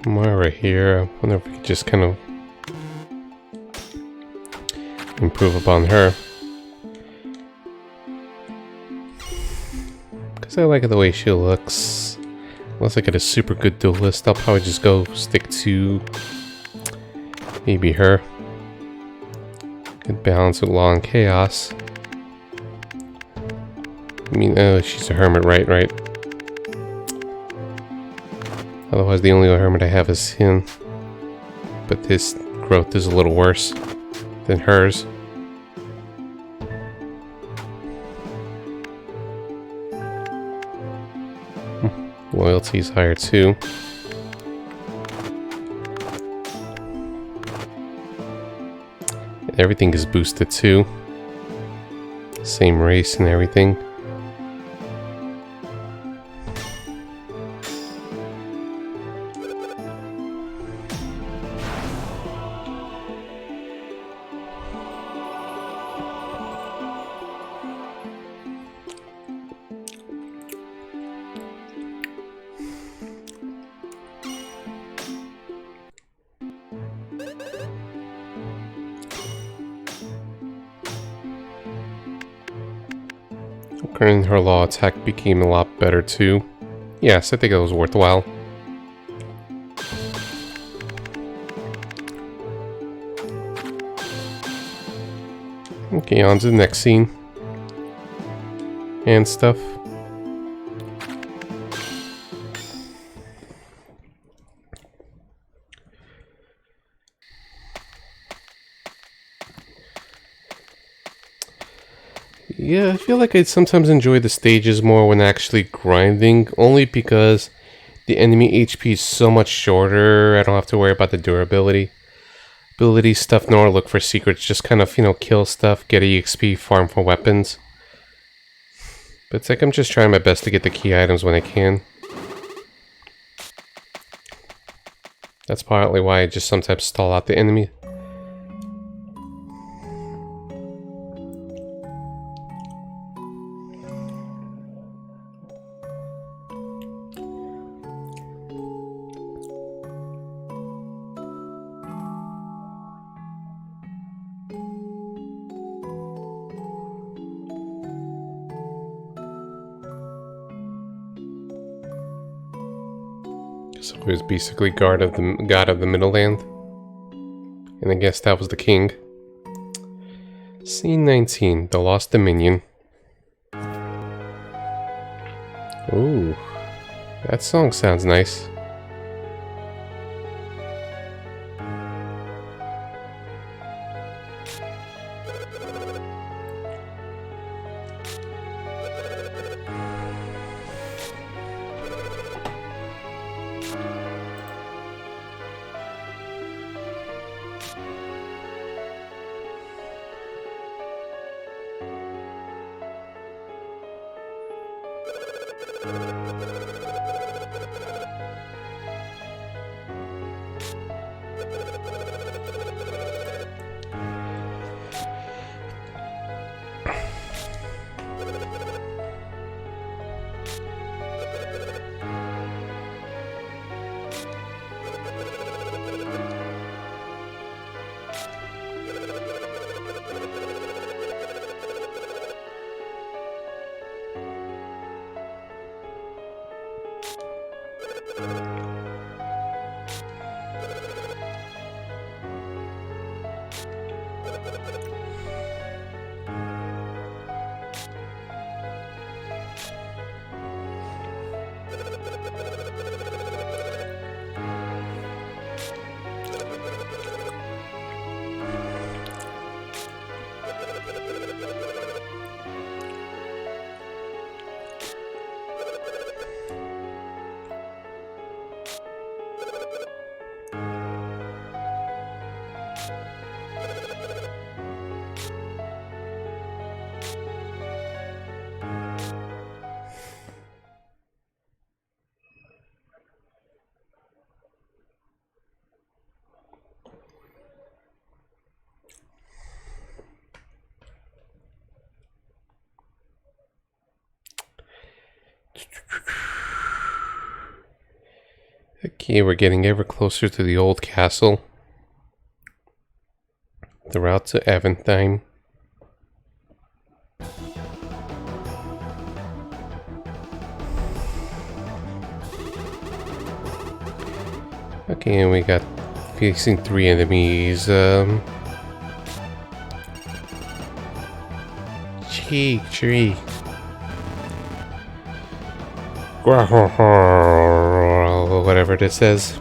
Moira here. I wonder if we could just kind of improve upon her. Because I like the way she looks. Unless I get a super good duelist, I'll probably just go stick to maybe her. Good balance with Law and Chaos. I mean, she's a hermit, right? Otherwise, the only hermit I have is him. But his growth is a little worse than hers. Loyalty's higher too. Everything is boosted too. Same race and everything. And her law attack became a lot better too. Yes, I think it was worthwhile. Okay, on to the next scene. And stuff. Yeah, I feel like I sometimes enjoy the stages more when actually grinding, only because the enemy HP is so much shorter. I don't have to worry about the durability. Ability stuff, nor look for secrets, just kind of, kill stuff, get EXP, farm for weapons. But it's like I'm just trying my best to get the key items when I can. That's partly why I just sometimes stall out the enemy. So he was basically god of the Middle Land. And I guess that was the king. Scene 19, The Lost Dominion. Ooh, that song sounds nice. Okay, we're getting ever closer to the old castle. The route to Aventine. Okay, and we got facing 3 enemies. Tree. Whatever this is.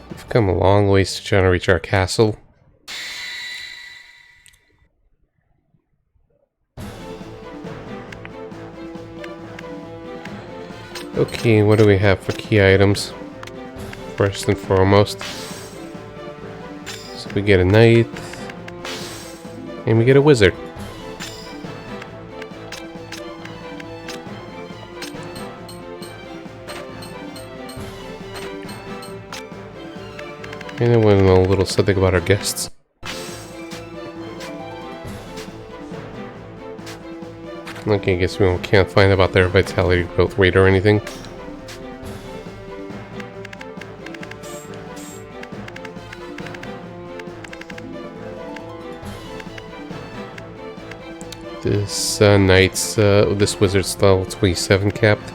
We've come a long ways to trying to reach our castle. Okay, what do we have for key items? First and foremost. So we get a knight. And we get a wizard. And I want to know a little something about our guests. Okay, I guess we can't find about their vitality growth rate or anything. This knight's, this wizard's level 27 capped.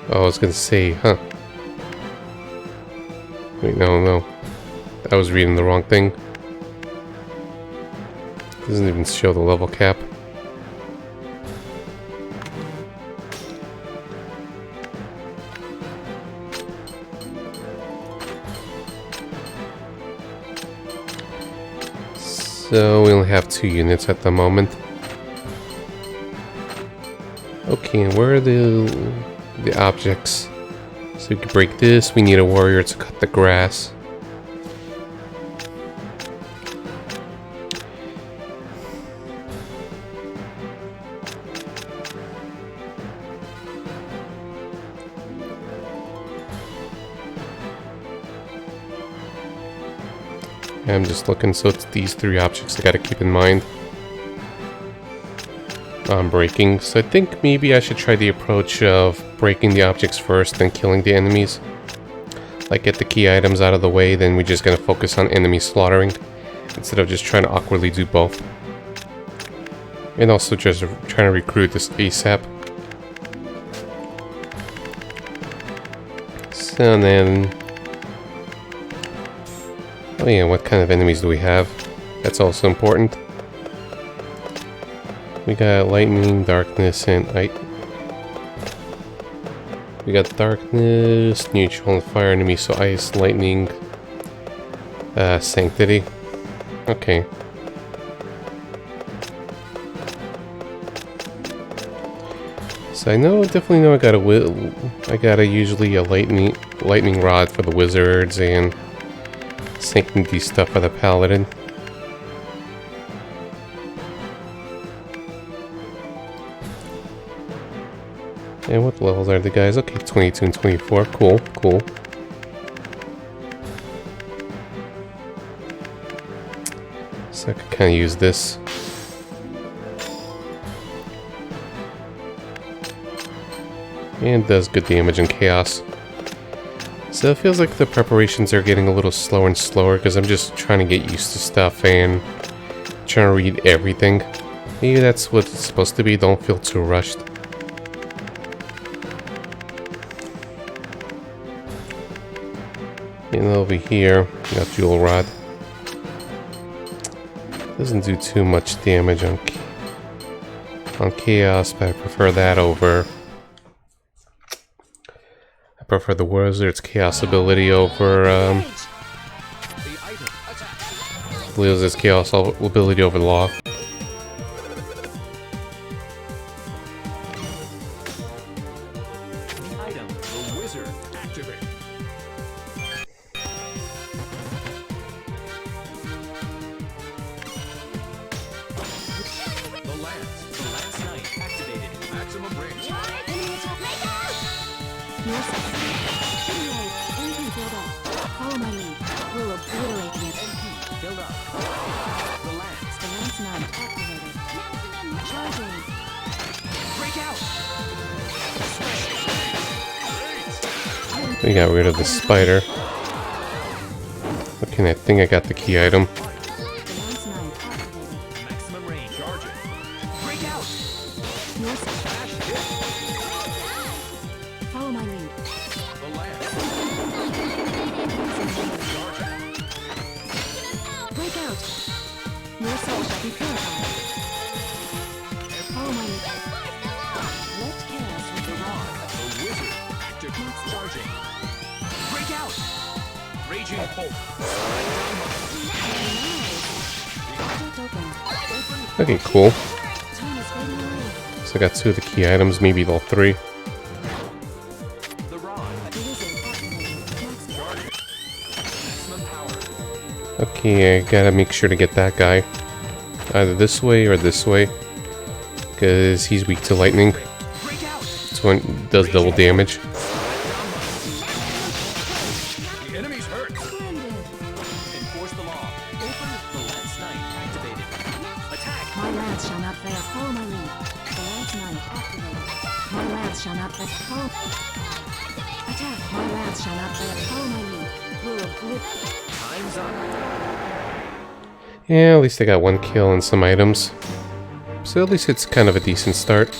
Oh, I was gonna say, huh? Wait, no. I was reading the wrong thing. Doesn't even show the level cap. So we only have 2 units at the moment. Okay, and where are the objects? So we can break this. We need a warrior to cut the grass. I'm just looking, so it's these 3 objects I gotta keep in mind. Breaking, so I think maybe I should try the approach of breaking the objects first, then killing the enemies. Like, get the key items out of the way, then we're just gonna focus on enemy slaughtering, instead of just trying to awkwardly do both. And also just trying to recruit this ASAP. So then... oh yeah, what kind of enemies do we have? That's also important. We got lightning, darkness, and ice. We got darkness, neutral, and fire enemies, so ice, lightning, sanctity. Okay. So I definitely know I gotta usually a lightning rod for the wizards and sanctity stuff for the paladin. And what levels are the guys? Okay, 22 and 24. Cool. So I could kind of use this. And does good damage in chaos. So it feels like the preparations are getting a little slower and slower because I'm just trying to get used to stuff and trying to read everything. Maybe that's what it's supposed to be. Don't feel too rushed. And over here, we got Jewel Rod. Doesn't do too much damage on Chaos, but I prefer that over... I prefer the Wizard's Chaos ability over, Wizard's Chaos ability over Law. Charging. Break out. We got rid of the spider. Okay, I think I got the key item. Lance knife activated. Maximum range. Charging. Break out. Your smash hit. Follow my lead. The lance. Break out. Your soul shall be purified. Follow my lead. Let chaos with The the rod. The wizard. Active. Charging. Break out. Raging bolt. Slide down my Object open. Okay, cool. Time is fading away. So I got 2 of the key items, maybe all 3. The rod. The wizard activated. Max Charging. Maximum power. Okay, I gotta make sure to get that guy. Either this way or this way. Because he's weak to lightning. Break out. This one does double damage. The enemy's hurt. splendid. Enforce the law. Open the lance knife activated. Attack. My lance shall not fail. Follow my lead. The lance knife activated. My lance shall not fail. Follow. Attack. My lance shall not fail. Follow my lead. Rule of good. Time's up. Yeah, at least I got 1 kill and some items. So at least it's kind of a decent start.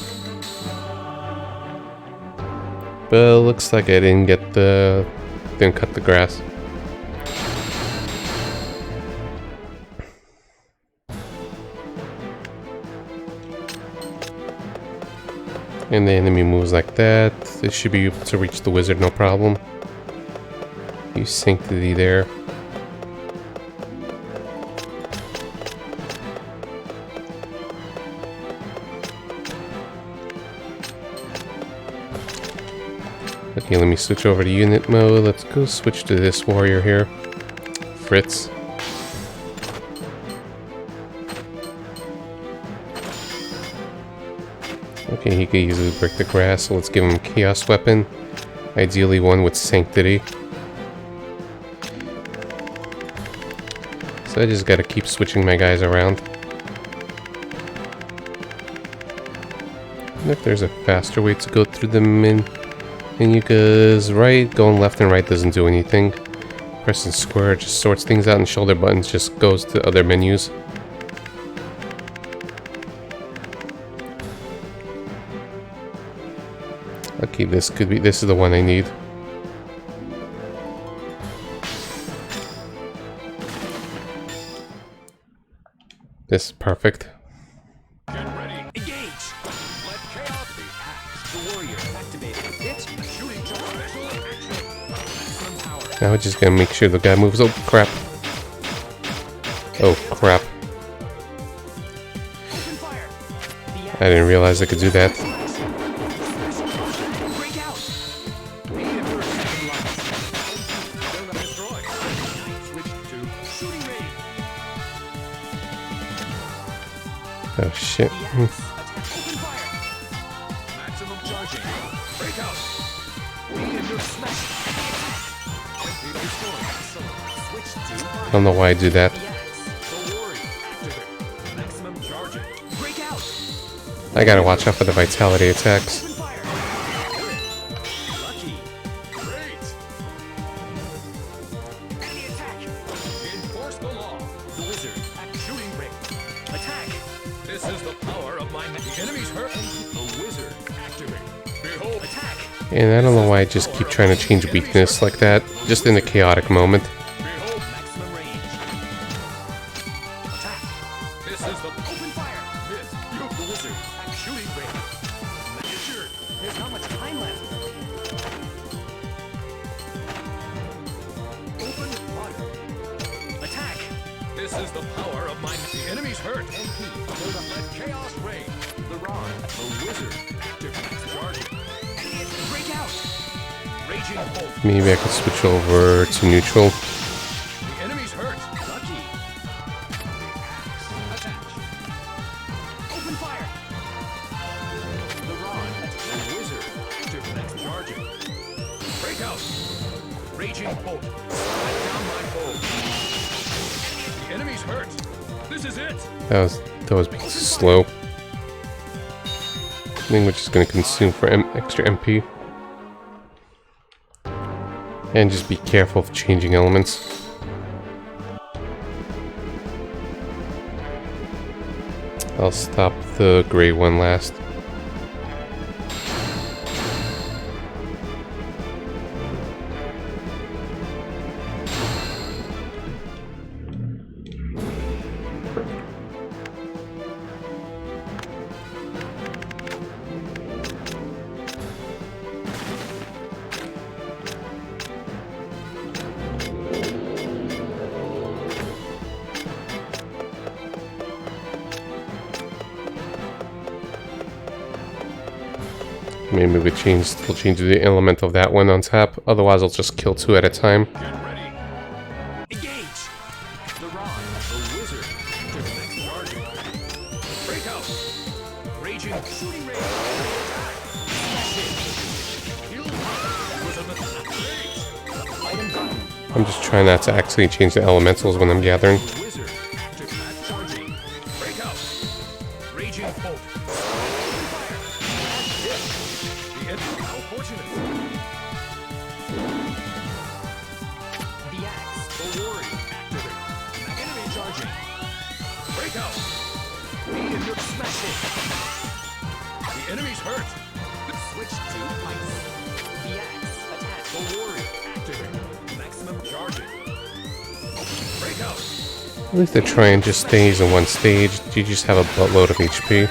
But it looks like I didn't cut the grass. And the enemy moves like that. They should be able to reach the wizard, no problem. Use Sanctity there. Okay, let me switch over to unit mode. Let's go switch to this warrior here. Fritz. Okay, he could easily break the grass, so let's give him a chaos weapon. Ideally one with Sanctity. So I just gotta keep switching my guys around. And if there's a faster way to go through the menu, because going left and right doesn't do anything. Pressing square just sorts things out, and shoulder buttons just goes to other menus. Okay, this is the one I need. This is perfect. Get ready. Engage. Let chaos be axe. The warrior activated. It's a shooting charge. Special action. Maximum power. Now we're just gonna make sure the guy moves. Oh crap. Oh crap. Open fire. The I didn't realize I could do that. break out. Be in your second life. Still not destroyed. Switch to shooting range. Oh shit. The axe. Attack. Open fire. Maximum charging. Break out. Be in your smash. Be destroyed. Switch to I don't know why I do that. the axe. The warrior activate. Maximum charging. Break out. I gotta watch out for the vitality attacks. Open fire. Lucky. Great. And the attack. Enforce the law. The wizard. Act shooting ring. Attack. This is the power of my the enemy's hurt. The wizard. Activate. Behold. Attack. And I don't know why I just keep trying to change weakness like that, just in a chaotic moment. Behold. Maximum range. Attack. This is the open fire. This. You. The wizard. Act shooting ring. Measured. There's not much time left. Open fire. Attack. This is the power of my the enemy's hurt. MP. Build up. Let chaos reign. The rod. The wizard. Active. Charging. Break out. Raging bolt. Maybe I could switch over to neutral. The enemy's hurt. Lucky. The axe. Attach. Open fire. The rod. The wizard. Active. Next charging. Break out. Raging bolt. Slide down my bolt. The enemy's hurt. This is it. That was being too slow. thing which is going to consume for extra MP. And just be careful of changing elements. I'll stop the gray one last. Maybe we'll change the element of that one on top. Otherwise, I'll just kill 2 at a time. Get ready. Engage. The rod, the wizard, to the next target. Break out. Raging shooting range. Attack. Kill. Was a mistake. Item done. I'm just trying not to actually change the elementals when I'm gathering. Wizard, active attack charging. Break out. Raging bolt. How fortunate! The axe, the warrior, activate. Enemy charging. Break out. Beat and look smashing. The enemy's hurt. Switch to ice. The axe, attack. The warrior, activate. Maximum charging. Break out. At least the trying just stays in one stage. You just have a buttload of HP.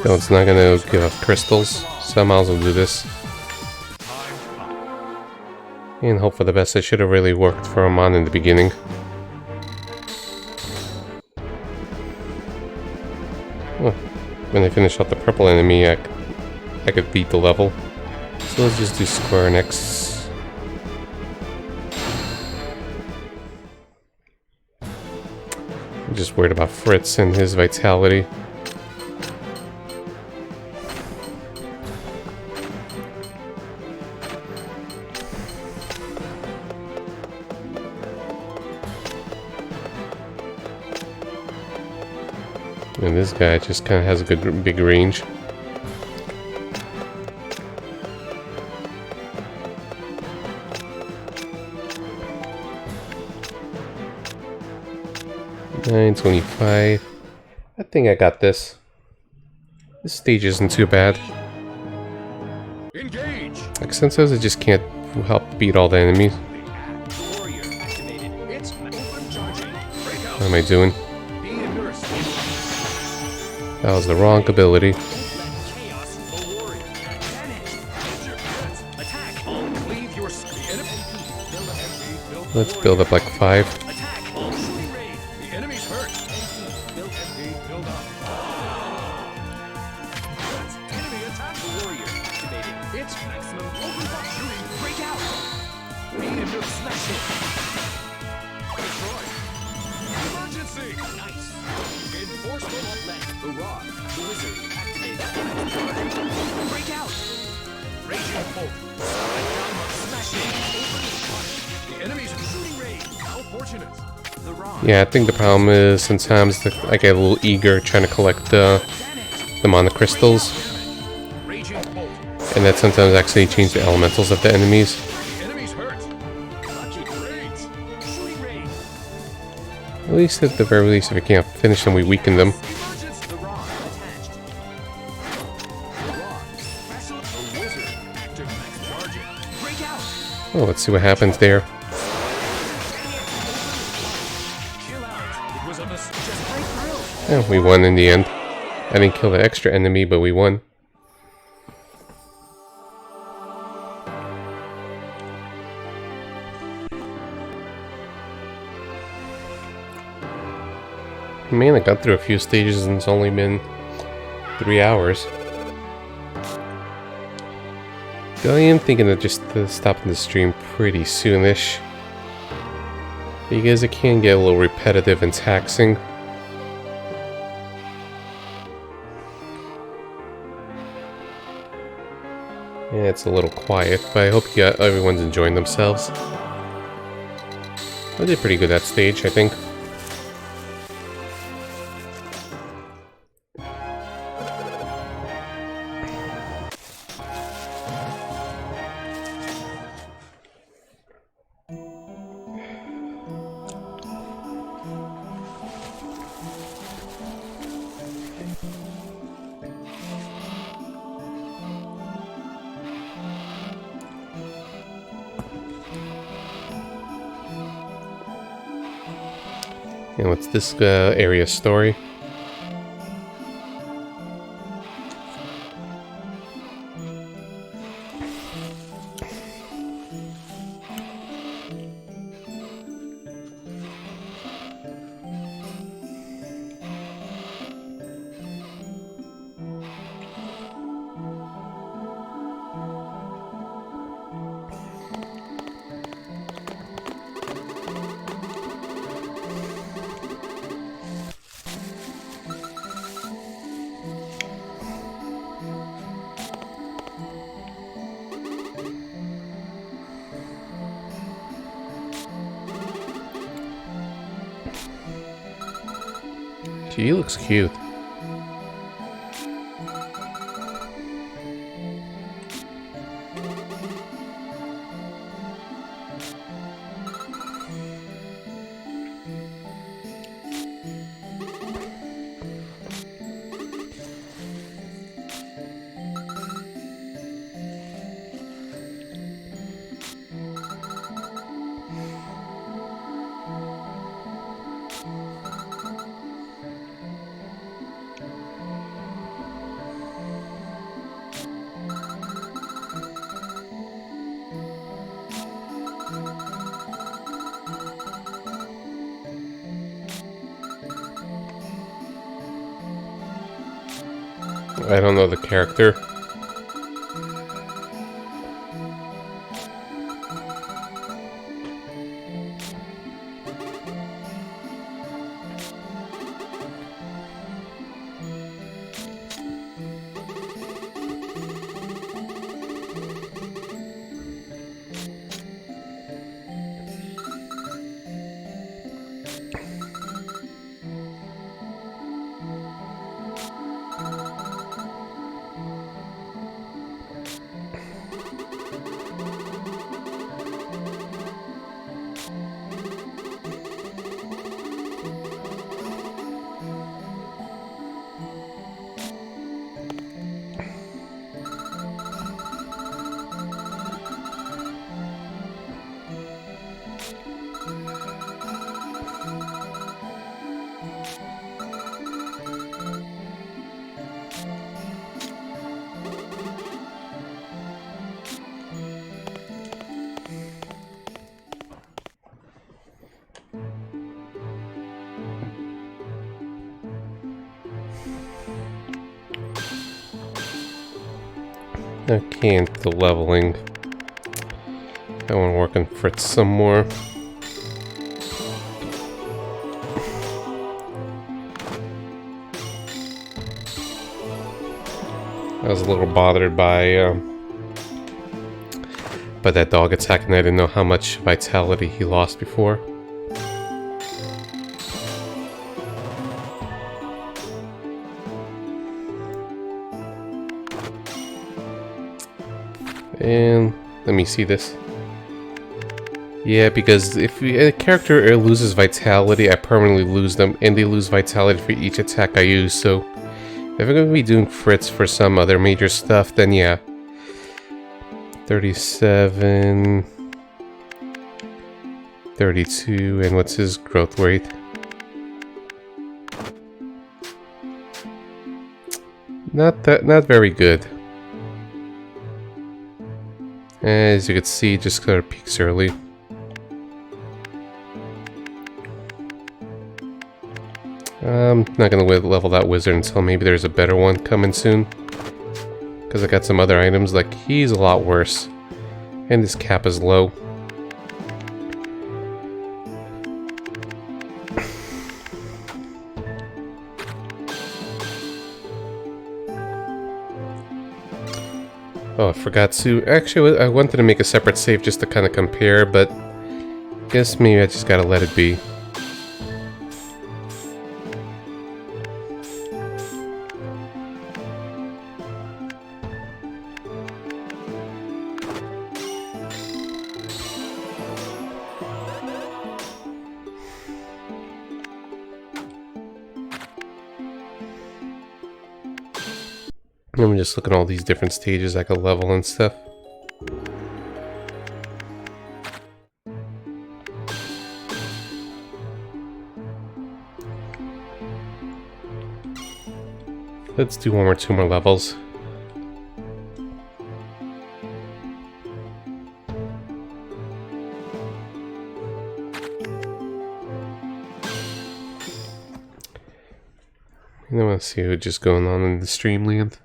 No, it's not gonna give up crystals, so I might as well do this. And hope for the best. It should have really worked for Amon in the beginning. Oh, when I finish off the purple enemy, I could beat the level. So let's just do square next. I'm just worried about Fritz and his vitality. And this guy just kind of has a good big range. $9.25. I think I got this. This stage isn't too bad. Engage. Like sometimes I just can't help beat all the enemies. Warrior activated. It's open charging. Break out. What am I doing? Be a nurse. That was the wrong ability. Chaos. The warrior. Vanish. Use your hands. Attack. Cleave your enemy. Build up MP. Build Let's build up like 5. Attack. Shooting raid. The enemy's hurt. Build MP. Build up. Enemy attack. The warrior activated. It's maximum open fire. Shooting. Break out. Beat and nuke smash it. Destroy. Emergency. Nice. Enforcement of left. The rod. The wizard activated. Break out. Raging bolt. Strike down. Smash it. Open fire. The enemy's shooting raid. How fortunate. The rod. Yeah, I think the problem is sometimes I get a little eager trying to collect them on the crystals. Raging bolt. And that sometimes actually change the elementals of the enemies. The enemy's hurt. Lucky great. Shooting raid. At least at the very least, if we can't finish them, we weaken them. Emergence. The rod attached. The rod. Special. The wizard. Active max charging. Break out. Oh, let's see what happens there. Kill out. It was a mistake. Just break through. Yeah, we won in the end. I didn't kill the extra enemy, but we won. Man, I got through a few stages and it's only been 3 hours. I am thinking of just stopping the stream pretty soonish. because it can get a little repetitive and taxing. Yeah, it's a little quiet, but I hope everyone's enjoying themselves. I did pretty good that stage, I think. And what's this area's story? He looks cute. I don't know the character. I can't, the leveling. I want to work on Fritz some more. I was a little bothered by that dog attack, and I didn't know how much vitality he lost before. And let me see this. Yeah, because if a character loses vitality, I permanently lose them, and they lose vitality for each attack I use, so if I'm going to be doing Fritz for some other major stuff, then yeah. 37... 32, and what's his growth rate? Not very good. As you can see, just kind of peaks early. I'm not gonna level that wizard until maybe there's a better one coming soon. Because I got some other items, like he's a lot worse. And his cap is low. Oh, I forgot to... Actually, I wanted to make a separate save just to kind of compare, but... guess maybe I just gotta let it be. I'm just looking at all these different stages I could level and stuff. Let's do one or two more levels. I want to see what's just going on in the Streamland.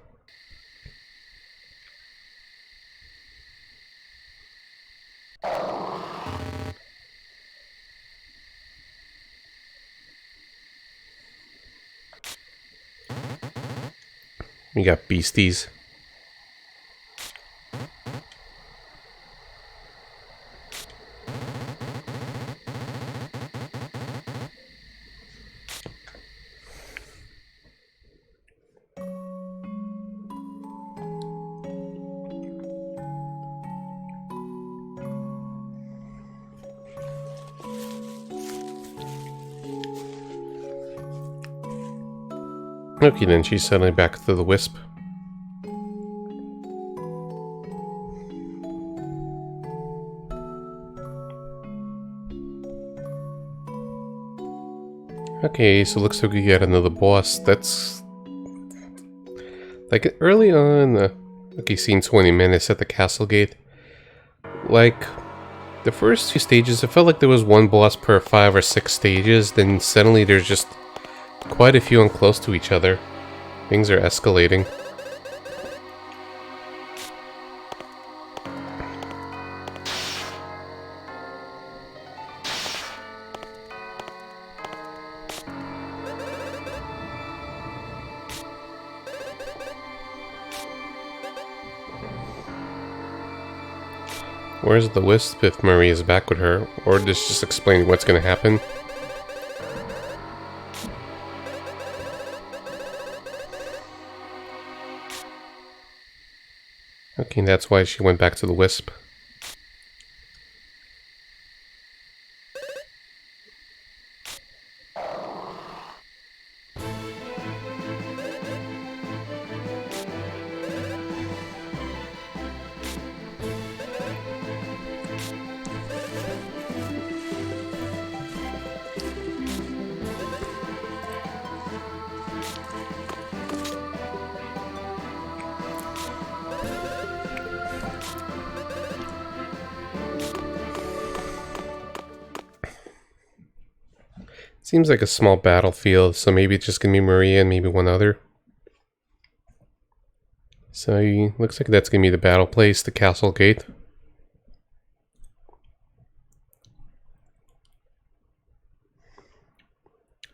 We got beasties. Okay, then she's suddenly back to the Wisp. Okay, so looks like we got another boss. That's... like, early on, okay, scene 20 minutes at the castle gate. Like, the first few stages, it felt like there was one boss per 5 or 6 stages, then suddenly there's just quite a few and close to each other. Things are escalating. Where's the Wisp if Marie is back with her? Or just explain what's gonna happen? Okay, that's why she went back to the Wisp. Seems like a small battlefield, so maybe it's just gonna be Maria and maybe one other. So, looks like that's gonna be the battle place, the castle gate.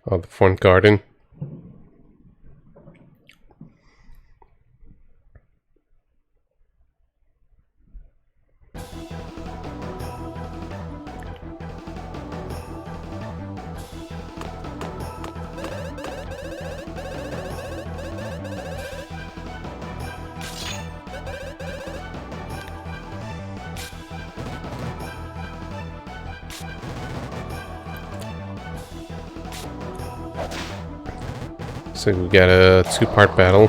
Oh, the front garden. So we got a two-part battle.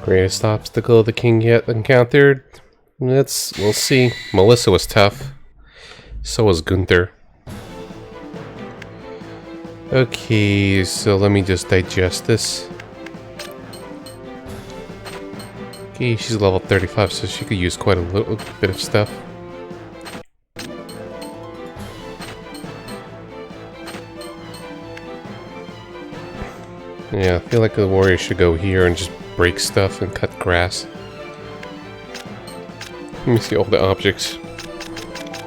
Greatest obstacle the king yet encountered? We'll see. Melissa was tough. So was Gunther. Okay, so let me just digest this. Okay, she's level 35, so she could use quite a little bit of stuff. Yeah, I feel like the warrior should go here and just break stuff and cut grass. Let me see all the objects.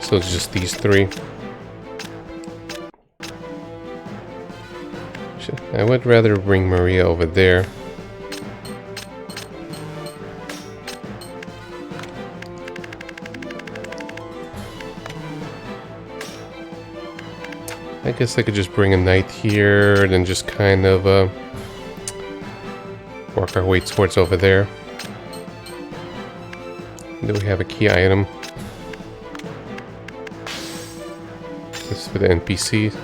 So it's just these three. I would rather bring Maria over there. I guess I could just bring a knight here and then just kind of work our way towards over there. Do we have a key item? This is for the NPC.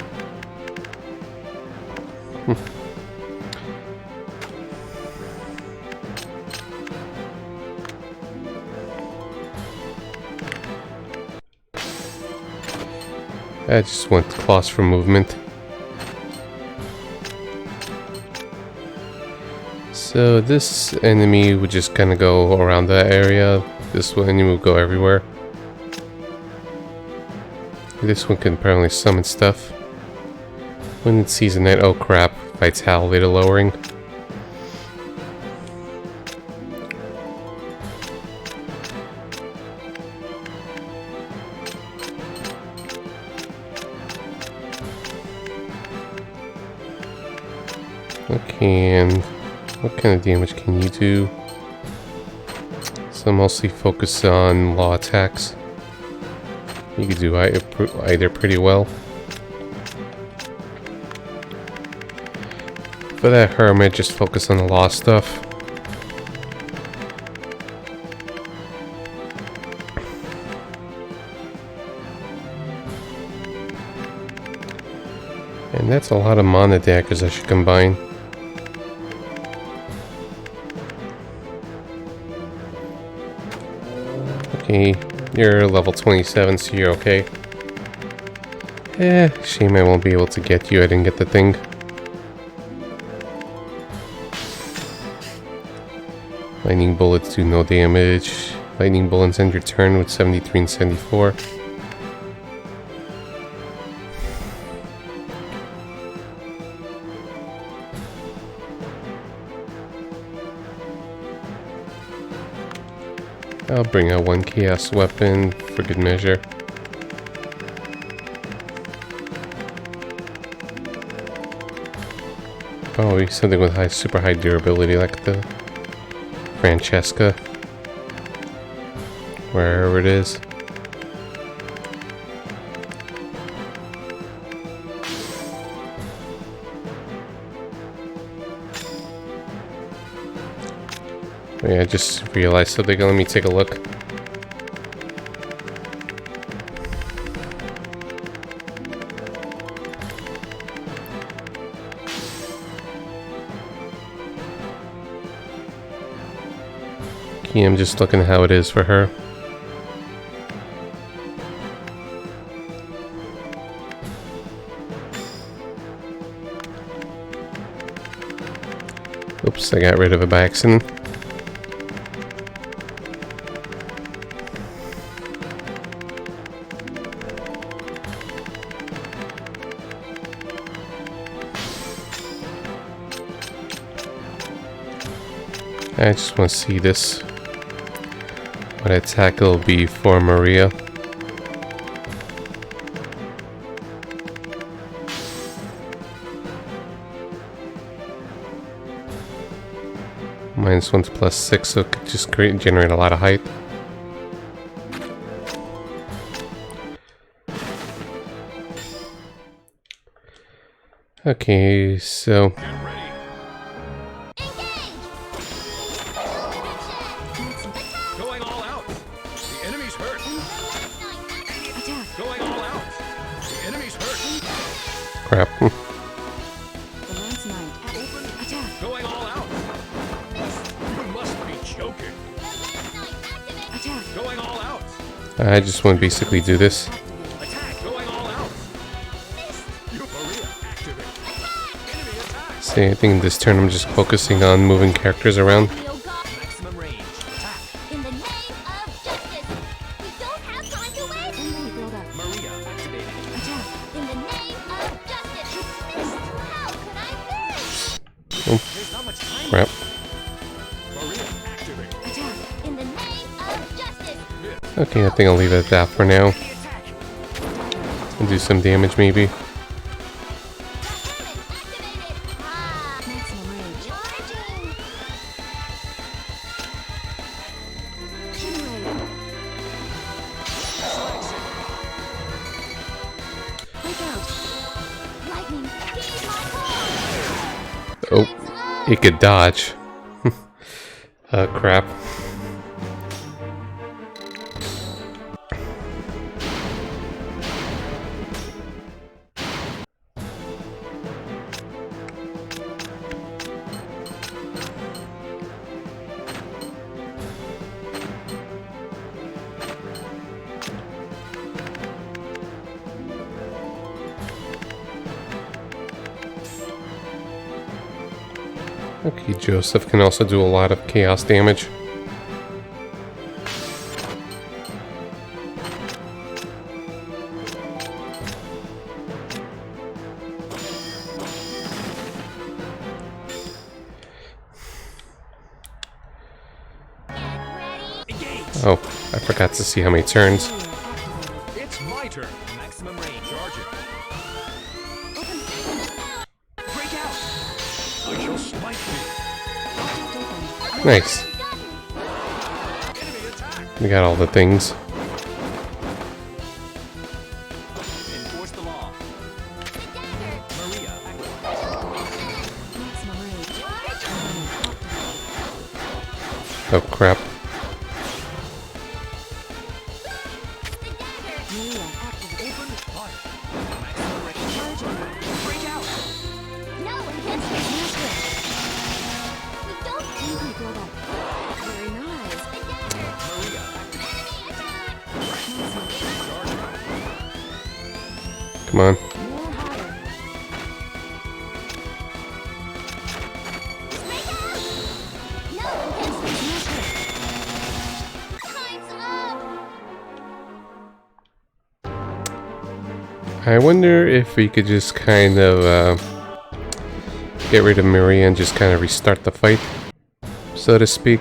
I just want claws for movement. So this enemy would just kind of go around that area. This one enemy will go everywhere. This one can apparently summon stuff. When it sees a knight, oh crap, vitality lowering. Okay, and what kind of damage can you do? So mostly focus on law attacks. You could do either pretty well. For that hermit, just focus on the law stuff. And that's a lot of mana daggers I should combine. Okay, you're level 27, so you're okay. Shame I won't be able to get you. I didn't get the thing. Lightning bullets do no damage. Lightning bullets end your turn with 73 and 74. I'll bring out one chaos weapon for good measure. Probably something with super high durability like the Francesca. Wherever it is. Yeah, I just realized something. Let me take a look. Okay, I'm just looking at how it is for her. Oops, I got rid of it by accident. I just want to see this. What attack will be for Maria. -1 to +6, so it could just generate a lot of height. Okay, so Get ready. Going all out. The enemy's hurt. Attack. Going all out. The enemy's hurt. crap. The Lance Knight. Open. Attack. Going all out. You must be joking. Attack. Going all out. I just want to basically do this. Attack. Going all out. You Maria, activate. Enemy attack. See, I think this turn I'm just focusing on moving characters around. Maximum range. Attack. In the name of justice, we don't have time to waste. Enemy build up. Maria activated. Attack. In the name of justice. How could I miss? There's not much time. Crap. Maria activate. Attack. In the name of justice. Miss. Okay, I think I'll leave it at that for now. And do some damage maybe. Maximum range. Charging. Shinray. Break out. Lightning. He's my core. Oh, it could dodge. Crap. Okay, Joseph can also do a lot of chaos damage. Engage. Oh, I forgot to see how many turns. It's my turn. Maximum range. Charging. Break out. I shall smite you. Nice. Enemy attack. We got all the things. Enforce the law. Maria. Maximum range. Oh crap. Maria activate. Open fire. Maximum range. Charging. Break out. No one can smash it. We don't angry build up. Very nice. Maria. Maximum. Come on. More higher. Break out. No one can smash it. Time's up. I wonder if we could just kind of get rid of Maria and just kind of restart the fight, so to speak.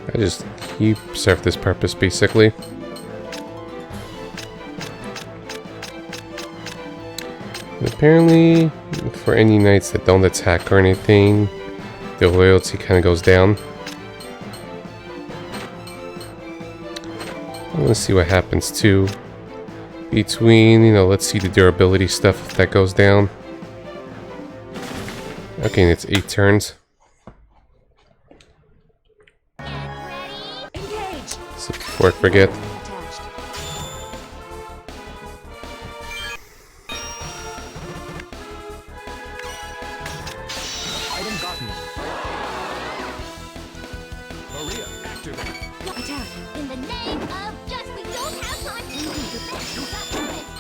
I just keep serve this purpose basically. And apparently, for any knights that don't attack or anything, the loyalty kind of goes down. Let's see what happens too. Between, you know, let's see the durability stuff if that goes down. Okay, and it's 8 turns. Engage. So before I forget. Attached. Item gotten. Maria. Activate. Attack. In the name of just, we don't have time to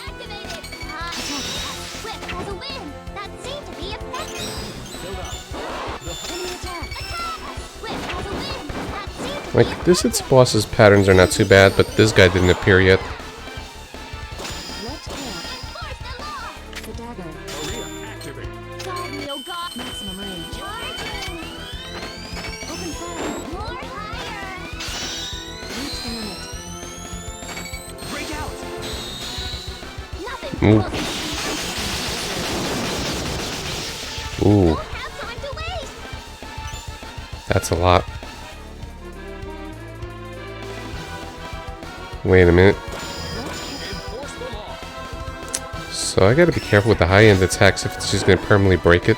activated. Swift has a win. That seemed to be effective. Build up. Enemy attack. Swift has a win. That seemed to Like, this its boss's patterns are not too bad, but this guy didn't appear yet. Left hand. enforce the law. The dagger. Maria. Activate. Guide me, oh God. Maximum range. Charging. Open fire. More higher. Reach the limit. Break out. Nothing. Ooh. Ooh, Don't have time to waste. that's a lot. Wait a minute. Enforce the law. So I gotta be careful with the high-end attacks if it's just gonna permanently break it.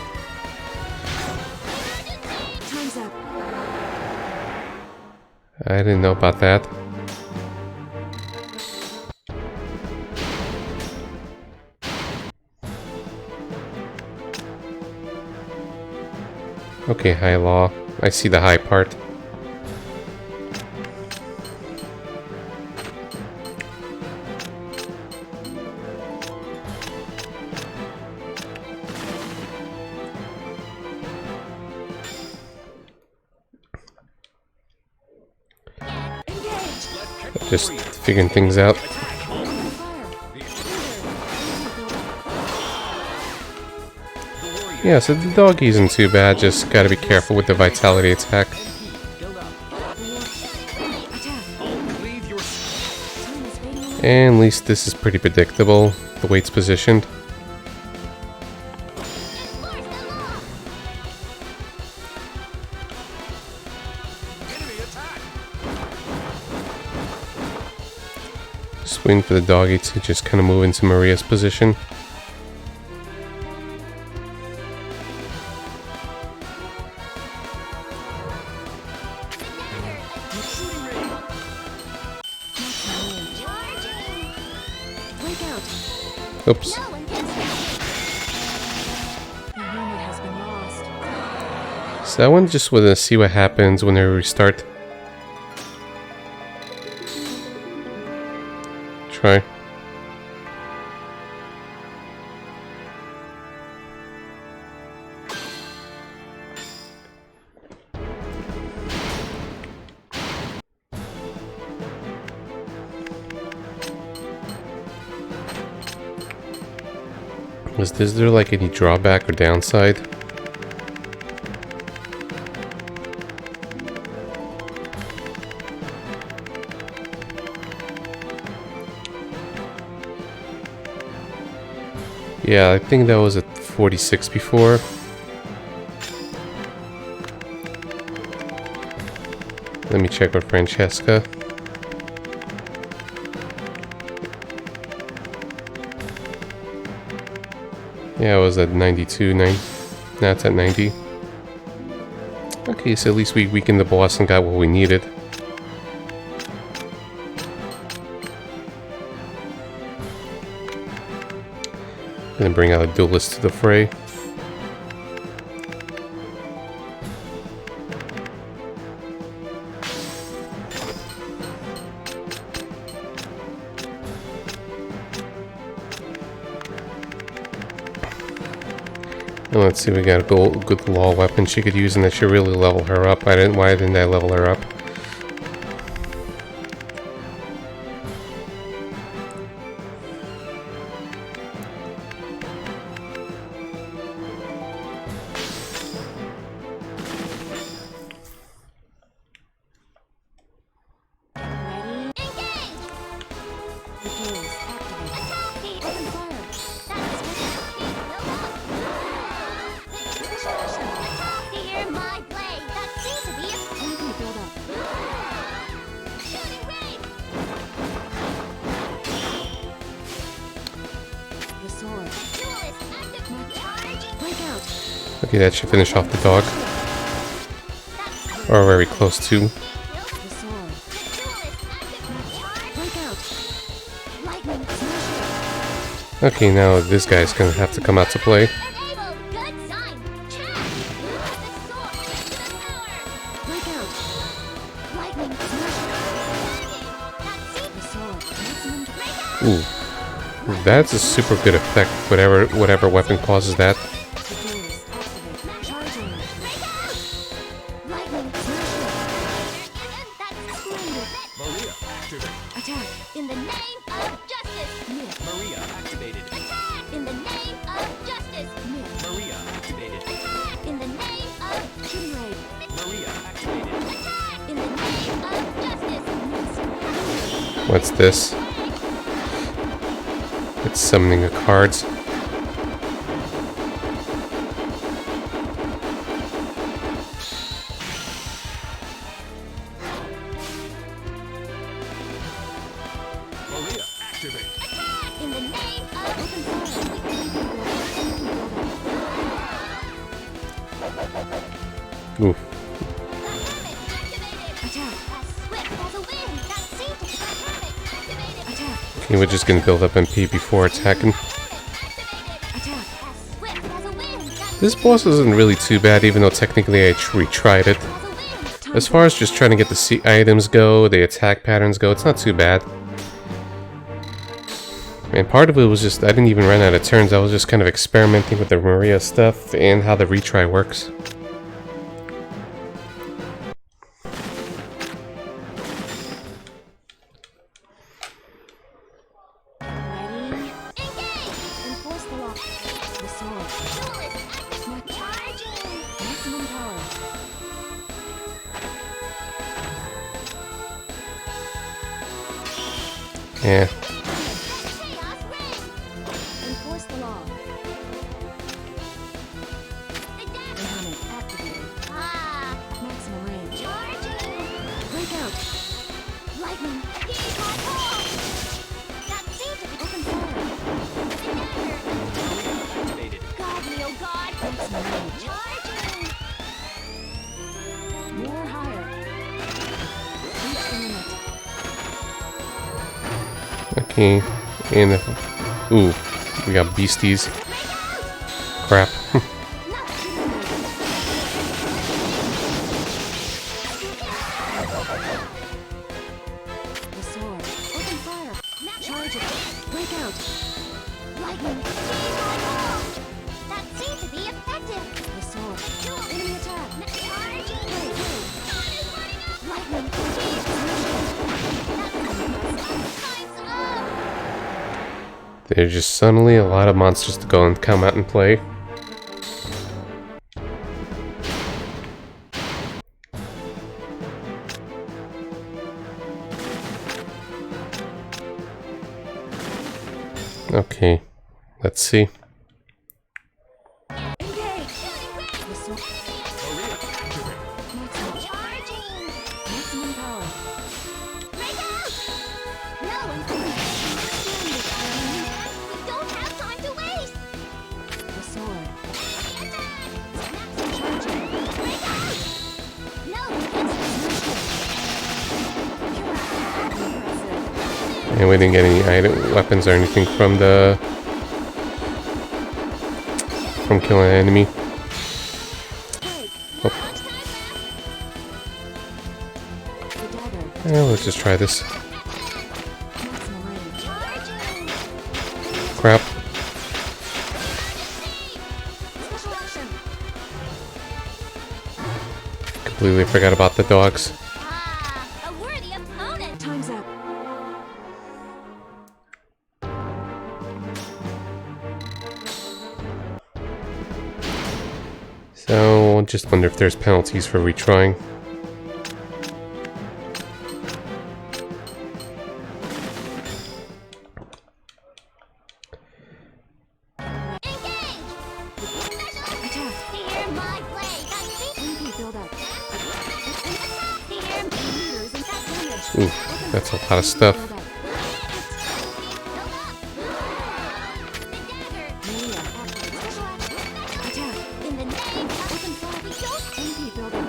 Time's up. I didn't know about that. Okay, high law. I see the high part. Engage. Just figuring things out. Open fire. The warrior Yeah, so the doggy isn't too bad, just gotta be careful with the vitality attack. Build up. Attack. Leave your Time is fading away. And at least this is pretty predictable, the way it's positioned. enemy attack. Just waiting for the doggy to just kind of move into Maria's position. Shooting range. Charging. Break out. Oops. No one gets me. The unit has been lost. So I want to just want to see what happens when they restart. Try. Is there like any drawback or downside? Yeah, I think that was at 46 before. Let me check with Francesca. Yeah, it was at 92, now it's at 90. Okay, so at least we weakened the boss and got what we needed. Gonna bring out a duelist to the fray. And let's see, we got a good law weapon she could use, and that should really level her up. Why didn't I level her up? Ready? Engage! The doors activated. Open fire. Fear my blade. That seems to be a Enemy build up. shooting range. The sword. Duelist active. Charging. Break out. Okay, that should finish off the dog. Or very close to. The sword. Duelist active. Charge. Break out. Lightning. Smash. Okay, now this guy's gonna have to come out to play. Enable. Good sign. Charge. The sword. To the power. Break out. Lightning. Smash. That The sword. Maximum. Ooh, that's a super good effect. Whatever weapon causes that. The doors activated. Charging. Lightning. Smash. Splendid. Maria activate. Attack. In the name of justice. Myth. Maria activated. Attack. In the name of justice. Myth. Maria activated. Attack. In the name of Shooting raid. Maria activated. attack. In the name of justice. What's this? It's summoning the cards. Maria activate. Attack. In the name of Open fire. Ooh, activated. Attack. As swift as a wind. That seemed to activated. Attack. okay, we're just gonna build up MP before attacking. Activated. Attack. As swift as a wind. That This boss isn't really too bad, even though technically I retried it. as a wind. As far as just trying to get the items go, the attack patterns go, it's not too bad. And part of it was just, I didn't even run out of turns, I was just kind of experimenting with the Maria stuff and how the retry works. Ready? Engage. Enforce the lock. The sword. Duelist active. Smack. Yeah. Chaos ring. Enforce the law. The dagger. Incarnate activated. Ah. Maximum range. Charging. Breakout. Lightning. Here's my call. That seems to be Open fire. the dagger. Activated. God me, oh God. Maximum range. Charging. More higher. Reach the limit. Okay. And if, ooh, we got beasties. Crap. The sword. Open fire. Charge it. Breakout. Lightning. Here's my call. That seems to be effective. The sword. Duel. Enemy attack. Charging. Wait, wait. God is running out. Lightning. Time's up. There's just suddenly a lot of monsters to go and come out and play. Okay, let's see. Engage. The sword. Maria, activate. Maximum. Charging. Maximum power. Break out. No one's going to stand this enemy. We don't have time to waste. The sword. Attack. Charging. Break out. No one can Impressive. And we didn't get any weapons or anything from killing an enemy. Break. much time left. The dagger. Let's just try this. Maximum range. Charging. Crap. Special action. Completely forgot about the dogs. Ah, a worthy opponent. Time's up. So, just wonder if there's penalties for retrying. Engage. Special Attack. Fear my blade. That seems MP build up. fear Meters and that damage. Ooh, that's a lot of stuff. Build up. Maria activate. Special action. Attack. In the name of Open fire. we don't MP build up.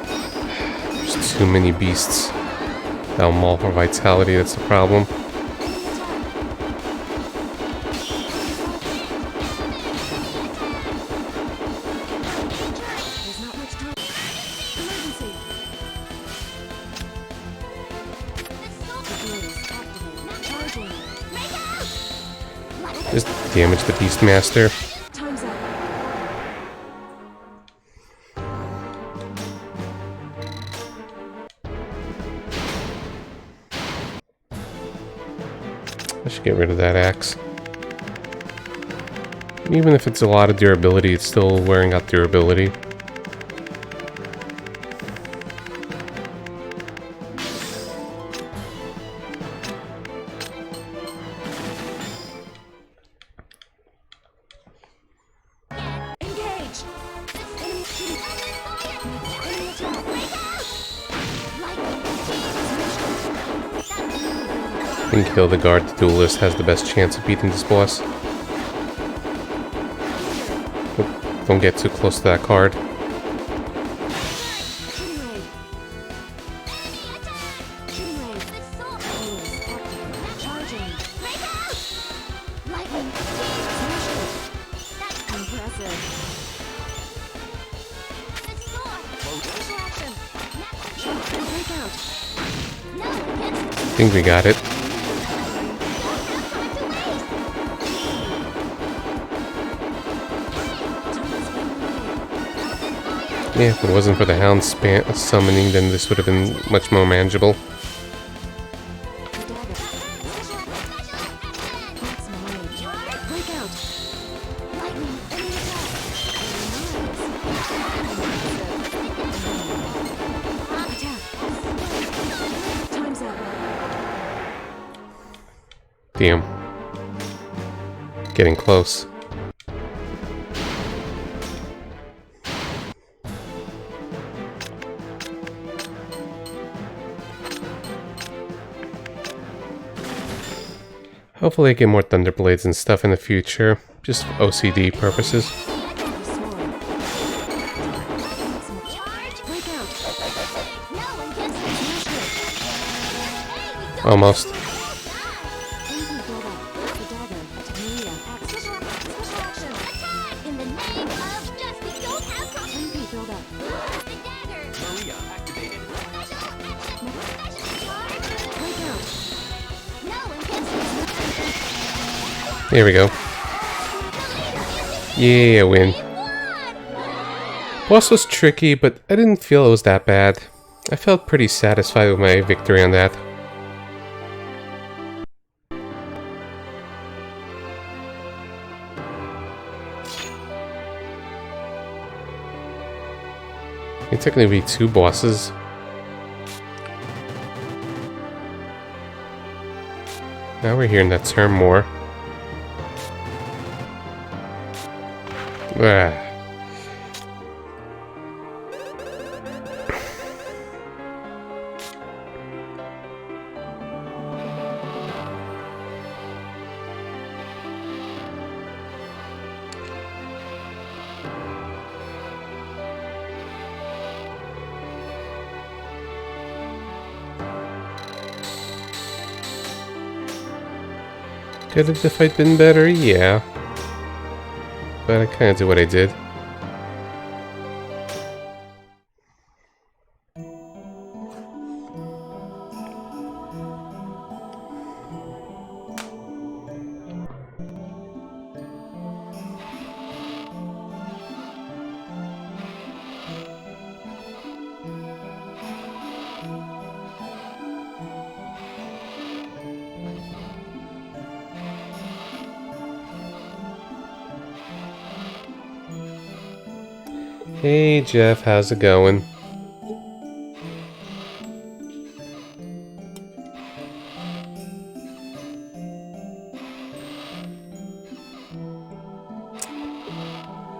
There's too many beasts. That'll maul for vitality, that's the problem. Enemy attack. There's not much time. Emergency. The gears activate. Charging. Just damage the Beastmaster. Time's up. I should get rid of that axe. Even if it's a lot of durability, it's still wearing out durability. Engage. Enemy shooting. Enemy attack. And kill the guard. The duelist has the best chance of beating this boss. Oop, don't get too close to that card. Shooting raid. Shooting raid. Gears activate. Charging. Smash it. Impressive. Special action. Breakout. I think we got it. Yeah, if it wasn't for the hound summoning, then this would have been much more manageable. Maximum range. Breakout. Lightning. Enemy attack. Attack. Time's up. Damn. Getting close. Hopefully I get more Thunder Blades and stuff in the future. Just for OCD purposes. Almost. Maria activated. There we go. Yeah, win. Boss was tricky, but I didn't feel it was that bad. I felt pretty satisfied with my victory on that. It technically be 2 bosses. Now we're hearing that term more. Ah. Could have the fight been better? Yeah. But I kinda did what I did. Hey Jeff, how's it going?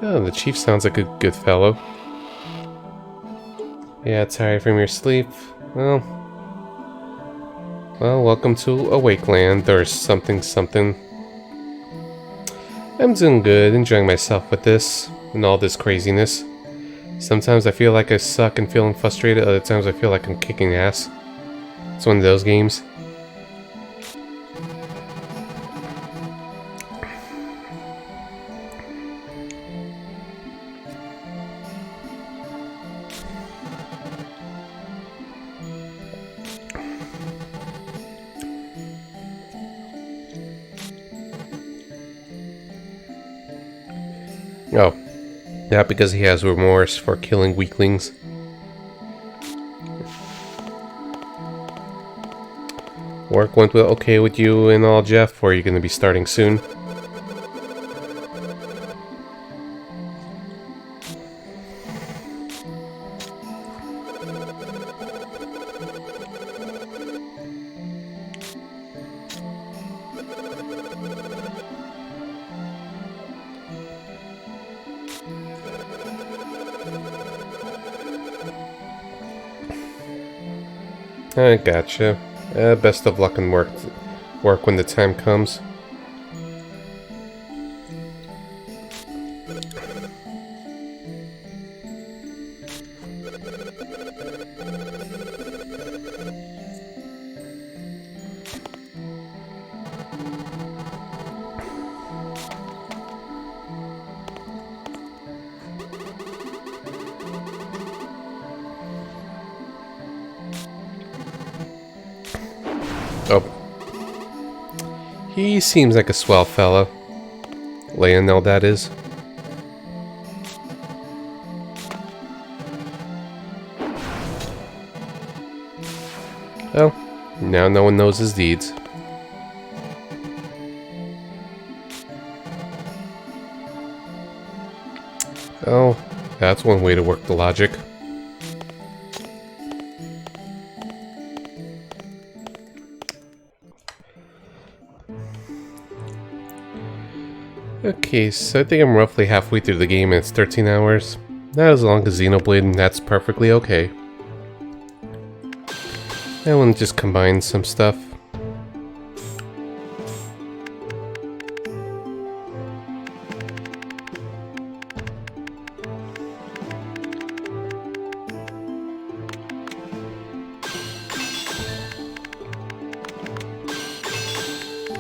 Oh, the chief sounds like a good fellow. Yeah, tired from your sleep? Well, welcome to Awake Land, or something something. I'm doing good, enjoying myself with this, and all this craziness. Sometimes I feel like I suck and feeling frustrated, other times I feel like I'm kicking ass. It's one of those games. Oh, not because he has remorse for killing weaklings. Work went okay with you and all, Jeff, or are you going to be starting soon? I gotcha. Best of luck and work when the time comes. Oh. He seems like a swell fella. Lionel, that is. Oh, now no one knows his deeds. Oh, that's one way to work the logic. Okay, so I think I'm roughly halfway through the game and it's 13 hours. Not as long as Xenoblade, and that's perfectly okay. I want to just combine some stuff.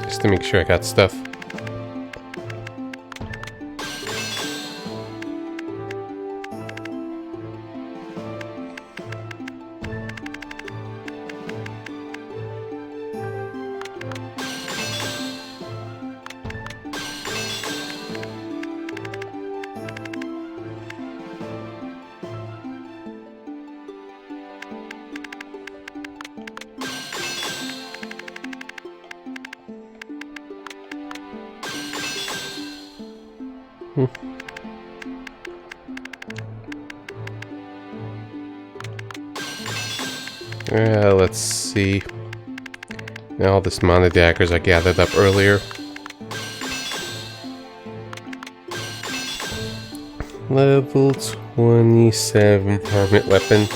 Just to make sure I got stuff. Let's see. Now all this mana daggers I gathered up earlier. Level 27 permanent weapon.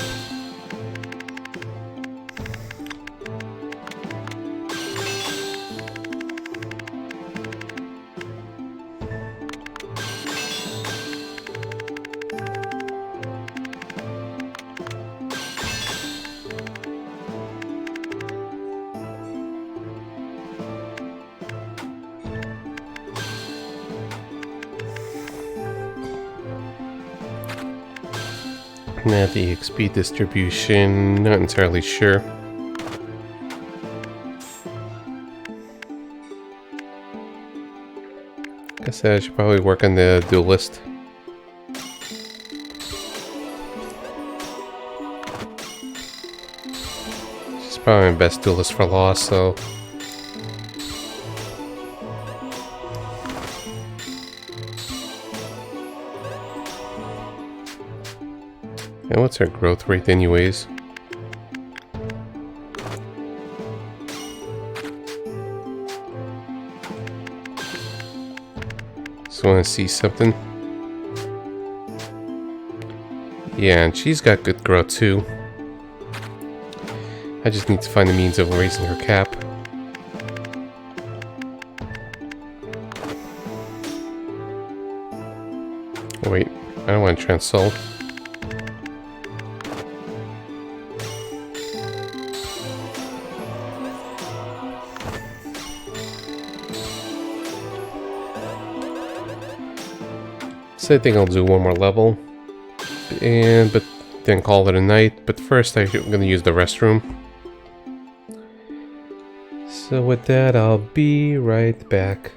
Now the XP distribution, not entirely sure. Guess I should probably work on the duelist. She's probably my best duelist for loss, so... And what's her growth rate anyways? Just want to see something. Yeah, and she's got good growth too. I just need to find the means of raising her cap. Oh wait, I don't want to transol. So I think I'll do one more level, but then call it a night. But first I'm going to use the restroom. So with that, I'll be right back.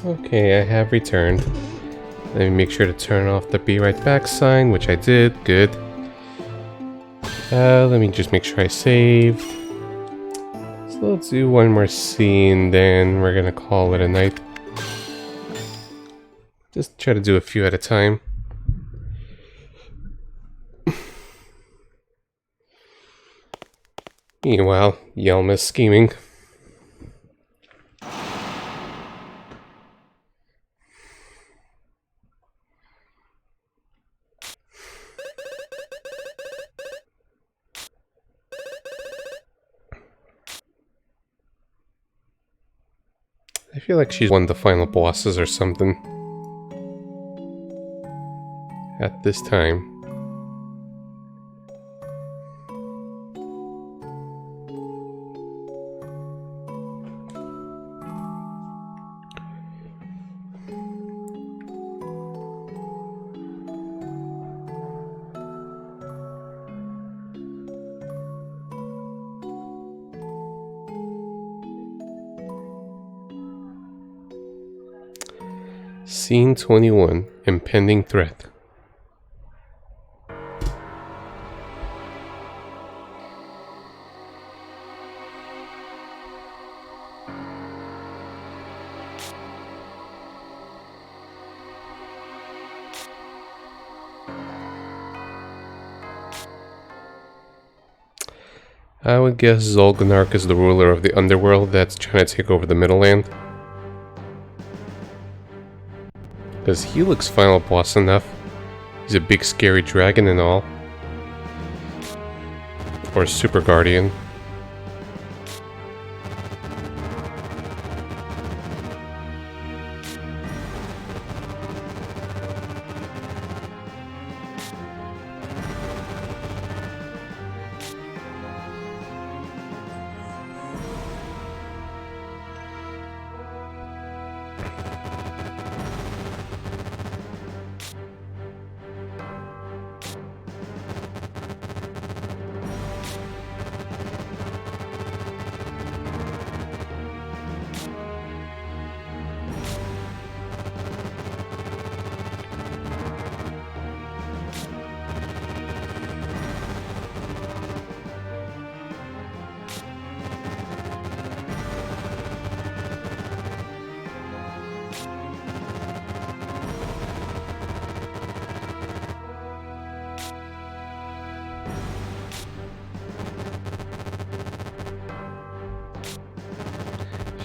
Okay, I have returned. Let me make sure to turn off the be right back sign, which I did. Good. Let me just make sure I saved. So let's do one more scene, then we're gonna call it a night. Just try to do a few at a time. Meanwhile, Yelma's scheming. I feel like she's one of the final bosses or something. At this time. Scene 21, Impending Threat. I would guess Zolganark is the ruler of the underworld that's trying to take over the Middleland. Because he looks final boss enough. He's a big scary dragon and all. Or super guardian.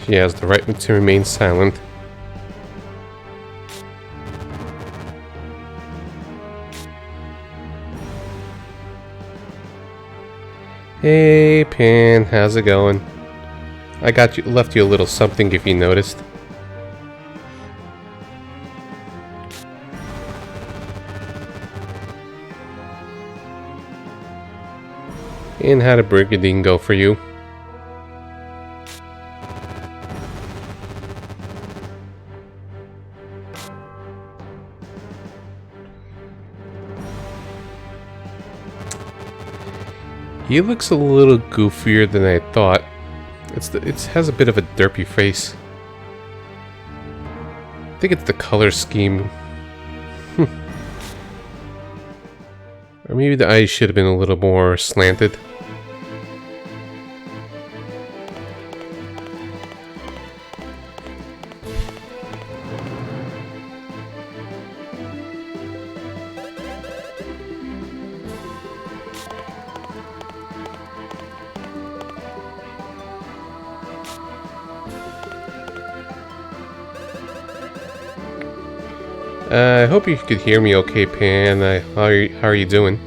She has the right to remain silent. Hey Pan, how's it going? I got you, left you a little something if you noticed. And how'd a brigadine go for you? He looks a little goofier than I thought. It has a bit of a derpy face. I think it's the color scheme. Or maybe the eyes should have been a little more slanted. I hope you could hear me okay, Pan. How are you doing?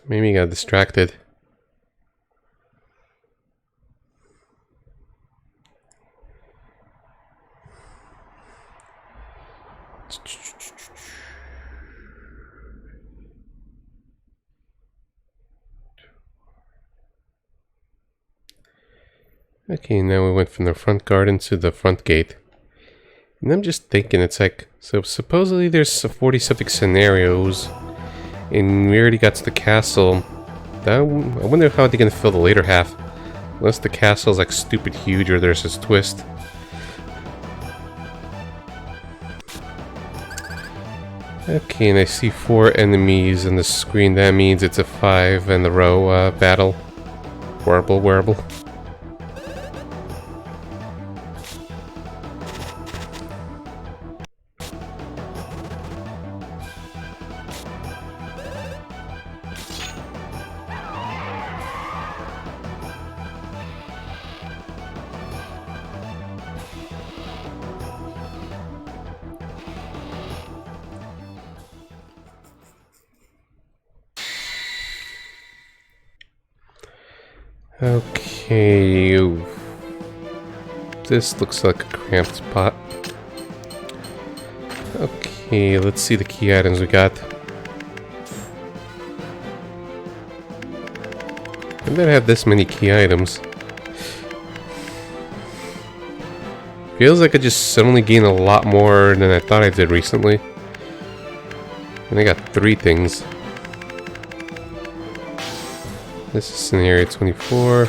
Maybe you got distracted. Okay, now we went from the front garden to the front gate. And I'm just thinking, it's like, so supposedly there's 40-something scenarios, and we already got to the castle. I wonder how they're gonna fill the later half. Unless the castle's like stupid huge or there's this twist. Okay, and I see 4 enemies on the screen. That means it's a 5 in the row battle. Warble. Okay, this looks like a cramped spot. Okay, let's see the key items we got. I didn't have this many key items. Feels like I just suddenly gained a lot more than I thought I did recently. And I got 3 things. This is scenario 24.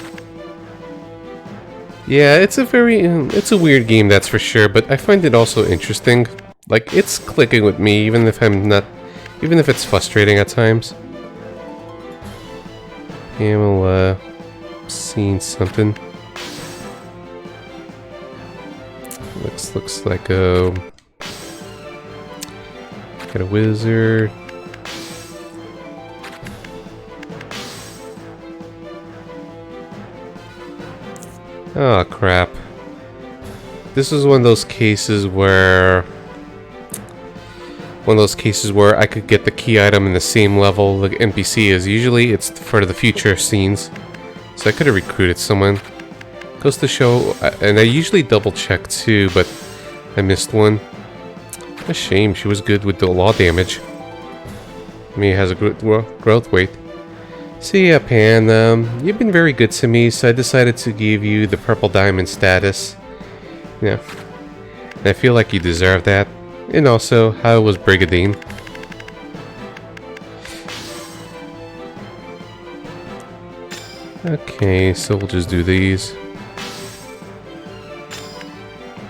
Yeah, it's a weird game, that's for sure, but I find it also interesting. Like, it's clicking with me, even if it's frustrating at times. Yeah, we'll, seeing something. Looks like a... Got a wizard. Oh crap. This is one of those cases where I could get the key item in the same level the NPC is. Usually it's for the future scenes. So I could have recruited someone. Goes to show, and I usually double check too, but I missed one. A shame, she was good with the law damage. Mia has a growth weight. So yeah, Pan, you've been very good to me, so I decided to give you the purple diamond status. Yeah. And I feel like you deserve that. And also, how was Brigadine? Okay, so we'll just do these.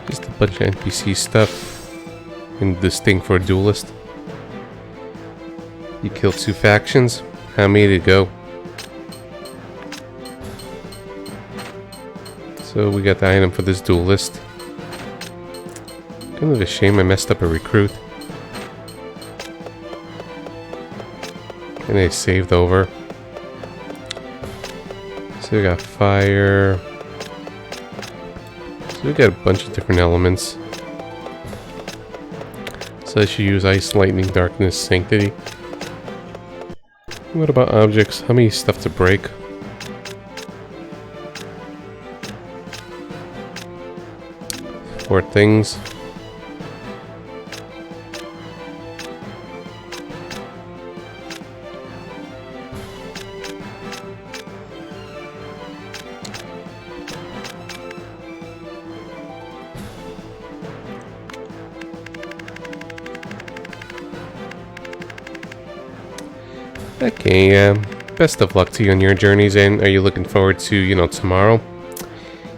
Just a bunch of NPC stuff. And this thing for a duelist. You killed 2 factions. How many to go? So we got the item for this duelist. Kind of a shame I messed up a recruit. And I saved over. So we got fire. So we got a bunch of different elements. So I should use ice, lightning, darkness, sanctity. What about objects? How many stuff to break? Four things. Okay, best of luck to you on your journeys, and are you looking forward to, tomorrow?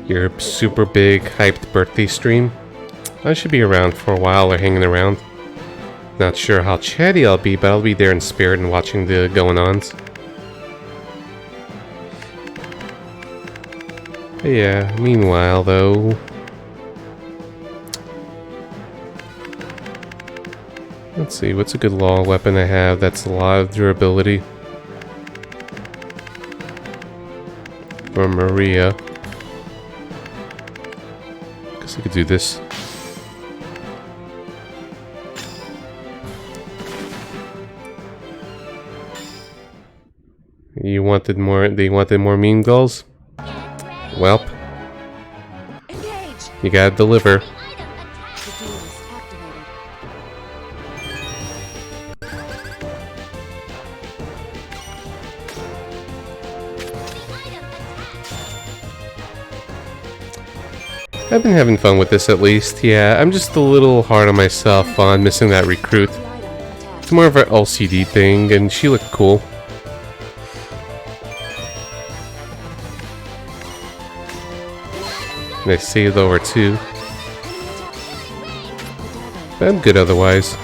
Your super big, hyped birthday stream? I should be around for a while or hanging around. Not sure how chatty I'll be, but I'll be there in spirit and watching the going-ons. Yeah, meanwhile, though... Let's see, what's a good law weapon I have that's a lot of durability? For Maria. Guess I could do this. You wanted more, they wanted more mean gulls? Welp. Engage. You gotta deliver. Item attack. The duelist activated. The item attack. I've been having fun with this at least. Yeah, I'm just a little hard on myself on missing that recruit. It's more of an LCD thing, and she looked cool. And I saved over too. But I'm good otherwise.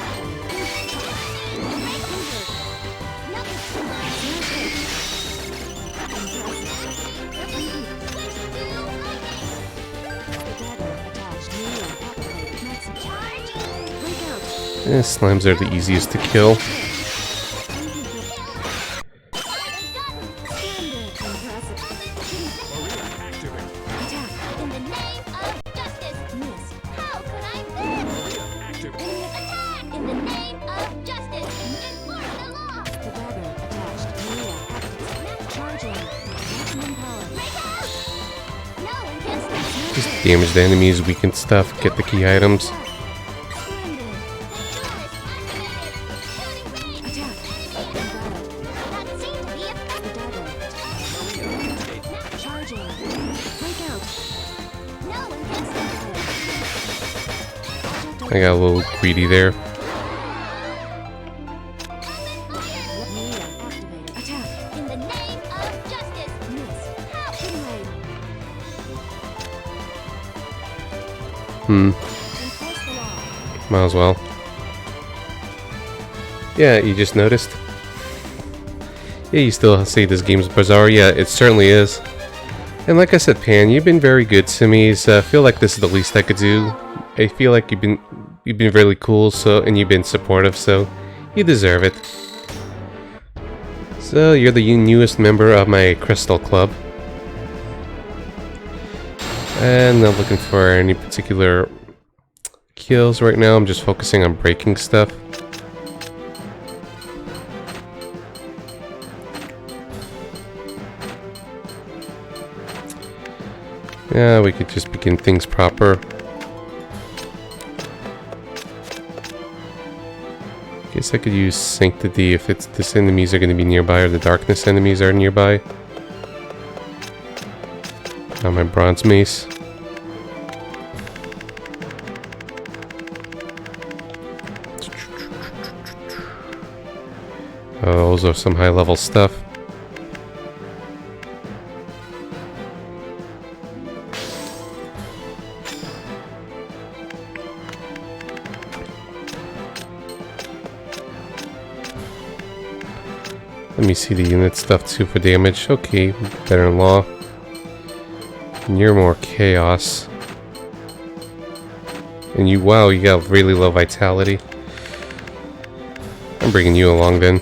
Slimes are the easiest to kill. Just damage the enemies, weaken stuff, get the key items. I got a little greedy there. Might as well. Yeah, you just noticed? Yeah, you still say this game's bizarre. Yeah, it certainly is. And like I said, Pan, you've been very good to me, so I feel like this is the least I could do. I feel like you've been really cool, and you've been supportive, so you deserve it. So you're the newest member of my Crystal Club. And not looking for any particular kills right now. I'm just focusing on breaking stuff. Yeah, we could just begin things proper. Guess I could use Sanctity if this enemies are going to be nearby or the Darkness enemies are nearby. Now my Bronze Mace. Oh, those are some high level stuff. Let me see the unit stuff too for damage. Okay, better-in-law. And you're more chaos. And you, wow, you got really low vitality. I'm bringing you along then.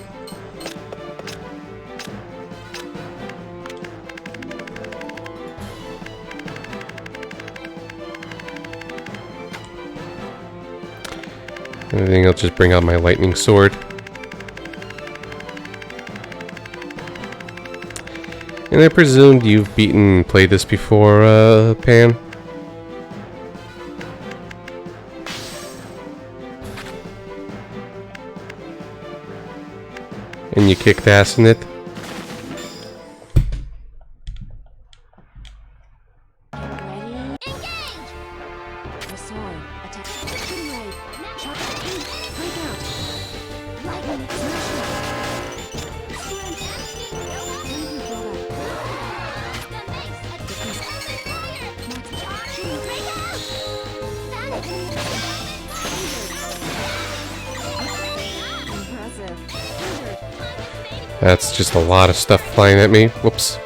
I think I'll just bring out my lightning sword. And I presumed you've played this before, Pan? And you kicked ass in it? That's just a lot of stuff flying at me. Whoops.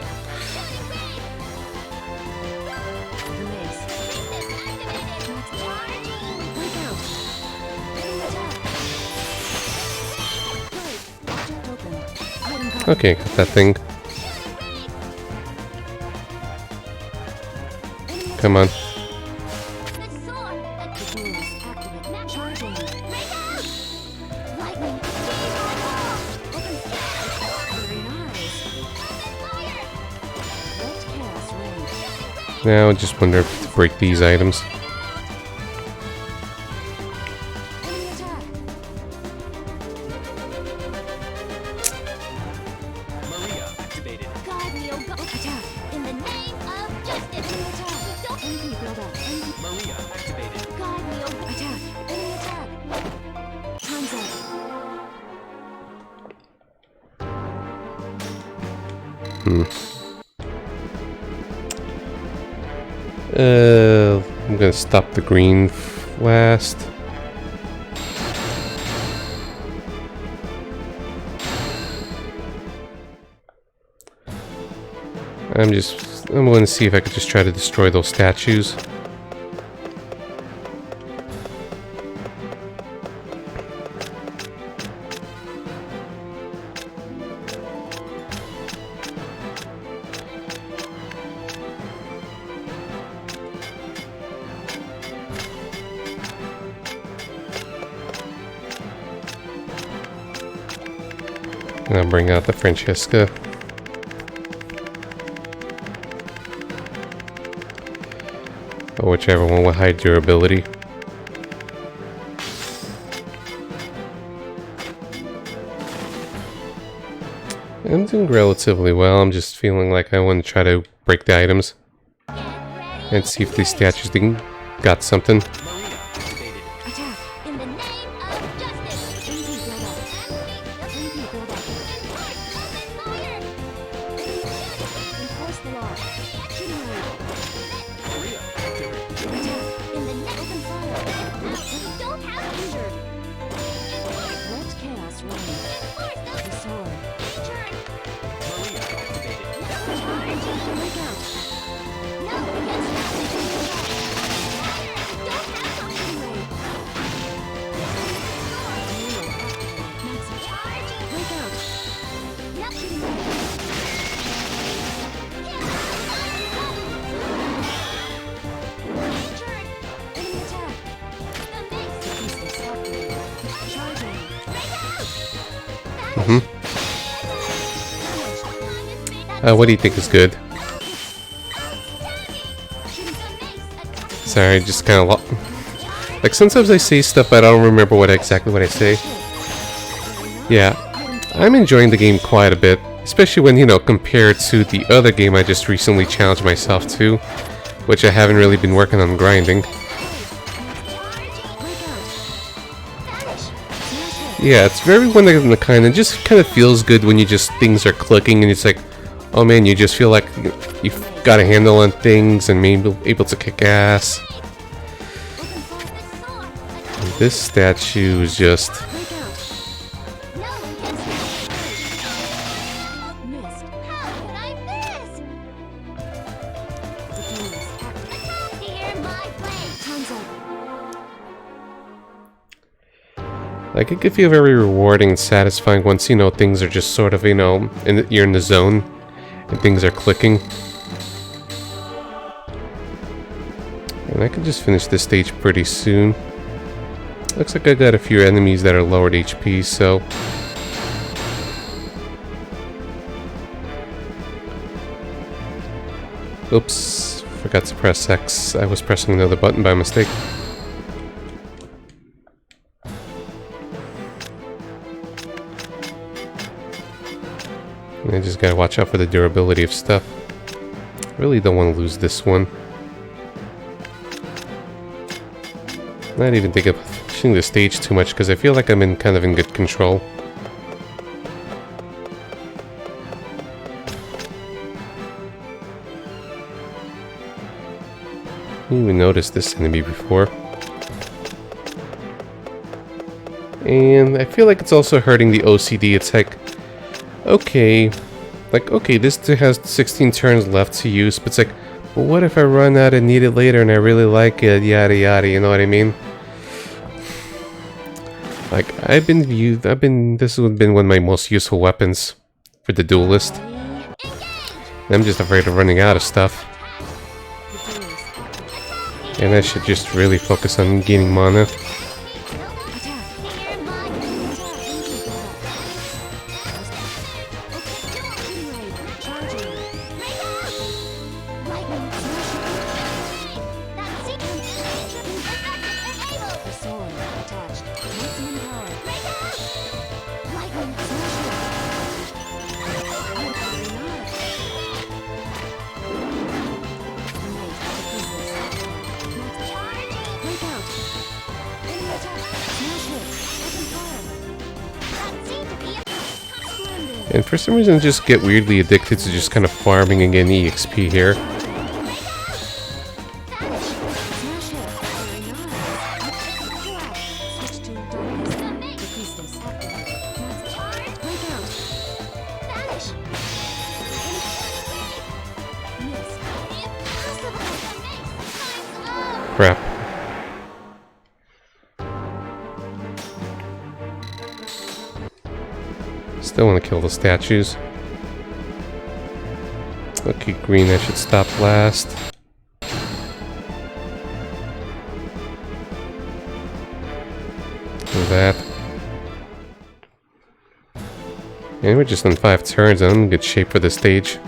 Okay, got that thing. Come on. Now I just wonder if to break these items. I'm gonna stop the green last. I'm going to see if I could just try to destroy those statues. And I'll bring out the Francesca. Or whichever one with high durability. I'm doing relatively well. I'm just feeling like I want to try to break the items and see if these statues got something. Marina activated. Attack. In the name of justice. MP build up. MP build up. Open fire. Enforce the law. Shooting range. Maria activated. Attack. In the name Open fire. of don't have Injured. Enforce. Let chaos reign. Enforce The the sword. turn. Maria activated. Break out. No against don't have Shooting range. Maria activated. Maximum. charge. Break out. Yep. Shooting range. Turn. Enemy attack. The mix. Defenseless upgrade. Charging. Mhm. Damage. What do you think is good? Sorry, just kind of like sometimes I say stuff but I don't remember exactly what I say. Yeah, I'm enjoying the game quite a bit, especially when, you know, compared to the other game I just recently challenged myself to, which I haven't really been working on grinding. Yeah, it's very one of the kind and just kind of feels good when you just things are clicking and it's like, oh man, you just feel like you've got a handle on things and maybe able to kick ass. And this statue is just Missed. Defenseless activate. Time's up. like it could feel very rewarding and satisfying once, you know, things are just sort of, you know, you're in the zone and things are clicking. And I can just finish this stage pretty soon. Looks like I got a few enemies that are lowered HP, so oops, forgot to press X. I was pressing another button by mistake. And I just gotta watch out for the durability of stuff. Really don't want to lose this one. Not even think of pushing the stage too much because I feel like I'm in kind of in good control. I didn't even noticed this enemy before. And I feel like it's also hurting the OCD. It's like, okay, this has 16 turns left to use, but it's like, well, what if I run out and need it later and I really like it, yada yada, you know what I mean? Like, this has been one of my most useful weapons for the duelist. I'm just afraid of running out of stuff. And I should just really focus on gaining mana. And for some reason I just get weirdly addicted to just kind of farming and getting EXP here. Smash hit. Very nice. Kill out. Switch to darkness. Decrease this. Activate. Max charge. Breakout. Vanish. Miss. Impossible. Time's up. Crap. Still want to kill the statues. Okay, green, I should stop last. Do that. And we're just on 5 turns. I'm in good shape for this stage.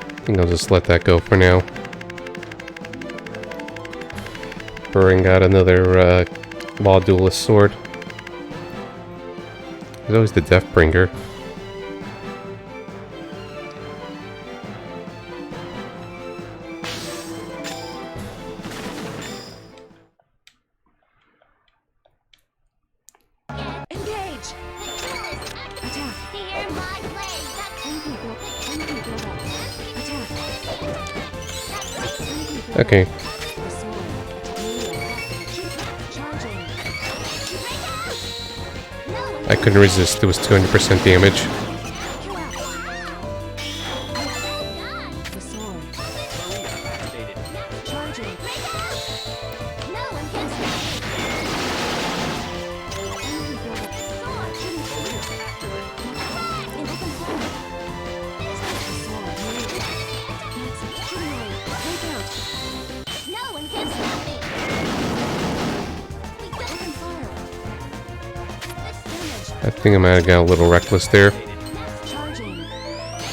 I think I'll just let that go for now. Bring out another Law Duelist sword. There's always the Deathbringer. Engage. Attack. Fear my blade. MP build. MP build up. Attack. MP build Okay, up. The sword. Charging. I couldn't resist. It was 200% damage. Kill out. The sword. Activated. Charging. No one can stop MP build up. Shooting fire. In open fire. The sword. Max shooting ray. Breakout. me. No one can stop me. We got Open fire. Damage. I think I might have got a little reckless there. Charging.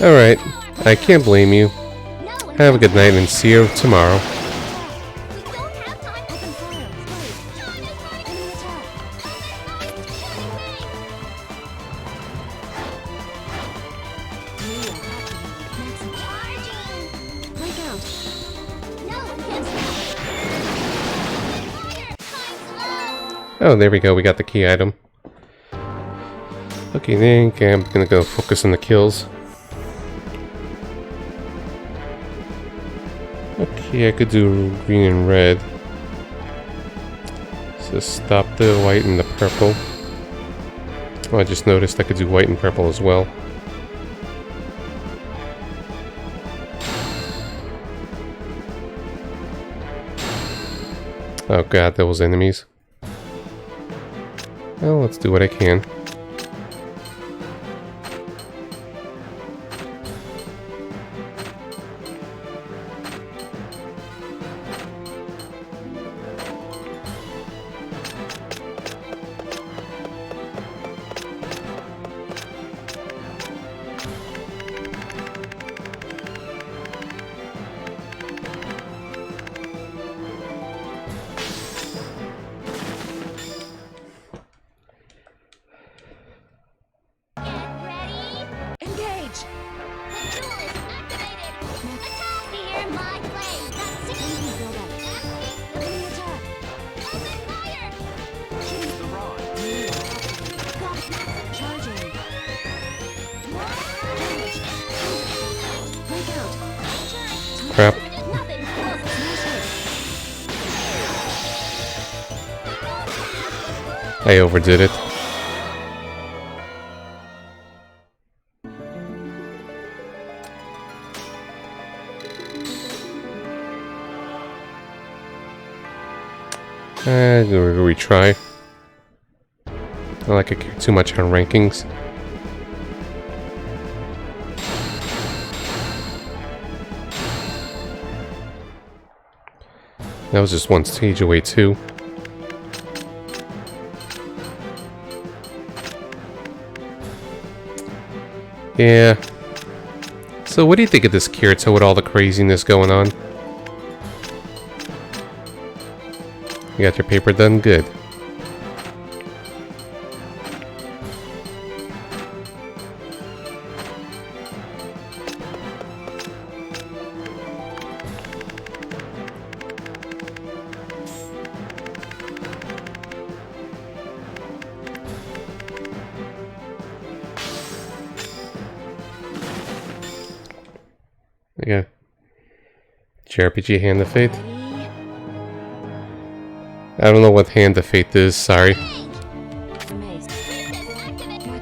Alright, I can't blame you. no one. Have a good night and see you tomorrow. We don't have time. Open fire. Blade. Enemy attack. Melee activated. Max Charging. breakout. No one can stop me. Fire. Time's up. Oh, there we go. We got the key item. Okay, then I'm gonna go focus on the kills. Okay, I could do green and red. So stop the white and the purple. Oh, I just noticed I could do white and purple as well. Oh god, those enemies. Well, let's do what I can. Ready? Engage. The duel is activated. Attack. Fear my blade. That's it. Enemy build up. Enemy attack. Open fire. Shooting. The rod. Melee activated. Got it. Charging. Damage. Breakout. Crap. Nothing close. Smash hit. I overdid it. Retry. I like I care too much on rankings. That was just one stage away too. Yeah. So what do you think of this Kirito with all the craziness going on? You got your paper done? Good. I got JRPG Hand of Fate. Ready? I don't know what Hand of Fate is, sorry. Amazed.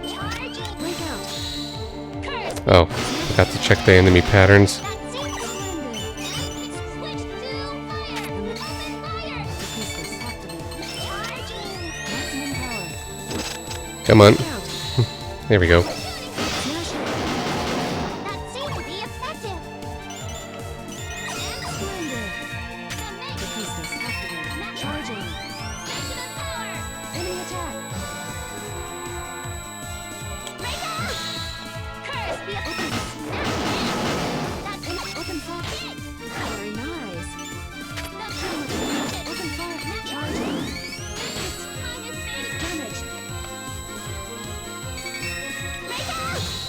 Charging. Break out. Curse. Oh, forgot to check the enemy patterns. Splendid. Switch to fire. Fire. Defenseless activated. Charging. Maximum power. Come on. Break out. There we go. Smash it. That seemed to be effective. Splendid. Commit. Defenseless activated. Charging. Maximum power. Enemy attack. Break out. Curse the open. That's Open fire. Very nice. Open fire. Charging. Damage.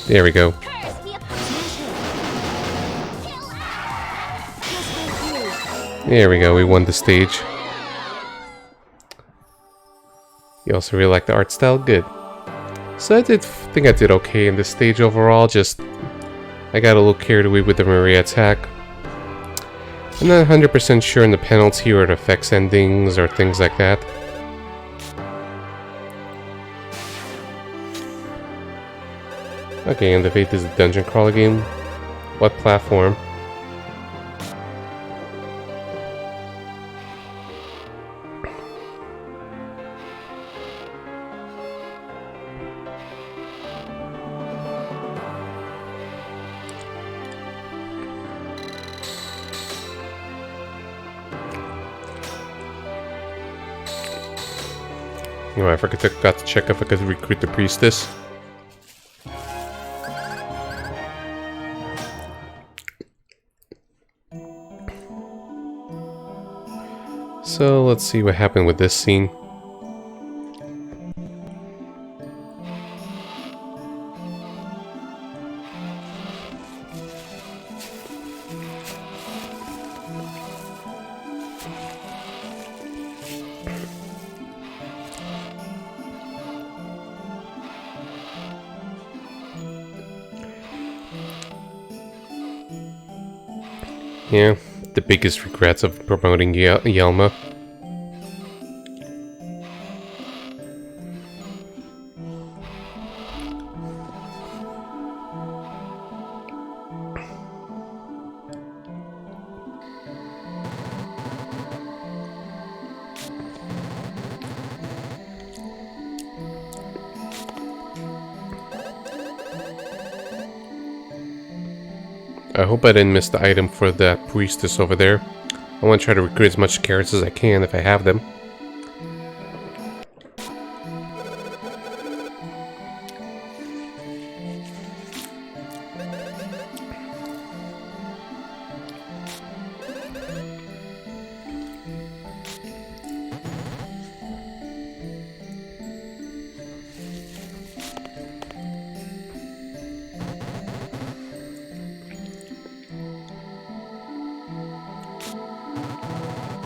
There we go. Curse the opponent. Smash it. Kill. Just like you. There we go, we won the stage. You also really like the art style? Good. So I think I did okay in this stage overall, just I got a little carried away with the Maria attack. I'm not 100% sure on the penalty or the effects endings or things like that. Okay, and the Fate is a dungeon crawler game. What platform? Oh, I forgot to check if I could recruit the priestess. So let's see what happened with this scene. Yeah, the biggest regrets of promoting Yelma. I hope I didn't miss the item for that priestess over there. I want to try to recruit as much carrots as I can if I have them.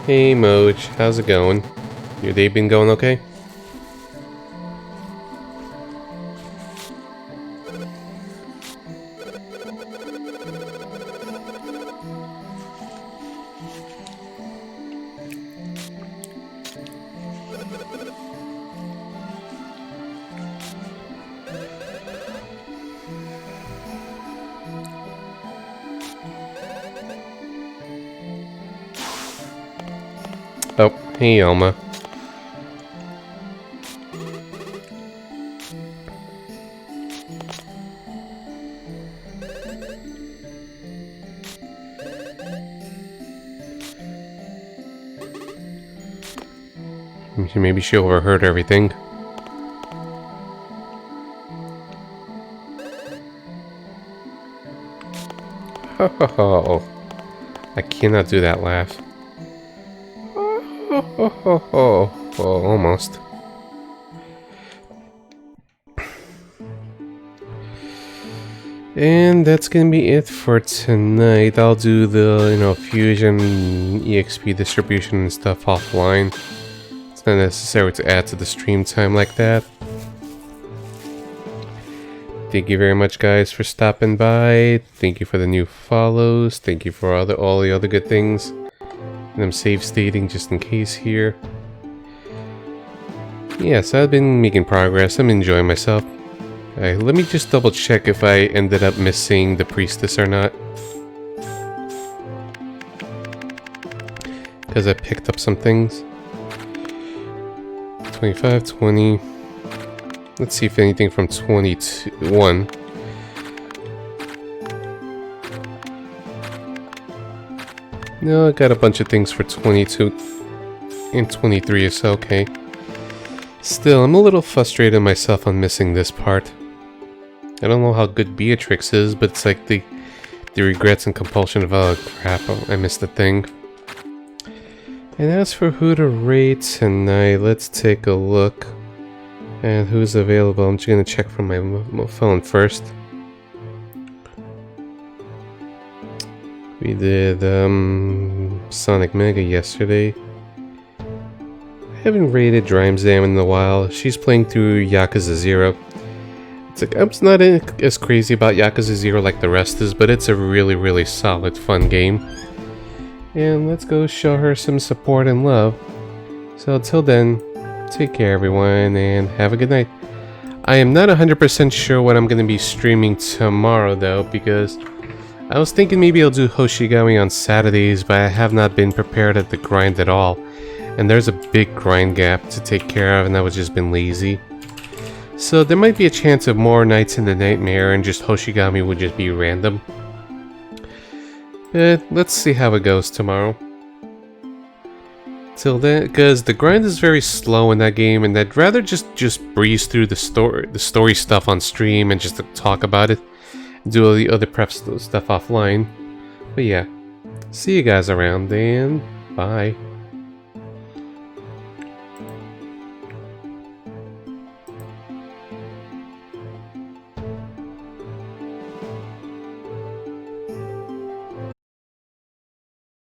Hey Moj, how's it going? Your day been going okay? Oh, hey Alma. Maybe she overheard everything. Ho ho ho. I cannot do that laugh. Oh, almost. And that's gonna be it for tonight. I'll do the, Fusion, EXP distribution and stuff offline. It's not necessary to add to the stream time like that. Thank you very much, guys, for stopping by. Thank you for the new follows. Thank you for all the other good things. And I'm save stating just in case here. Yes, I've been making progress. I'm enjoying myself. Alright, let me just double check if I ended up missing the priestess or not. Because I picked up some things. 25, 20. Let's see if anything from 21. No, I got a bunch of things for 22 and 23, so okay. Still, I'm a little frustrated myself on missing this part. I don't know how good Beatrix is, but it's like the regrets and compulsion of, oh crap, I missed the thing. And as for who to rate tonight, let's take a look at who's available. I'm just gonna check from my phone first. We did Sonic Mega yesterday. I haven't rated Dreamzam in a while. She's playing through Yakuza 0. It's like, I'm not as crazy about Yakuza 0 like the rest is, but it's a really solid, fun game. And let's go show her some support and love. So until then, take care everyone, and have a good night. I am not 100% sure what I'm going to be streaming tomorrow though, because I was thinking maybe I'll do Hoshigami on Saturdays, but I have not been prepared at the grind at all. And there's a big grind gap to take care of, and I've just been lazy. So there might be a chance of more nights in the nightmare and just Hoshigami would just be random. But let's see how it goes tomorrow. Till then, because the grind is very slow in that game, and I'd rather just breeze through the story stuff on stream and just talk about it. Do all the other prep stuff offline. But yeah, see you guys around, and bye.